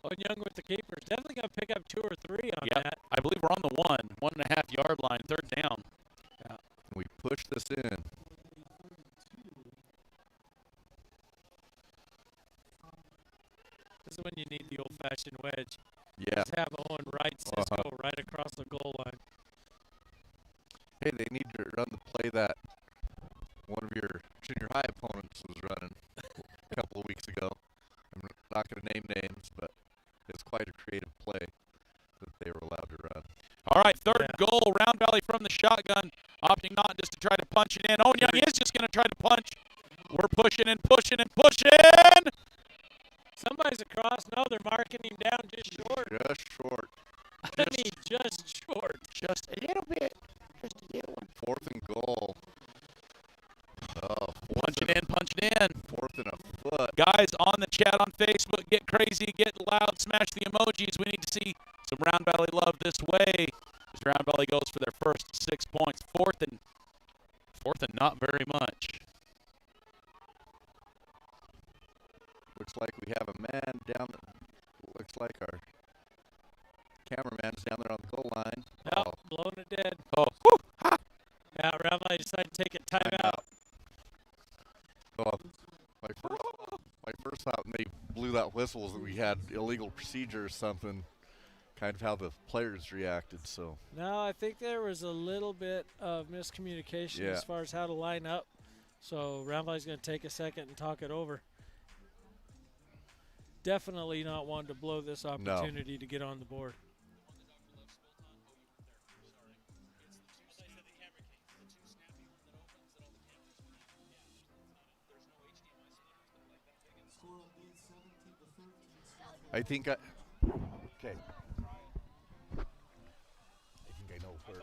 Oh, Young with the keepers. Definitely got to pick up 2 or 3 on Yep. that. I believe we're on the 1.5 yard line, 3rd down. Yeah. We push this in. This is when you need the old-fashioned wedge. Yeah. Just have Owen right Cisco right across the goal line. Hey, they need to run the play that one of your junior high opponents was running a couple of weeks ago. I'm not going to name names, but it's quite a creative play that they were allowed to run. All right, 3rd goal, Round Valley from the shotgun, opting not just to try to punch it in. Owen Young is just going to try to punch. We're pushing and pushing and pushing. Somebody's across. No, they're marking him down just short. Just short. I mean, just short. Just a little bit. Just a little one. 4th and goal. Oh, punch it in. 4th and a foot. Guys on the chat on Facebook, get crazy, get loud, smash the emojis. We need to see some Round Valley love this way. As Round Valley goes for their first 6 points. 4th and not very much. Looks like we have a man down. Looks like our cameraman's down there on the goal line. Yep, blowing it dead. Oh, whew, ha. Yeah, Round Valley decided to take a timeout. Well, my first thought when they blew that whistle was that we had illegal procedure or something, kind of how the players reacted. So No, I think there was a little bit of miscommunication as far as how to line up. So Round Valley's going to take a second and talk it over. Definitely not wanting to blow this opportunity to get on the board. I think I know where.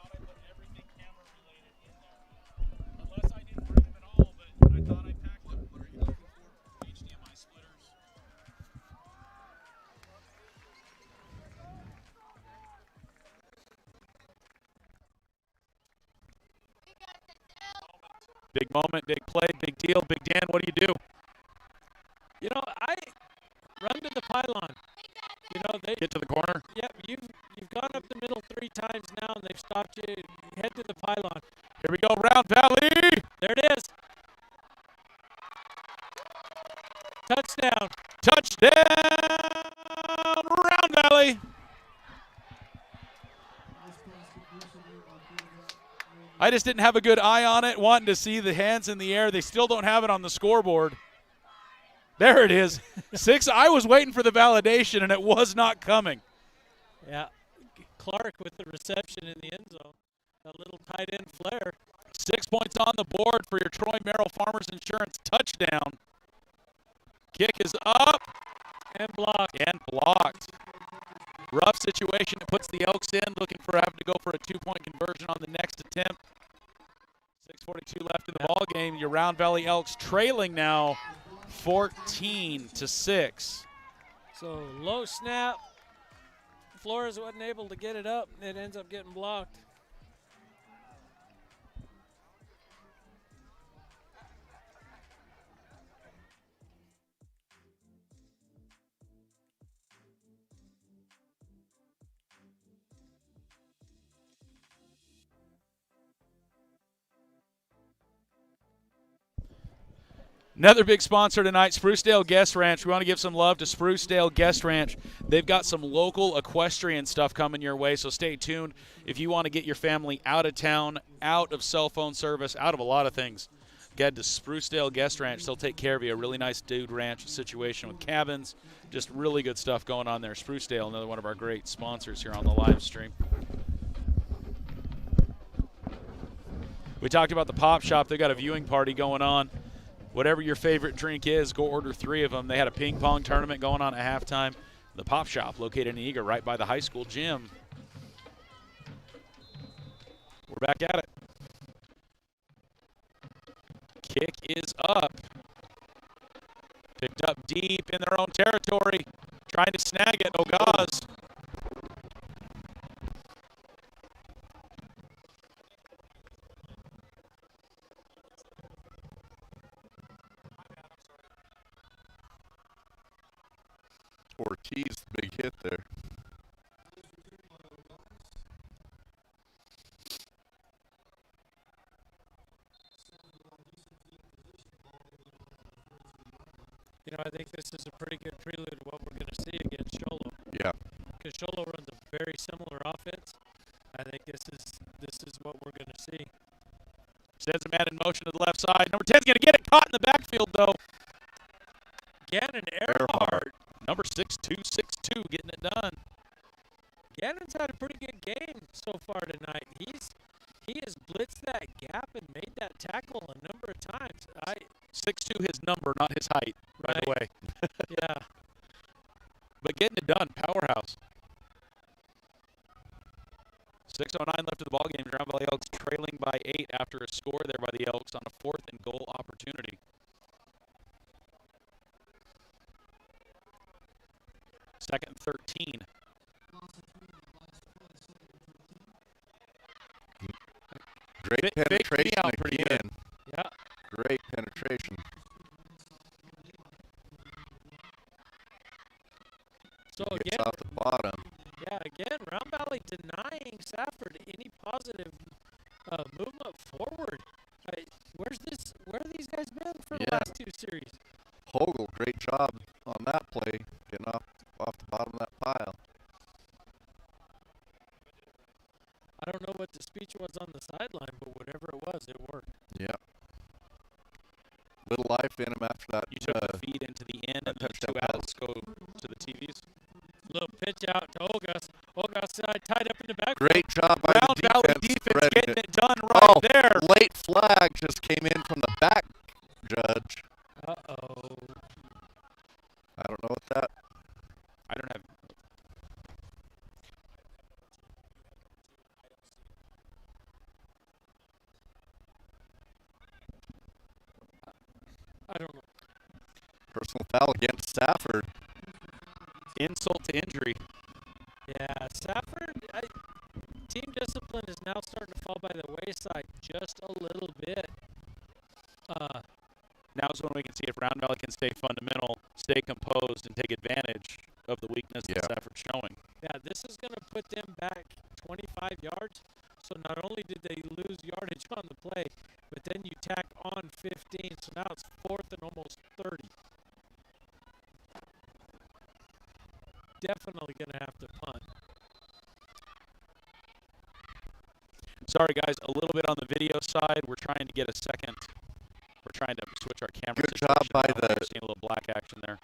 Unless I didn't bring them at all, but I thought I packed them. What are you looking for? HDMI splitters. Big moment, big play, big deal. Big Dan, what do you do? You know, I run to the pylon. You know, they Get to the corner. Yep, you've gone up the middle 3 times now, and they've stopped you. Head to the pylon. Here we go, Round Valley. There it is. Touchdown. Touchdown, Round Valley. I just didn't have a good eye on it, wanting to see the hands in the air. They still don't have it on the scoreboard. There it is. 6. I was waiting for the validation, and it was not coming. Yeah, Clark with the reception in the end zone. A little tight end flare. 6 points on the board for your Troy Merrill Farmers Insurance touchdown. Kick is up. And blocked. And blocked. Rough situation. It puts the Elks in, looking for having to go for a 2-point conversion on the next attempt. 6:42 left in the ball game. Your Round Valley Elks trailing now 14-6. So low snap, Flores wasn't able to get it up. It ends up getting blocked. Another big sponsor tonight, Sprucedale Guest Ranch. We want to give some love to Sprucedale Guest Ranch. They've got some local equestrian stuff coming your way, so stay tuned. If you want to get your family out of town, out of cell phone service, out of a lot of things, get to Sprucedale Guest Ranch. They'll take care of you. A really nice dude ranch situation with cabins. Just really good stuff going on there. Sprucedale, another one of our great sponsors here on the live stream. We talked about the Pop Shop. They've got a viewing party going on. Whatever your favorite drink is, go order 3 of them. They had a ping pong tournament going on at halftime. The Pop Shop, located in Eager, right by the high school gym. We're back at it. Kick is up. Picked up deep in their own territory. Trying to snag it. Ogaz. Ortiz, big hit there. You know, I think this is a pretty good prelude to what we're going to see against Sholo. Yeah. Because Sholo runs a very similar offense. I think this is what we're going to see. Sends a man in motion to the left side. Number 10's going to get it. Caught in the backfield, though. Gannon Earhart. Number 6'2", getting it done. Gannon's had a pretty good game so far tonight. He has blitzed that gap and made that tackle a number of times. 6'2", his number, not his height, by the way. Yeah. But getting it done, powerhouse. 6:09 left of the ballgame. Round Valley Elks trailing by 8 after a score there by the Elks on a 4th and goal opportunity. Second and 13. Great penetration out pretty again. good. Yeah. Great penetration. So Gets again, off the bottom. yeah, again, Round Valley denying Safford any positive movement forward. Where have these guys been for the last 2 series? Hogle, great job on that play, getting off the bottom of that pile. I don't know what the speech was on the sideline, but whatever it was, it worked. Yeah. Little life in him after that. You took the feed into the end, and the 2 outs go to the TVs. Little pitch out to Olgas. Olgas tied up in the back. Great job by Round the Valley defense. defense getting it done right there. Late flag just came in from the back judge. Uh-oh. I don't know what that. I don't have. I don't know. Personal foul against Safford. Insult to injury. Yeah, Safford, team discipline is now starting to fall by the wayside just a little bit. Now's when we can see if Round Valley can stay fundamental, stay composed, and take advantage of the weakness that Safford's showing. Yeah, this is going to put them back 25 yards. So not only did they lose yardage on the play, but then you tack on 15. So now it's 4th and almost 30. Definitely going to have to punt. Sorry, guys, a little bit on the video side. We're trying to get a second. We're trying to switch our camera. Good job by We're seeing a little black action there.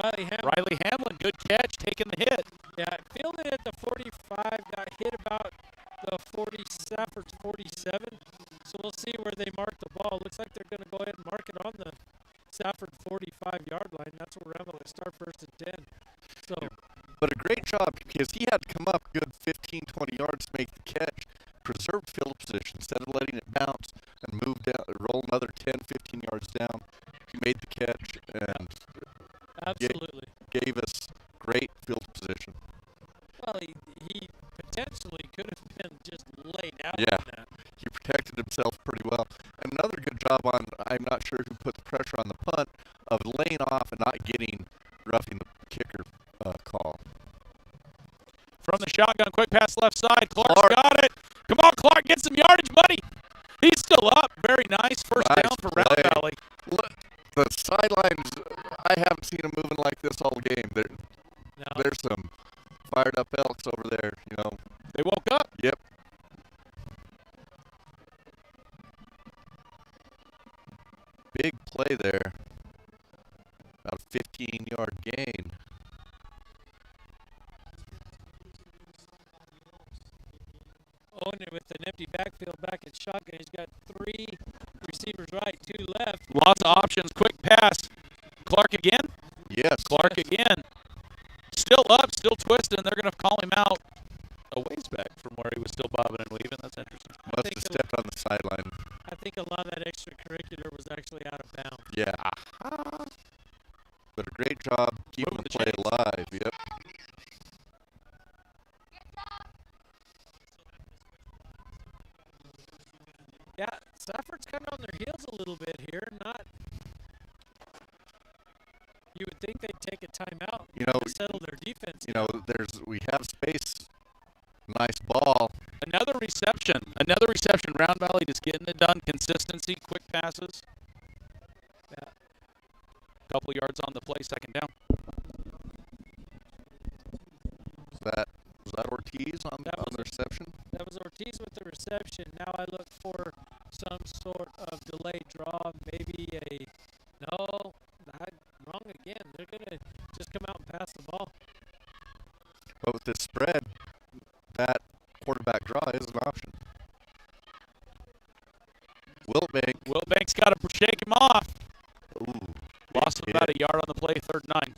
Riley Hamlin, good catch, taking the hit. Yeah, fielded at the 45, got hit about the 40, Safford's 47. So we'll see where they mark the ball. Looks like they're going to go ahead and mark it on the Safford 45-yard line. That's where we're going to start 1st and 10. So, but a great job because he had to come up good 15, 20 yards to make the catch. Preserved field position instead of letting it bounce and move down, roll another 10, 15 yards down. He made the catch and absolutely gave us great field position. well, could have been just laid out Yeah. on that. He protected himself pretty well. And another good job on, I'm not sure who put the pressure on the punt, of laying off and not getting roughing the kicker call. From the shotgun, quick pass left side. Clark's got it. Come on, Clark, get some yardage, buddy. He's still up. Very nice. First Nice down for Round play. Valley. Look, the sidelines, I haven't seen them moving like this all game. There's some fired up Elks over there, you know. They woke up. Yep. Big play there. About a 15-yard gain. Owen with an empty backfield back at shotgun. He's got 3 receivers right, 2 left. Lots of options. Quick pass. Clark again. Yes. Clark again. Still up, still twisting. They're going to call him out a ways back from where he was still bobbing and weaving. That's interesting. Must have stepped on the sideline. I think a lot of that extracurricular was actually out of bounds. Yeah. But a great job keeping the play alive. Yep. Yeah, Safford's kind of on their heels a little bit here. You would think they'd take a timeout to settle their defense. You know, we have space. Nice ball. Another reception. Round Valley just getting it done. Consistency, quick passes. Yeah. Couple yards on the play, second down. Was that Ortiz on the reception? That was Ortiz with the reception. Now I look for some sort of delayed draw, maybe wrong again. They're going to just come out and pass the ball. But with this spread, that quarterback draw is an option. Wiltbank's got to shake him off. Ooh. Lost about a yard on the play, 3rd and 9.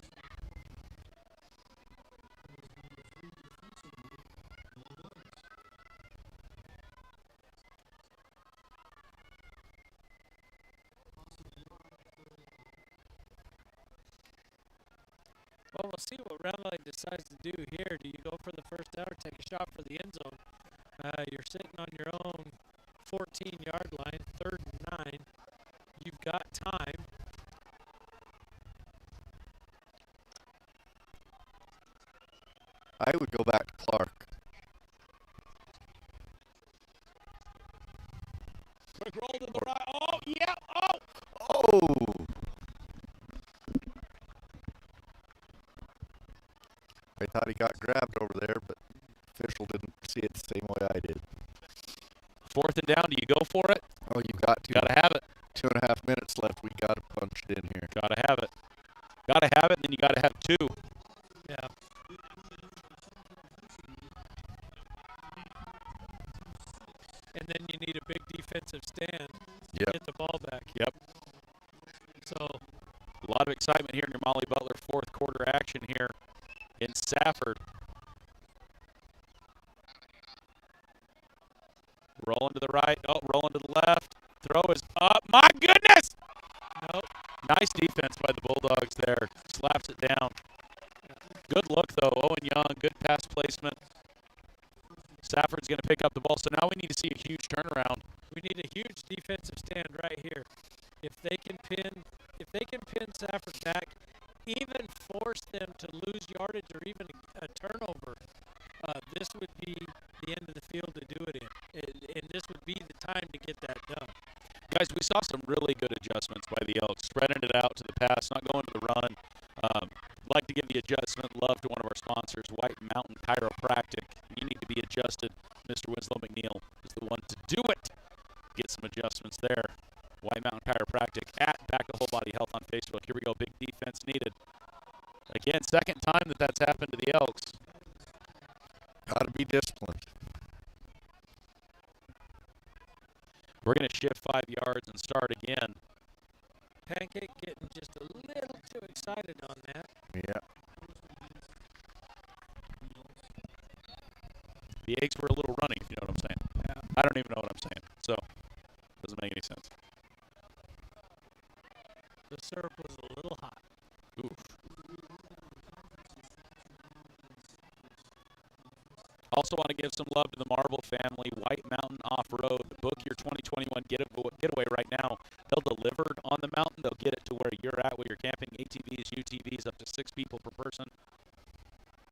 Well, we'll see what Round Valley decides to do here. Do you go for the first down or take a shot for the end zone? You're sitting on your own 14-yard line, 3rd and 9. You've got time. I would go back to Clark. Quick roll to the right. Oh, yeah. Oh. Oh! I thought he got grabbed over there, but official didn't see it the same way I did. 4th and down. Do you go for it? Oh, you got to. Got to have it. 2.5 minutes left. We got to punch it in here. Got to have it. Got to have it, and then you got to have 2. Yeah. And then you need a big defensive stand to get the ball back. Yep. So a lot of excitement here in your Molly Butler 4th quarter action here in Safford. Rolling to the right. Oh, rolling to the left. Throw is up. My goodness! Nope. Nice defense by the Bulldogs there. Slaps it down. Good look, though. Owen Young, good pass placement. Safford's going to pick up the ball. So now we need to see a huge turnaround. We need a huge defensive stand right here. If they can pin Safford back, even force them to lose yardage or even a turnover, this would be the end of the field to do it in. And this would be the time to get that done. Guys, we saw some really good adjustments by the Elks, spreading it out to the pass, not going to the run. Like to give the adjustment love to one of our sponsors, White Mountain Chiropractic. You need to be adjusted. Mr. Winslow McNeil is the one to do it. Get some adjustments there. White Mountain Chiropractic at Back to Whole Body Health on Facebook. Here we go. Big defense needed. Again, second time that's happened to the Elks. Got to be disciplined. We're going to shift 5 yards and start again. Pancake getting just a little too excited on that. Yeah. The eggs were a little runny, if you know what I'm saying. Yeah. I don't even know what I'm saying, so doesn't make any sense. The syrup was a little hot. Oof. Also want to give some love to the Marble family, White Mountain Off-Road. Book your 2021 getaway right now. They'll deliver on the mountain. They'll get it to where you're at with your camping, ATVs, UTVs, up to 6 people per person.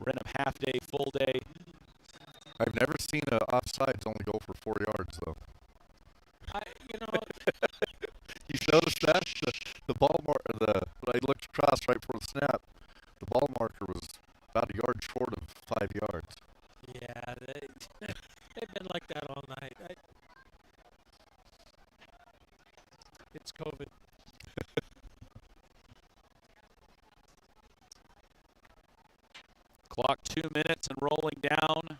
Rent them half day, full day. I've never seen a offsides only go for 4 yards, though. You showed us that the ball marker. When I looked across right before the snap, the ball marker was about a yard short of 5 yards. Yeah, they've been like that all night. It's COVID. Clock 2 minutes and rolling down.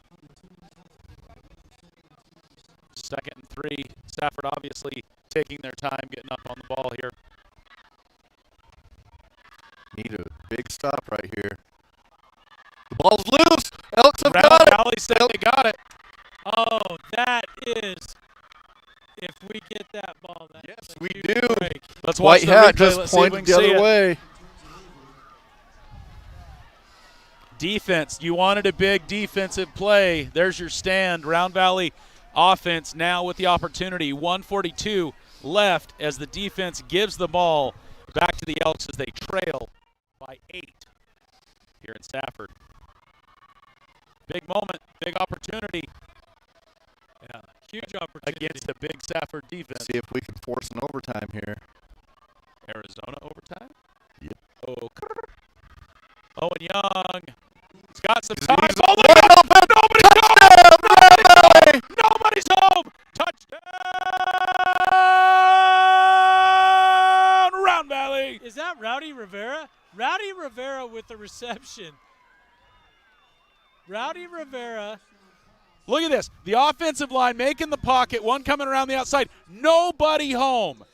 2nd and 3. Safford obviously taking their time getting up on the ball here. Need a big stop right here. The ball's loose. Elks have Round got it. Valley said they got it. Oh, that is. If we get that ball, that's Yes, a we huge do. break. Let's watch White the hat replay. just Let's see if we pointed can the see other it. way. Defense. You wanted a big defensive play. There's your stand. Round Valley offense now with the opportunity. 1:42 left as the defense gives the ball back to the Elks as they trail by 8 here in Safford. Big moment, big opportunity. Yeah, huge opportunity. Against a big Safford defense. See if we can force an overtime here. Arizona overtime? Yep. Oh, Owen Young. He's got some Is time. he's Oh, wide open. Nobody's home! Nobody's home! Touchdown! Round Valley! Is that Rowdy Rivera? Rowdy Rivera with the reception. Rowdy Rivera. Look at this. The offensive line making the pocket, one coming around the outside. Nobody home.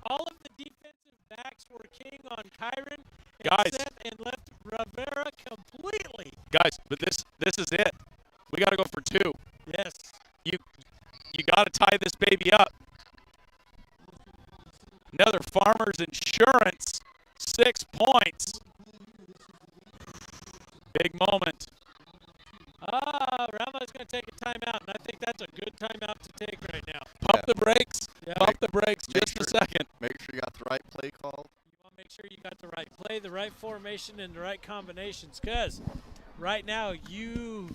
All of the defensive backs were king on Kyron Guys. and left Rivera completely. Guys, but this is it. We got to go for 2. Yes. You got to tie this baby up. Another Farmers Insurance, 6 points. Big moment. Rama's going to take a timeout, and I think that's a good timeout to take right now. Pump the brakes. Yeah. Pump the brakes just a second. Make sure you got the right play called. You want to make sure you got the right play, the right formation, and the right combinations, because right now you're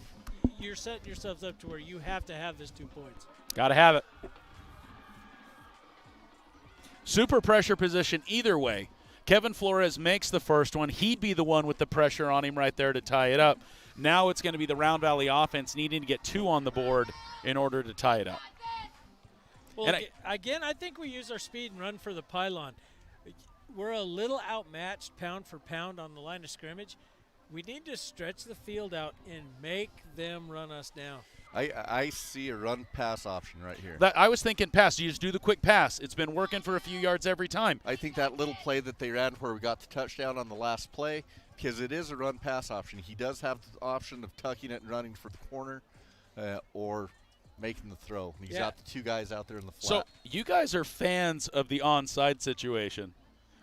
setting yourselves up to where you have to have this 2 points. Got to have it. Super pressure position either way. Kevin Flores makes the first one. He'd be the one with the pressure on him right there to tie it up. Now it's going to be the Round Valley offense needing to get 2 on the board in order to tie it up. Well, And again, I think we use our speed and run for the pylon. We're a little outmatched pound for pound on the line of scrimmage. We need to stretch the field out and make them run us down. I see a run-pass option right here. I was thinking pass. You just do the quick pass. It's been working for a few yards every time. I think that little play that they ran where we got the touchdown on the last play, because it is a run-pass option. He does have the option of tucking it and running for the corner or making the throw. He's got the 2 guys out there in the flat. So you guys are fans of the onside situation.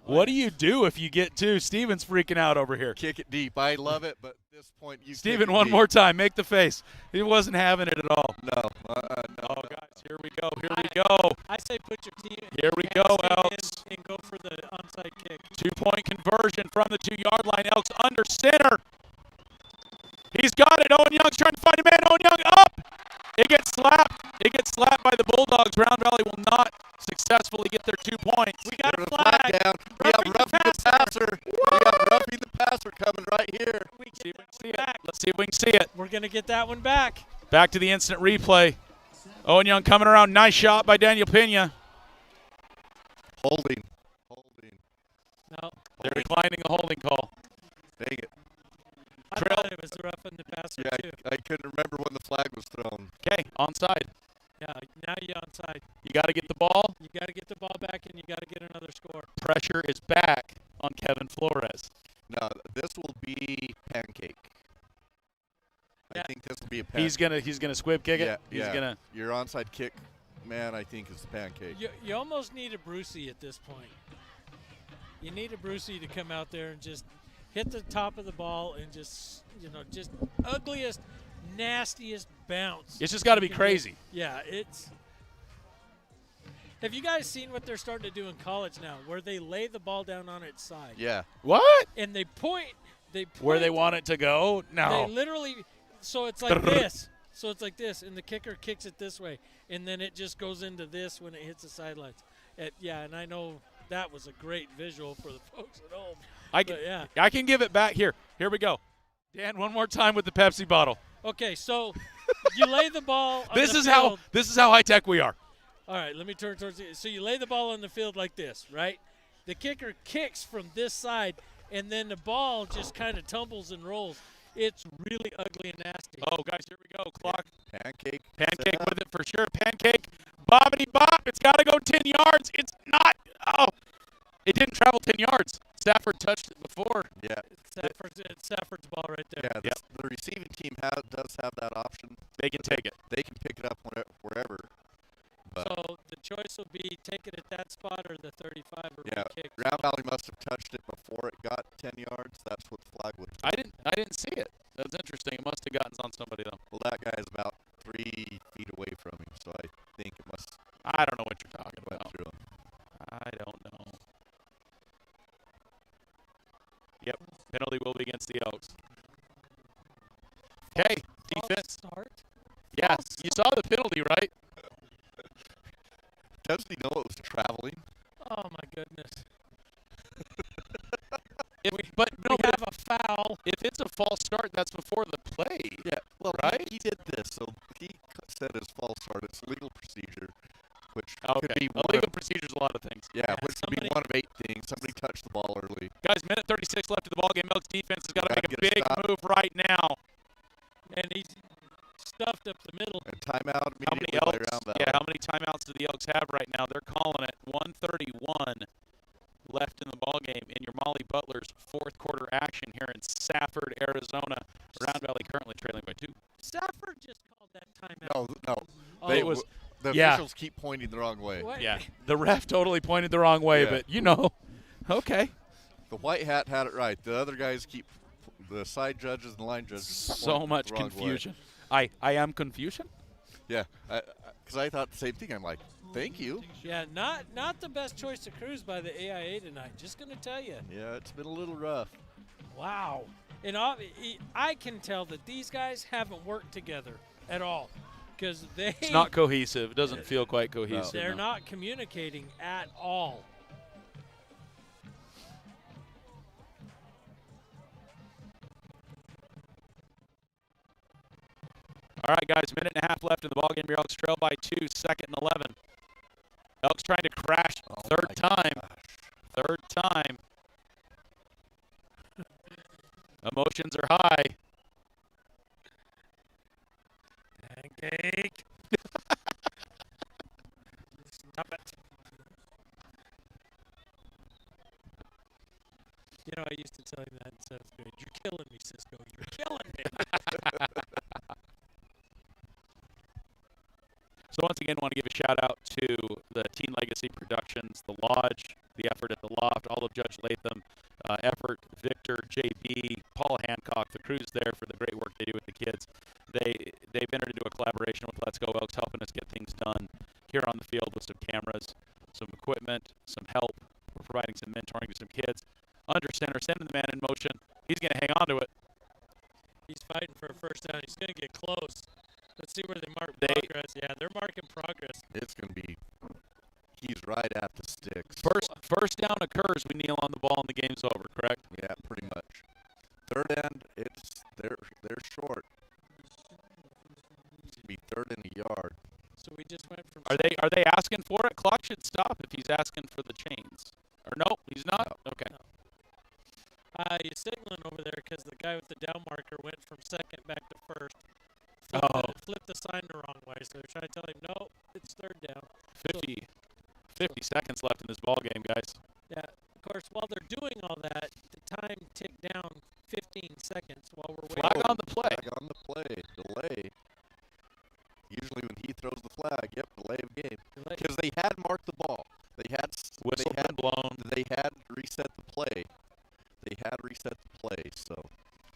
What do you do if you get 2? Steven's freaking out over here. Kick it deep. I love it, but at this point you Steven, kick it one deep. more time. Make the face. He wasn't having it at all. No. Oh, guys, here we go. Here we go. I say put your team. Here we go, Elks. And go for the onside kick. 2-point conversion from the 2-yard line. Elks under center. He's got it. Owen Young's trying to find a man. Owen Young up. It gets slapped. It gets slapped by the Bulldogs. Round Valley will not successfully get their 2 points. We got There's a a flag flag. down. We have Ruffy the passer. We have Ruffy the passer coming right here. We See get if we can that see one it. back. Let's see if we can see it. We're going to get that one back. Back to the instant replay. Owen Young coming around. Nice shot by Daniel Pena. Holding. No. They're declining the holding call. Dang it. I Trail. thought it was roughing the passer, Yeah, too. I couldn't remember when the flag was thrown. Okay, onside. Yeah, now you're onside. You got to get the ball. You got to get the ball back, and you got to get another score. Pressure is back on Kevin Flores. No, this will be pancake. Yeah. I think this will be a pancake. He's gonna squib kick it. He's gonna. Your onside kick, man, I think is the pancake. You almost need a Brucey at this point. You need a Brucey to come out there and just hit the top of the ball and just ugliest. nastiest bounce. It's just got to be you can crazy. get. Yeah, it's. Have you guys seen what they're starting to do in college now, where they lay the ball down on its side? Yeah. What? And they point. Where they want it to go? No. They literally. So it's like this. So it's like this, and the kicker kicks it this way, and then it just goes into this when it hits the sidelines. Yeah, and I know that was a great visual for the folks at home. I can give it back. Here we go. Dan, one more time with the Pepsi bottle. Okay, so you lay the ball on This the is field. how high tech we are. All right, let me turn towards you. So you lay the ball on the field like this, right? The kicker kicks from this side, and then the ball just kind of tumbles and rolls. It's really ugly and nasty. Oh, guys, here we go. Clock. Pancake. Pancake with it for sure. Pancake. Bobbity bop. It's got to go 10 yards. It's not. Oh, it didn't travel 10 yards. Safford touched it before. Yeah. It's Safford's ball right there. Yeah. The receiving team does have that option. They can take it. They can pick it up wherever. But So the choice will be take it at that spot or the 35 or yeah, kick. Round Valley must have touched it before it got 10 yards. That's what the flag would. I didn't see it. That's interesting. It must have gotten on somebody though. Well, that guy is about 3 feet away from him, so I think it must I don't know what you're talking have went about. through him. I don't know. Yep. Penalty will be against the Elks. Okay. Defense. Start. Yeah. You saw the penalty, right? Doesn't he know it was traveling? Oh my goodness. But We have a foul. if it's a false start, that's before the play. Yeah. Well, Right? he did this, so he said his false start. It's legal procedure, which Okay. could be one Illegal of, procedures, a lot of things. yeah, which could be somebody- one of 8 things. Somebody touched the ball early. Guys, minute 36 left in the ballgame. Elks defense has got to Gotta make a get a big stop. move right now. And he's stuffed up the middle. And timeout How many immediately by Elks? Round Valley. Yeah, how many timeouts do the Elks have right now? They're calling it 1:31 left in the ballgame in your Molly Butler's fourth quarter action here in Safford, Arizona. Round Valley currently trailing by 2. Safford just called that timeout. No. Oh, They it was- the yeah. officials keep pointing the wrong way. What? Yeah, the ref totally pointed the wrong way, Yeah. but you know, okay. The white hat had it right. The other guys the side judges and the line judges. So point much the wrong way. confusion. I am confusion. Yeah, because I thought the same thing. I'm like, thank you. Yeah, not the best choice to cruise by the AIA tonight. Just going to tell you. Yeah, it's been a little rough. Wow. And I can tell that these guys haven't worked together at all because It's not cohesive. It doesn't feel quite cohesive. they're no. not communicating at all. All right, guys, minute and a half left in the ballgame. Your Elks trail by 2, second and 11. Elks trying to crash third my time. gosh. Third time. Emotions are high. Pancake. Stop it. You know, I used to tell him that in 7th grade. You're killing me, Cisco. You're killing me. So once again, want to give a shout out to the Teen Legacy Productions, the Lodge, the Effort at the Loft, all of Judge Latham, Effort, Victor, JB, Paul Hancock, the crews there for the great work they do with the kids. They've entered into a collaboration with Let's Go Elks, helping us get things done here on the field with some cameras, some equipment, some help. We're providing some mentoring to some kids. Under center, sending the man in motion. He's going to hang on to it. He's fighting for a first down. He's going to get close. Let's see where they mark progress. Yeah, they're marking progress. It's going to be. He's right at the sticks. First down occurs, we kneel on the ball and the game's over, correct? Yeah, pretty much. Third end, they're short. It's going to be third and a yard. So we just went from. Are they asking for it? Clock should stop if he's asking for the chains. Or no, he's not? No. Okay. You're signaling over there because the guy with the down marker went from second back to first. Flipped the sign the wrong way, so they're trying to tell him, no, it's third down. 50 seconds left in this ball game, guys. Yeah, of course, while they're doing all that, the time ticked down 15 seconds while we're waiting. Flag on the play. Flag on the play. Delay. Usually when he throws the flag, delay of game. Because they had marked the ball. Whistle been blown. They had reset the play. So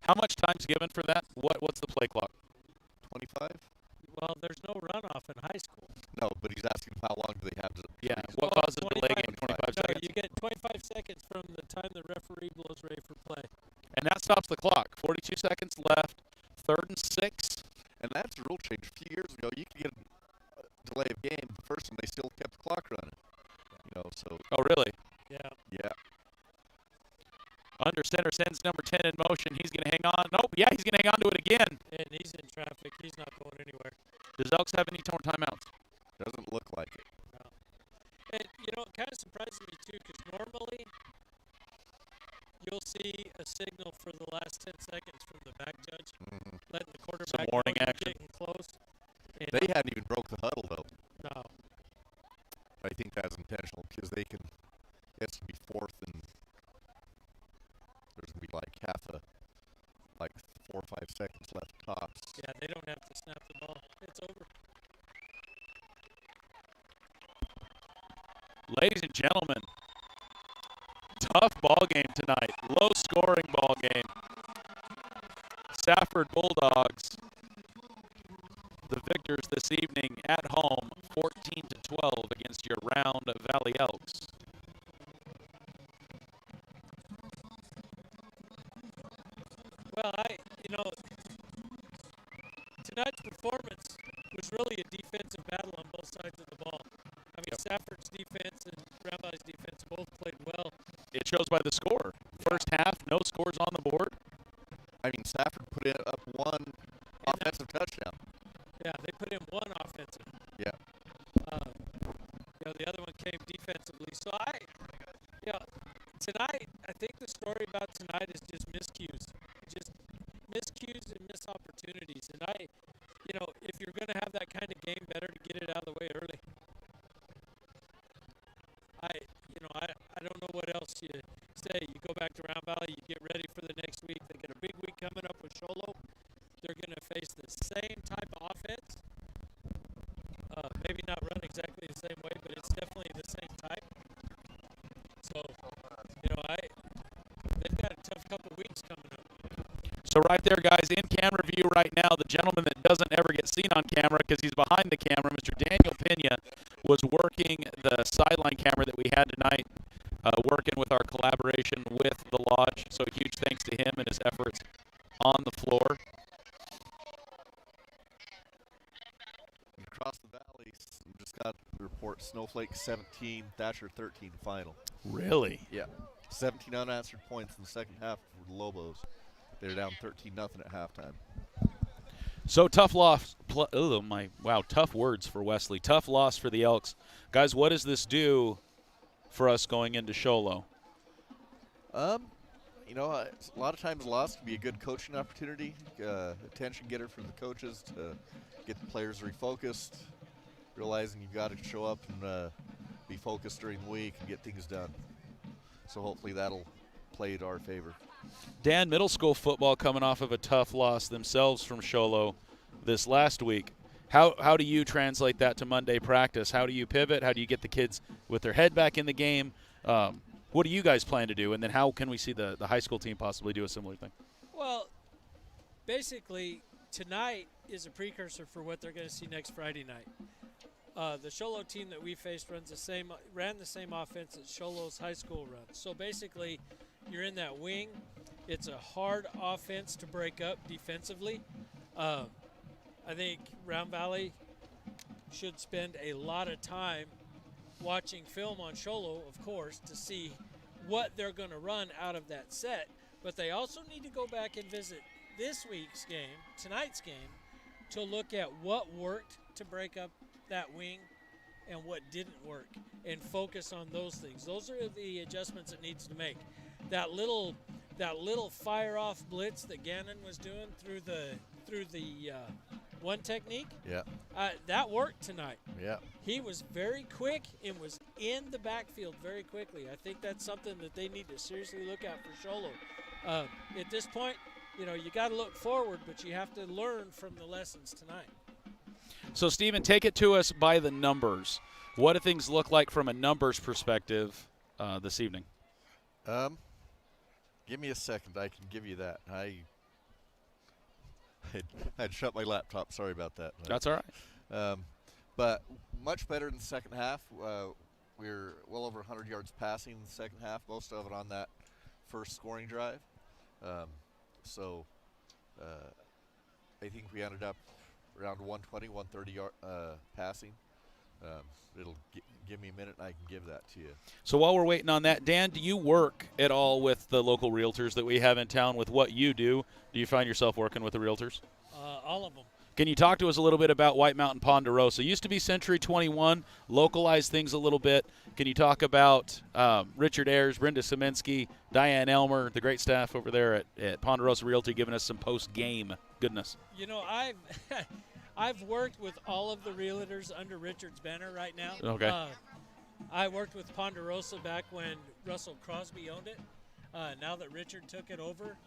How much time's given for that? What's the play clock? 6. And that's a rule change. A few years ago, you could get a delay of game. The first one, they still kept the clock running. So. Oh, really? Yeah. Yeah. Under center sends number 10 in motion. He's going to hang on. Nope, yeah, he's going to hang on to it again. And he's in traffic. He's not going anywhere. Does Elks have any torn timeouts? Doesn't look like it. No. And, it kind of surprises me, too, because normally you'll see a signal for the last 10 seconds from the back judge, letting the quarterback Some warning know he's action. getting close. And They hadn't even broke the huddle, though. no. I think that's intentional because they can. It's going to be 4th, and there's going to be like 4 or 5 seconds left tops. Yeah, they don't have to snap the ball. It's over. Ladies and gentlemen, tough ball game tonight. Low-scoring ball game. Safford Bulldogs, the victors this evening at home, 14-12 against your Round Valley Elks. Well, tonight's performance was really a defensive battle on both sides of the ball. I mean, Safford's defense and Round Valley's defense both played well. It shows by the score. First half, no scores on the board. I mean, Safford put in up one offensive touchdown. Yeah, they put in one offensive. Yeah. The other one came defensively. So tonight, I think the story about tonight is just miscues. Just miscues and missed opportunities. And if you're going to have that kind of game, better to get it out of the way early. I don't know what else you say. You go back to Round Valley, you get ready for the next week. They get a big week coming up with Sholo. They're going to face the same type of offense. Maybe not run exactly the same way, but it's definitely the same type. So, they've got a tough couple weeks coming up. So right there, guys, in camera view right now, the gentleman that doesn't ever get seen on camera because he's behind the camera, Mr. Daniel Pena, was working the sideline camera that we had tonight, working with our collaboration with the Lodge. So huge thanks to him and his efforts on the floor. And across the valley, we just got the report, Snowflake 17, Thatcher 13 final. Really? Yeah. 17 unanswered points in the second half for the Lobos. They're down 13-0 at halftime. So tough loss. Tough words for Wesley. Tough loss for the Elks. Guys, what does this do for us going into Sholo? A lot of times a loss can be a good coaching opportunity, attention getter for the coaches to get the players refocused, realizing you've got to show up and be focused during the week and get things done. So hopefully that'll play to our favor. Dan, middle school football coming off of a tough loss themselves from Sholo this last week. How do you translate that to Monday practice? How do you pivot? How do you get the kids with their head back in the game? What do you guys plan to do? And then how can we see the high school team possibly do a similar thing? Well, basically, tonight is a precursor for what they're going to see next Friday night. The Sholo team that we faced ran the same offense that Sholo's high school runs. So basically, you're in that wing. It's a hard offense to break up defensively. I think Round Valley should spend a lot of time watching film on Sholo, of course, to see what they're going to run out of that set. But they also need to go back and visit this week's game, tonight's game, to look at what worked to break up that wing and what didn't work, and focus on those things. Those are the adjustments it needs to make. That little fire off blitz that Gannon was doing through the one technique. Yeah. That worked tonight. Yeah. He was very quick and was in the backfield very quickly. I think that's something that they need to seriously look at for Sholo. At this point, you got to look forward, but you have to learn from the lessons tonight. So, Stephen, take it to us by the numbers. What do things look like from a numbers perspective this evening? Give me a second. I can give you that. I'd shut my laptop. Sorry about that. That's all right. But much better in the second half. We're well over 100 yards passing in the second half, most of it on that first scoring drive. I think we ended up around 120, 130 passing. It'll give me a minute, and I can give that to you. So while we're waiting on that, Dan, do you work at all with the local realtors that we have in town with what you do? Do you find yourself working with the realtors? All of them. Can you talk to us a little bit about White Mountain Ponderosa? It used to be Century 21, localize things a little bit. Can you talk about Richard Ayers, Brenda Szyminski, Diane Elmer, the great staff over there at Ponderosa Realty giving us some post-game goodness? You know, I've worked with all of the realtors under Richard's banner right now. Okay. I worked with Ponderosa back when Russell Crosby owned it. Now that Richard took it over,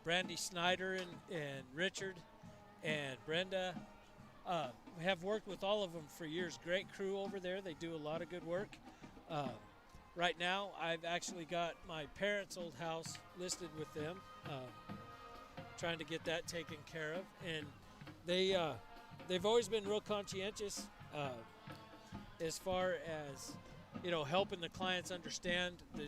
Brandy Snyder and Richard and Brenda have worked with all of them for years. Great crew over there. They do a lot of good work. Right now, I've actually got my parents' old house listed with them, trying to get that taken care of. And they've always been real conscientious as far as, you know, helping the clients understand the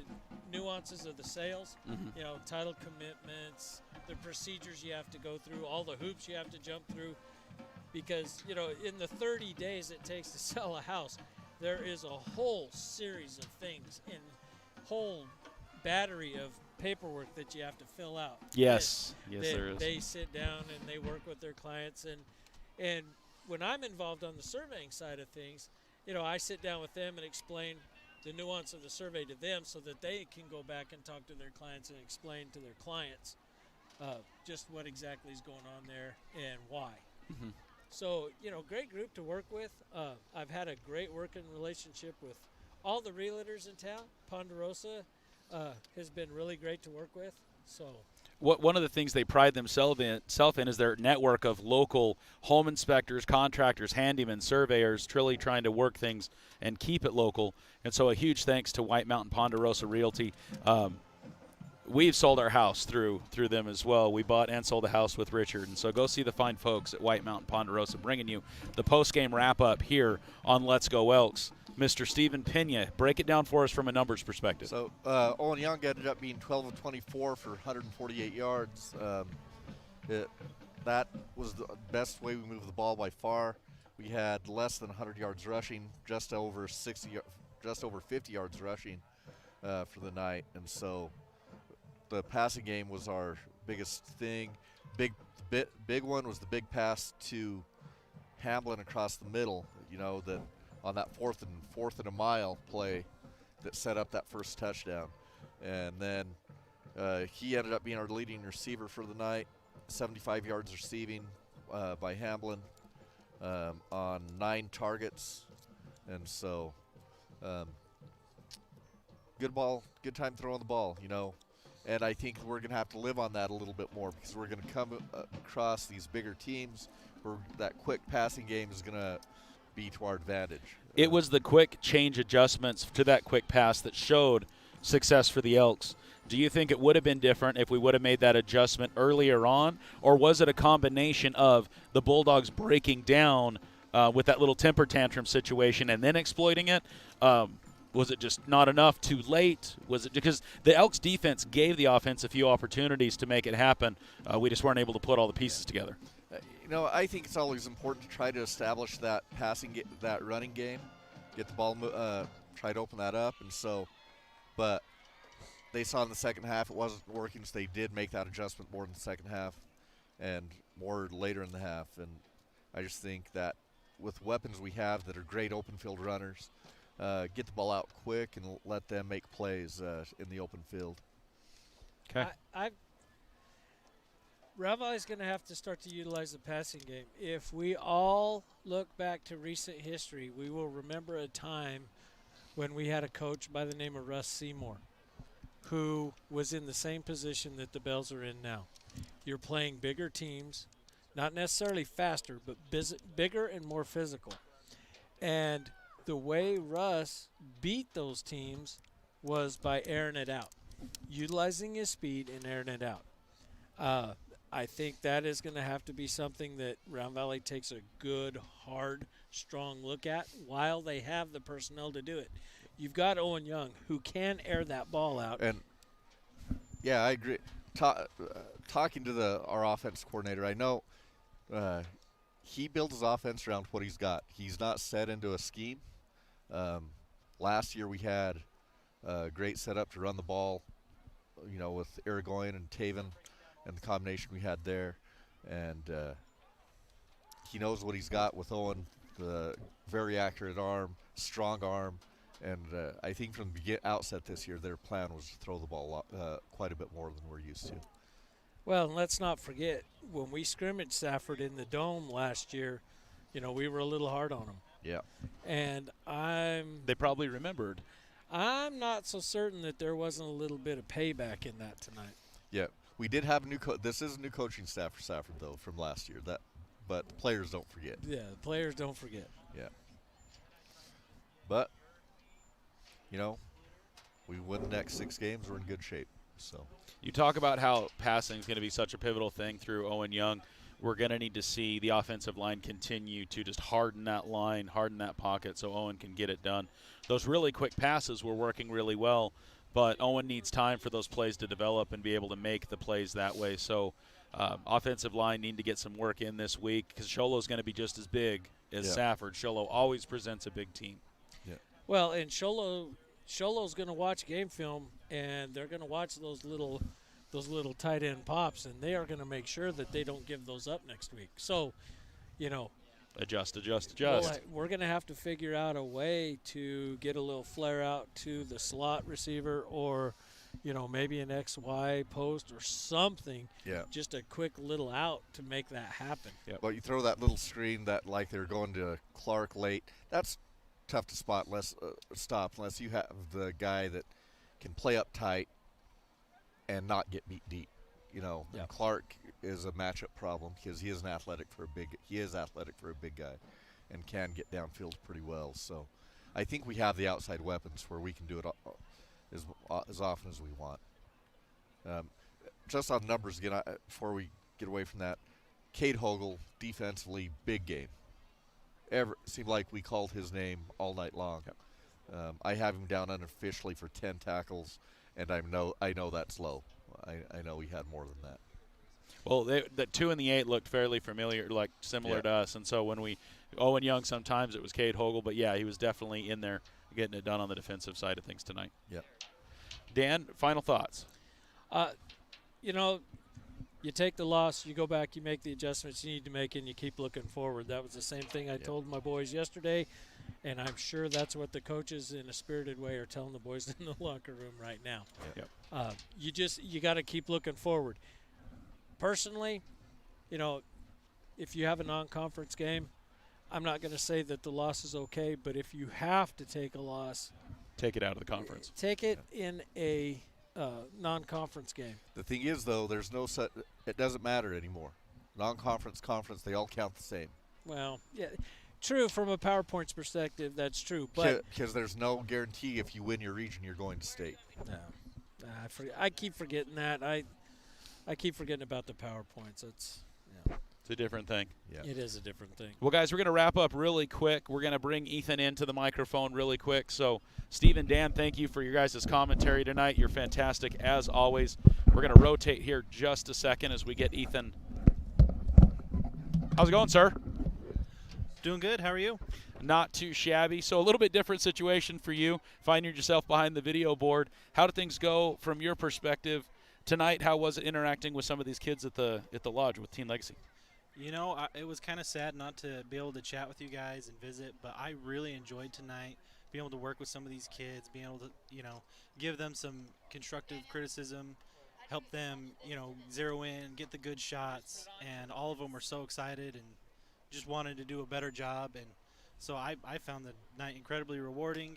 nuances of the sales, you know, title commitments, the procedures you have to go through, all the hoops you have to jump through, because, you know, in the 30 days it takes to sell a house, there is a whole series of things and whole battery of paperwork that you have to fill out. Yes, there is. They sit down and they work with their clients, and when I'm involved on the surveying side of things, you know, I sit down with them and explain the nuance of the survey to them so that they can go back and talk to their clients and explain to their clients just what exactly is going on there and why. So, you know, great group to work with. I've had a great working relationship with all the realtors in town. Ponderosa has been really great to work with. So One of the things they pride themselves in is their network of local home inspectors, contractors, handymen, surveyors, truly trying to work things and keep it local. And so a huge thanks to White Mountain Ponderosa Realty. We've sold our house through them as well. We bought and sold a house with Richard. And so go see the fine folks at White Mountain Ponderosa bringing you the post-game wrap-up here on Let's Go Elks. Mr. Stephen Pena, break it down for us from a numbers perspective. So Owen Young ended up being 12 of 24 for 148 yards. That was the best way we moved the ball by far. We had less than 100 yards rushing, just over 50 yards rushing for the night, and so the passing game was our biggest thing. Big one was the big pass to Hamblin across the middle. You know, that on that fourth and a mile play that set up that first touchdown, and then he ended up being our leading receiver for the night. 75 yards receiving by Hamblin on 9 targets, and so good time throwing the ball, you know. And I think we're going to have to live on that a little bit more, because we're going to come across these bigger teams where that quick passing game is going to be to our advantage. It was the quick change adjustments to that quick pass that showed success for the Elks. Do you think it would have been different if we would have made that adjustment earlier on, or was it a combination of the Bulldogs breaking down with that little temper tantrum situation and then exploiting it? Was it just not enough, too late? Was it because the Elks defense gave the offense a few opportunities to make it happen? We just weren't able to put all the pieces together. You know, I think it's always important to try to establish that that running game, get the ball, try to open that up, and so, but they saw in the second half it wasn't working, so they did make that adjustment more in the second half and more later in the half. And I just think that with weapons we have that are great open field runners, get the ball out quick and let them make plays in the open field. Okay. Round Valley's going to have to start to utilize the passing game. If we all look back to recent history, we will remember a time when we had a coach by the name of Russ Seymour, who was in the same position that the Bells are in now. You're playing bigger teams, not necessarily faster, but bigger and more physical. And the way Russ beat those teams was by airing it out, utilizing his speed and airing it out. I think that is going to have to be something that Round Valley takes a good, hard, strong look at while they have the personnel to do it. You've got Owen Young, who can air that ball out. And, yeah, I agree. Talking to our offense coordinator, I know he builds his offense around what he's got. He's not set into a scheme. Last year we had a great setup to run the ball, with Irigoyen and Taven and the combination we had there. And he knows what he's got with Owen, the very accurate arm, strong arm. And I think from the outset this year, their plan was to throw the ball quite a bit more than we're used to. Well, and let's not forget, when we scrimmaged Safford in the Dome last year, we were a little hard on them. Yeah. And They probably remembered. I'm not so certain that there wasn't a little bit of payback in that tonight. Yeah. We did have a new this is a new coaching staff for Safford, though, from last year. But the players don't forget. Yeah, the players don't forget. Yeah. But, we win the next 6 games, we're in good shape. So You talk about how passing is going to be such a pivotal thing through Owen Young. We're going to need to see the offensive line continue to just harden that line, harden that pocket so Owen can get it done. Those really quick passes were working really well, but Owen needs time for those plays to develop and be able to make the plays that way. So offensive line need to get some work in this week because Sholo's going to be just as big as Safford. Sholo always presents a big team. Yeah. Well, and Sholo's going to watch game film, and they're going to watch those little tight end pops, and they are going to make sure that they don't give those up next week. So, Adjust. we're going to have to figure out a way to get a little flare out to the slot receiver or, maybe an XY post or something. Yeah. Just a quick little out to make that happen. Yep. But you throw that little screen that like they're going to Clark late. That's tough to stop unless you have the guy that can play up tight and not get beat deep. And Clark is a matchup problem because he is athletic for a big guy and can get downfield pretty well. So I think we have the outside weapons where we can do it as often as we want. Just on numbers again, before we get away from that, Cade Hogle defensively, big game. Seemed like we called his name all night long. Yep. I have him down unofficially for 10 tackles, and I know that's low. I know he had more than that. Well, the 2 and the 8 looked fairly familiar, similar to us. And so when Owen Young, sometimes it was Cade Hogle, but he was definitely in there getting it done on the defensive side of things tonight. Yep. Dan, final thoughts? You take the loss, you go back, you make the adjustments you need to make, and you keep looking forward. That was the same thing I told my boys yesterday, and I'm sure that's what the coaches in a spirited way are telling the boys in the locker room right now. Yep. You got to keep looking forward. Personally, if you have a non-conference game, I'm not going to say that the loss is okay, but if you have to take a loss, take it out of the conference. Take it in a non-conference game. The thing is, though, there's no set. It doesn't matter anymore. Non-conference, conference, they all count the same. Well, yeah, true from a PowerPoint's perspective. That's true, but because there's no guarantee if you win your region, you're going to state. No, I keep forgetting that. I keep forgetting about the PowerPoints. It's a different thing. Yeah. It is a different thing. Well, guys, we're going to wrap up really quick. We're going to bring Ethan into the microphone really quick. So, Steve and Dan, thank you for your guys' commentary tonight. You're fantastic, as always. We're going to rotate here just a second as we get Ethan. How's it going, sir? Doing good. How are you? Not too shabby. So a little bit different situation for you, finding yourself behind the video board. How did things go from your perspective tonight? How was it interacting with some of these kids at the lodge with Teen Legacy? It was kind of sad not to be able to chat with you guys and visit, but I really enjoyed tonight, being able to work with some of these kids, being able to, give them some constructive criticism, help them, zero in, get the good shots, and all of them were so excited and just wanted to do a better job. And so I found the night incredibly rewarding.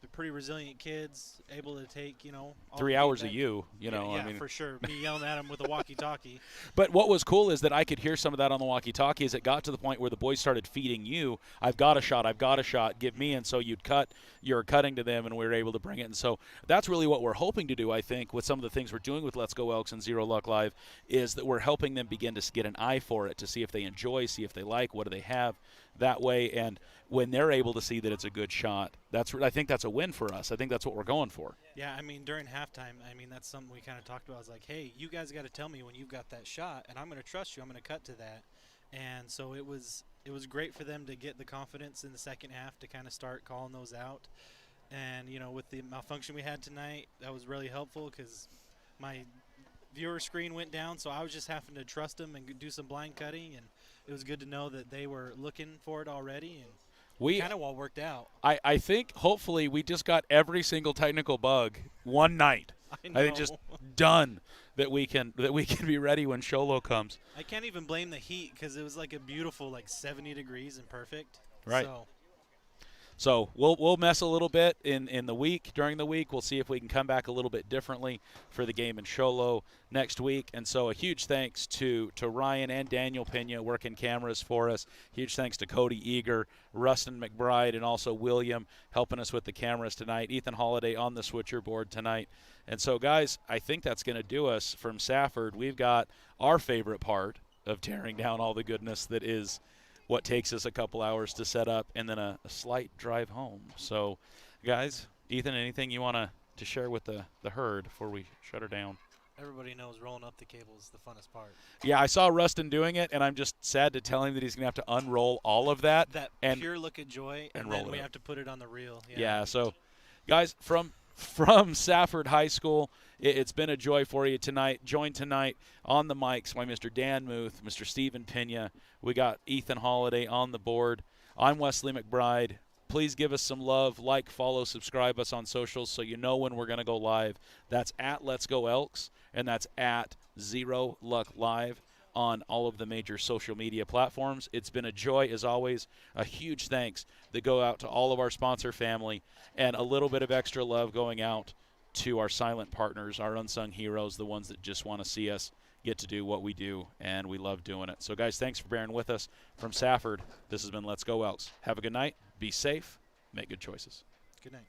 They're pretty resilient kids, able to take, all 3 hours of you, Yeah, for sure. Me yelling at them with a walkie-talkie. But what was cool is that I could hear some of that on the walkie-talkie as it got to the point where the boys started feeding you, I've got a shot, give me. And so you're cutting to them, and we were able to bring it. And so that's really what we're hoping to do, I think, with some of the things we're doing with Let's Go Elks and Zero Luck Live, is that we're helping them begin to get an eye for it, to see if they enjoy, see if they like, what do they have. that way. And when they're able to see that it's a good shot, I think that's a win for us. I think that's what we're going for. Yeah, I mean, during halftime, I mean, that's something we kind of talked about. I was like, hey, you guys got to tell me when you've got that shot, and I'm going to trust you. I'm going to cut to that. And so it was great for them to get the confidence in the second half to kind of start calling those out. And, you know, with the malfunction we had tonight, that was really helpful because my viewer screen went down, so I was just having to trust them and do some blind cutting, and it was good to know that they were looking for it already, and we kind of all worked out. I think hopefully we just got every single technical bug one night. I think just done that we can be ready when Sholo comes. I can't even blame the heat because it was like a beautiful 70 degrees and perfect. Right. So we'll mess a little bit in the week. During the week, we'll see if we can come back a little bit differently for the game in Sholo next week. And so a huge thanks to Ryan and Daniel Pena working cameras for us. Huge thanks to Cody Eager, Rustin McBride, and also William helping us with the cameras tonight. Ethan Holiday on the switcher board tonight. And so, guys, I think that's going to do us from Safford. We've got our favorite part of tearing down all the goodness that is what takes us a couple hours to set up, and then a slight drive home. So, guys, Ethan, anything you want to share with the herd before we shut her down? Everybody knows rolling up the cable is the funnest part. Yeah, I saw Rustin doing it, and I'm just sad to tell him that he's going to have to unroll all of that. That pure look of joy, and then we have to put it on the reel. Yeah, so, guys, from Safford High School, it's been a joy for you tonight. Joined tonight on the mics by Mr. Dan Muth, Mr. Stephen Pena. We got Ethan Holiday on the board. I'm Wesley McBride. Please give us some love, like, follow, subscribe us on socials so you know when we're going to go live. That's at Let's Go Elks, and that's at Zero Luck Live on all of the major social media platforms. It's been a joy, as always. A huge thanks that go out to all of our sponsor family, and a little bit of extra love going out to our silent partners, our unsung heroes, the ones that just want to see us get to do what we do, and we love doing it. So, guys, thanks for bearing with us. From Safford, this has been Let's Go Elks. Have a good night. Be safe. Make good choices. Good night.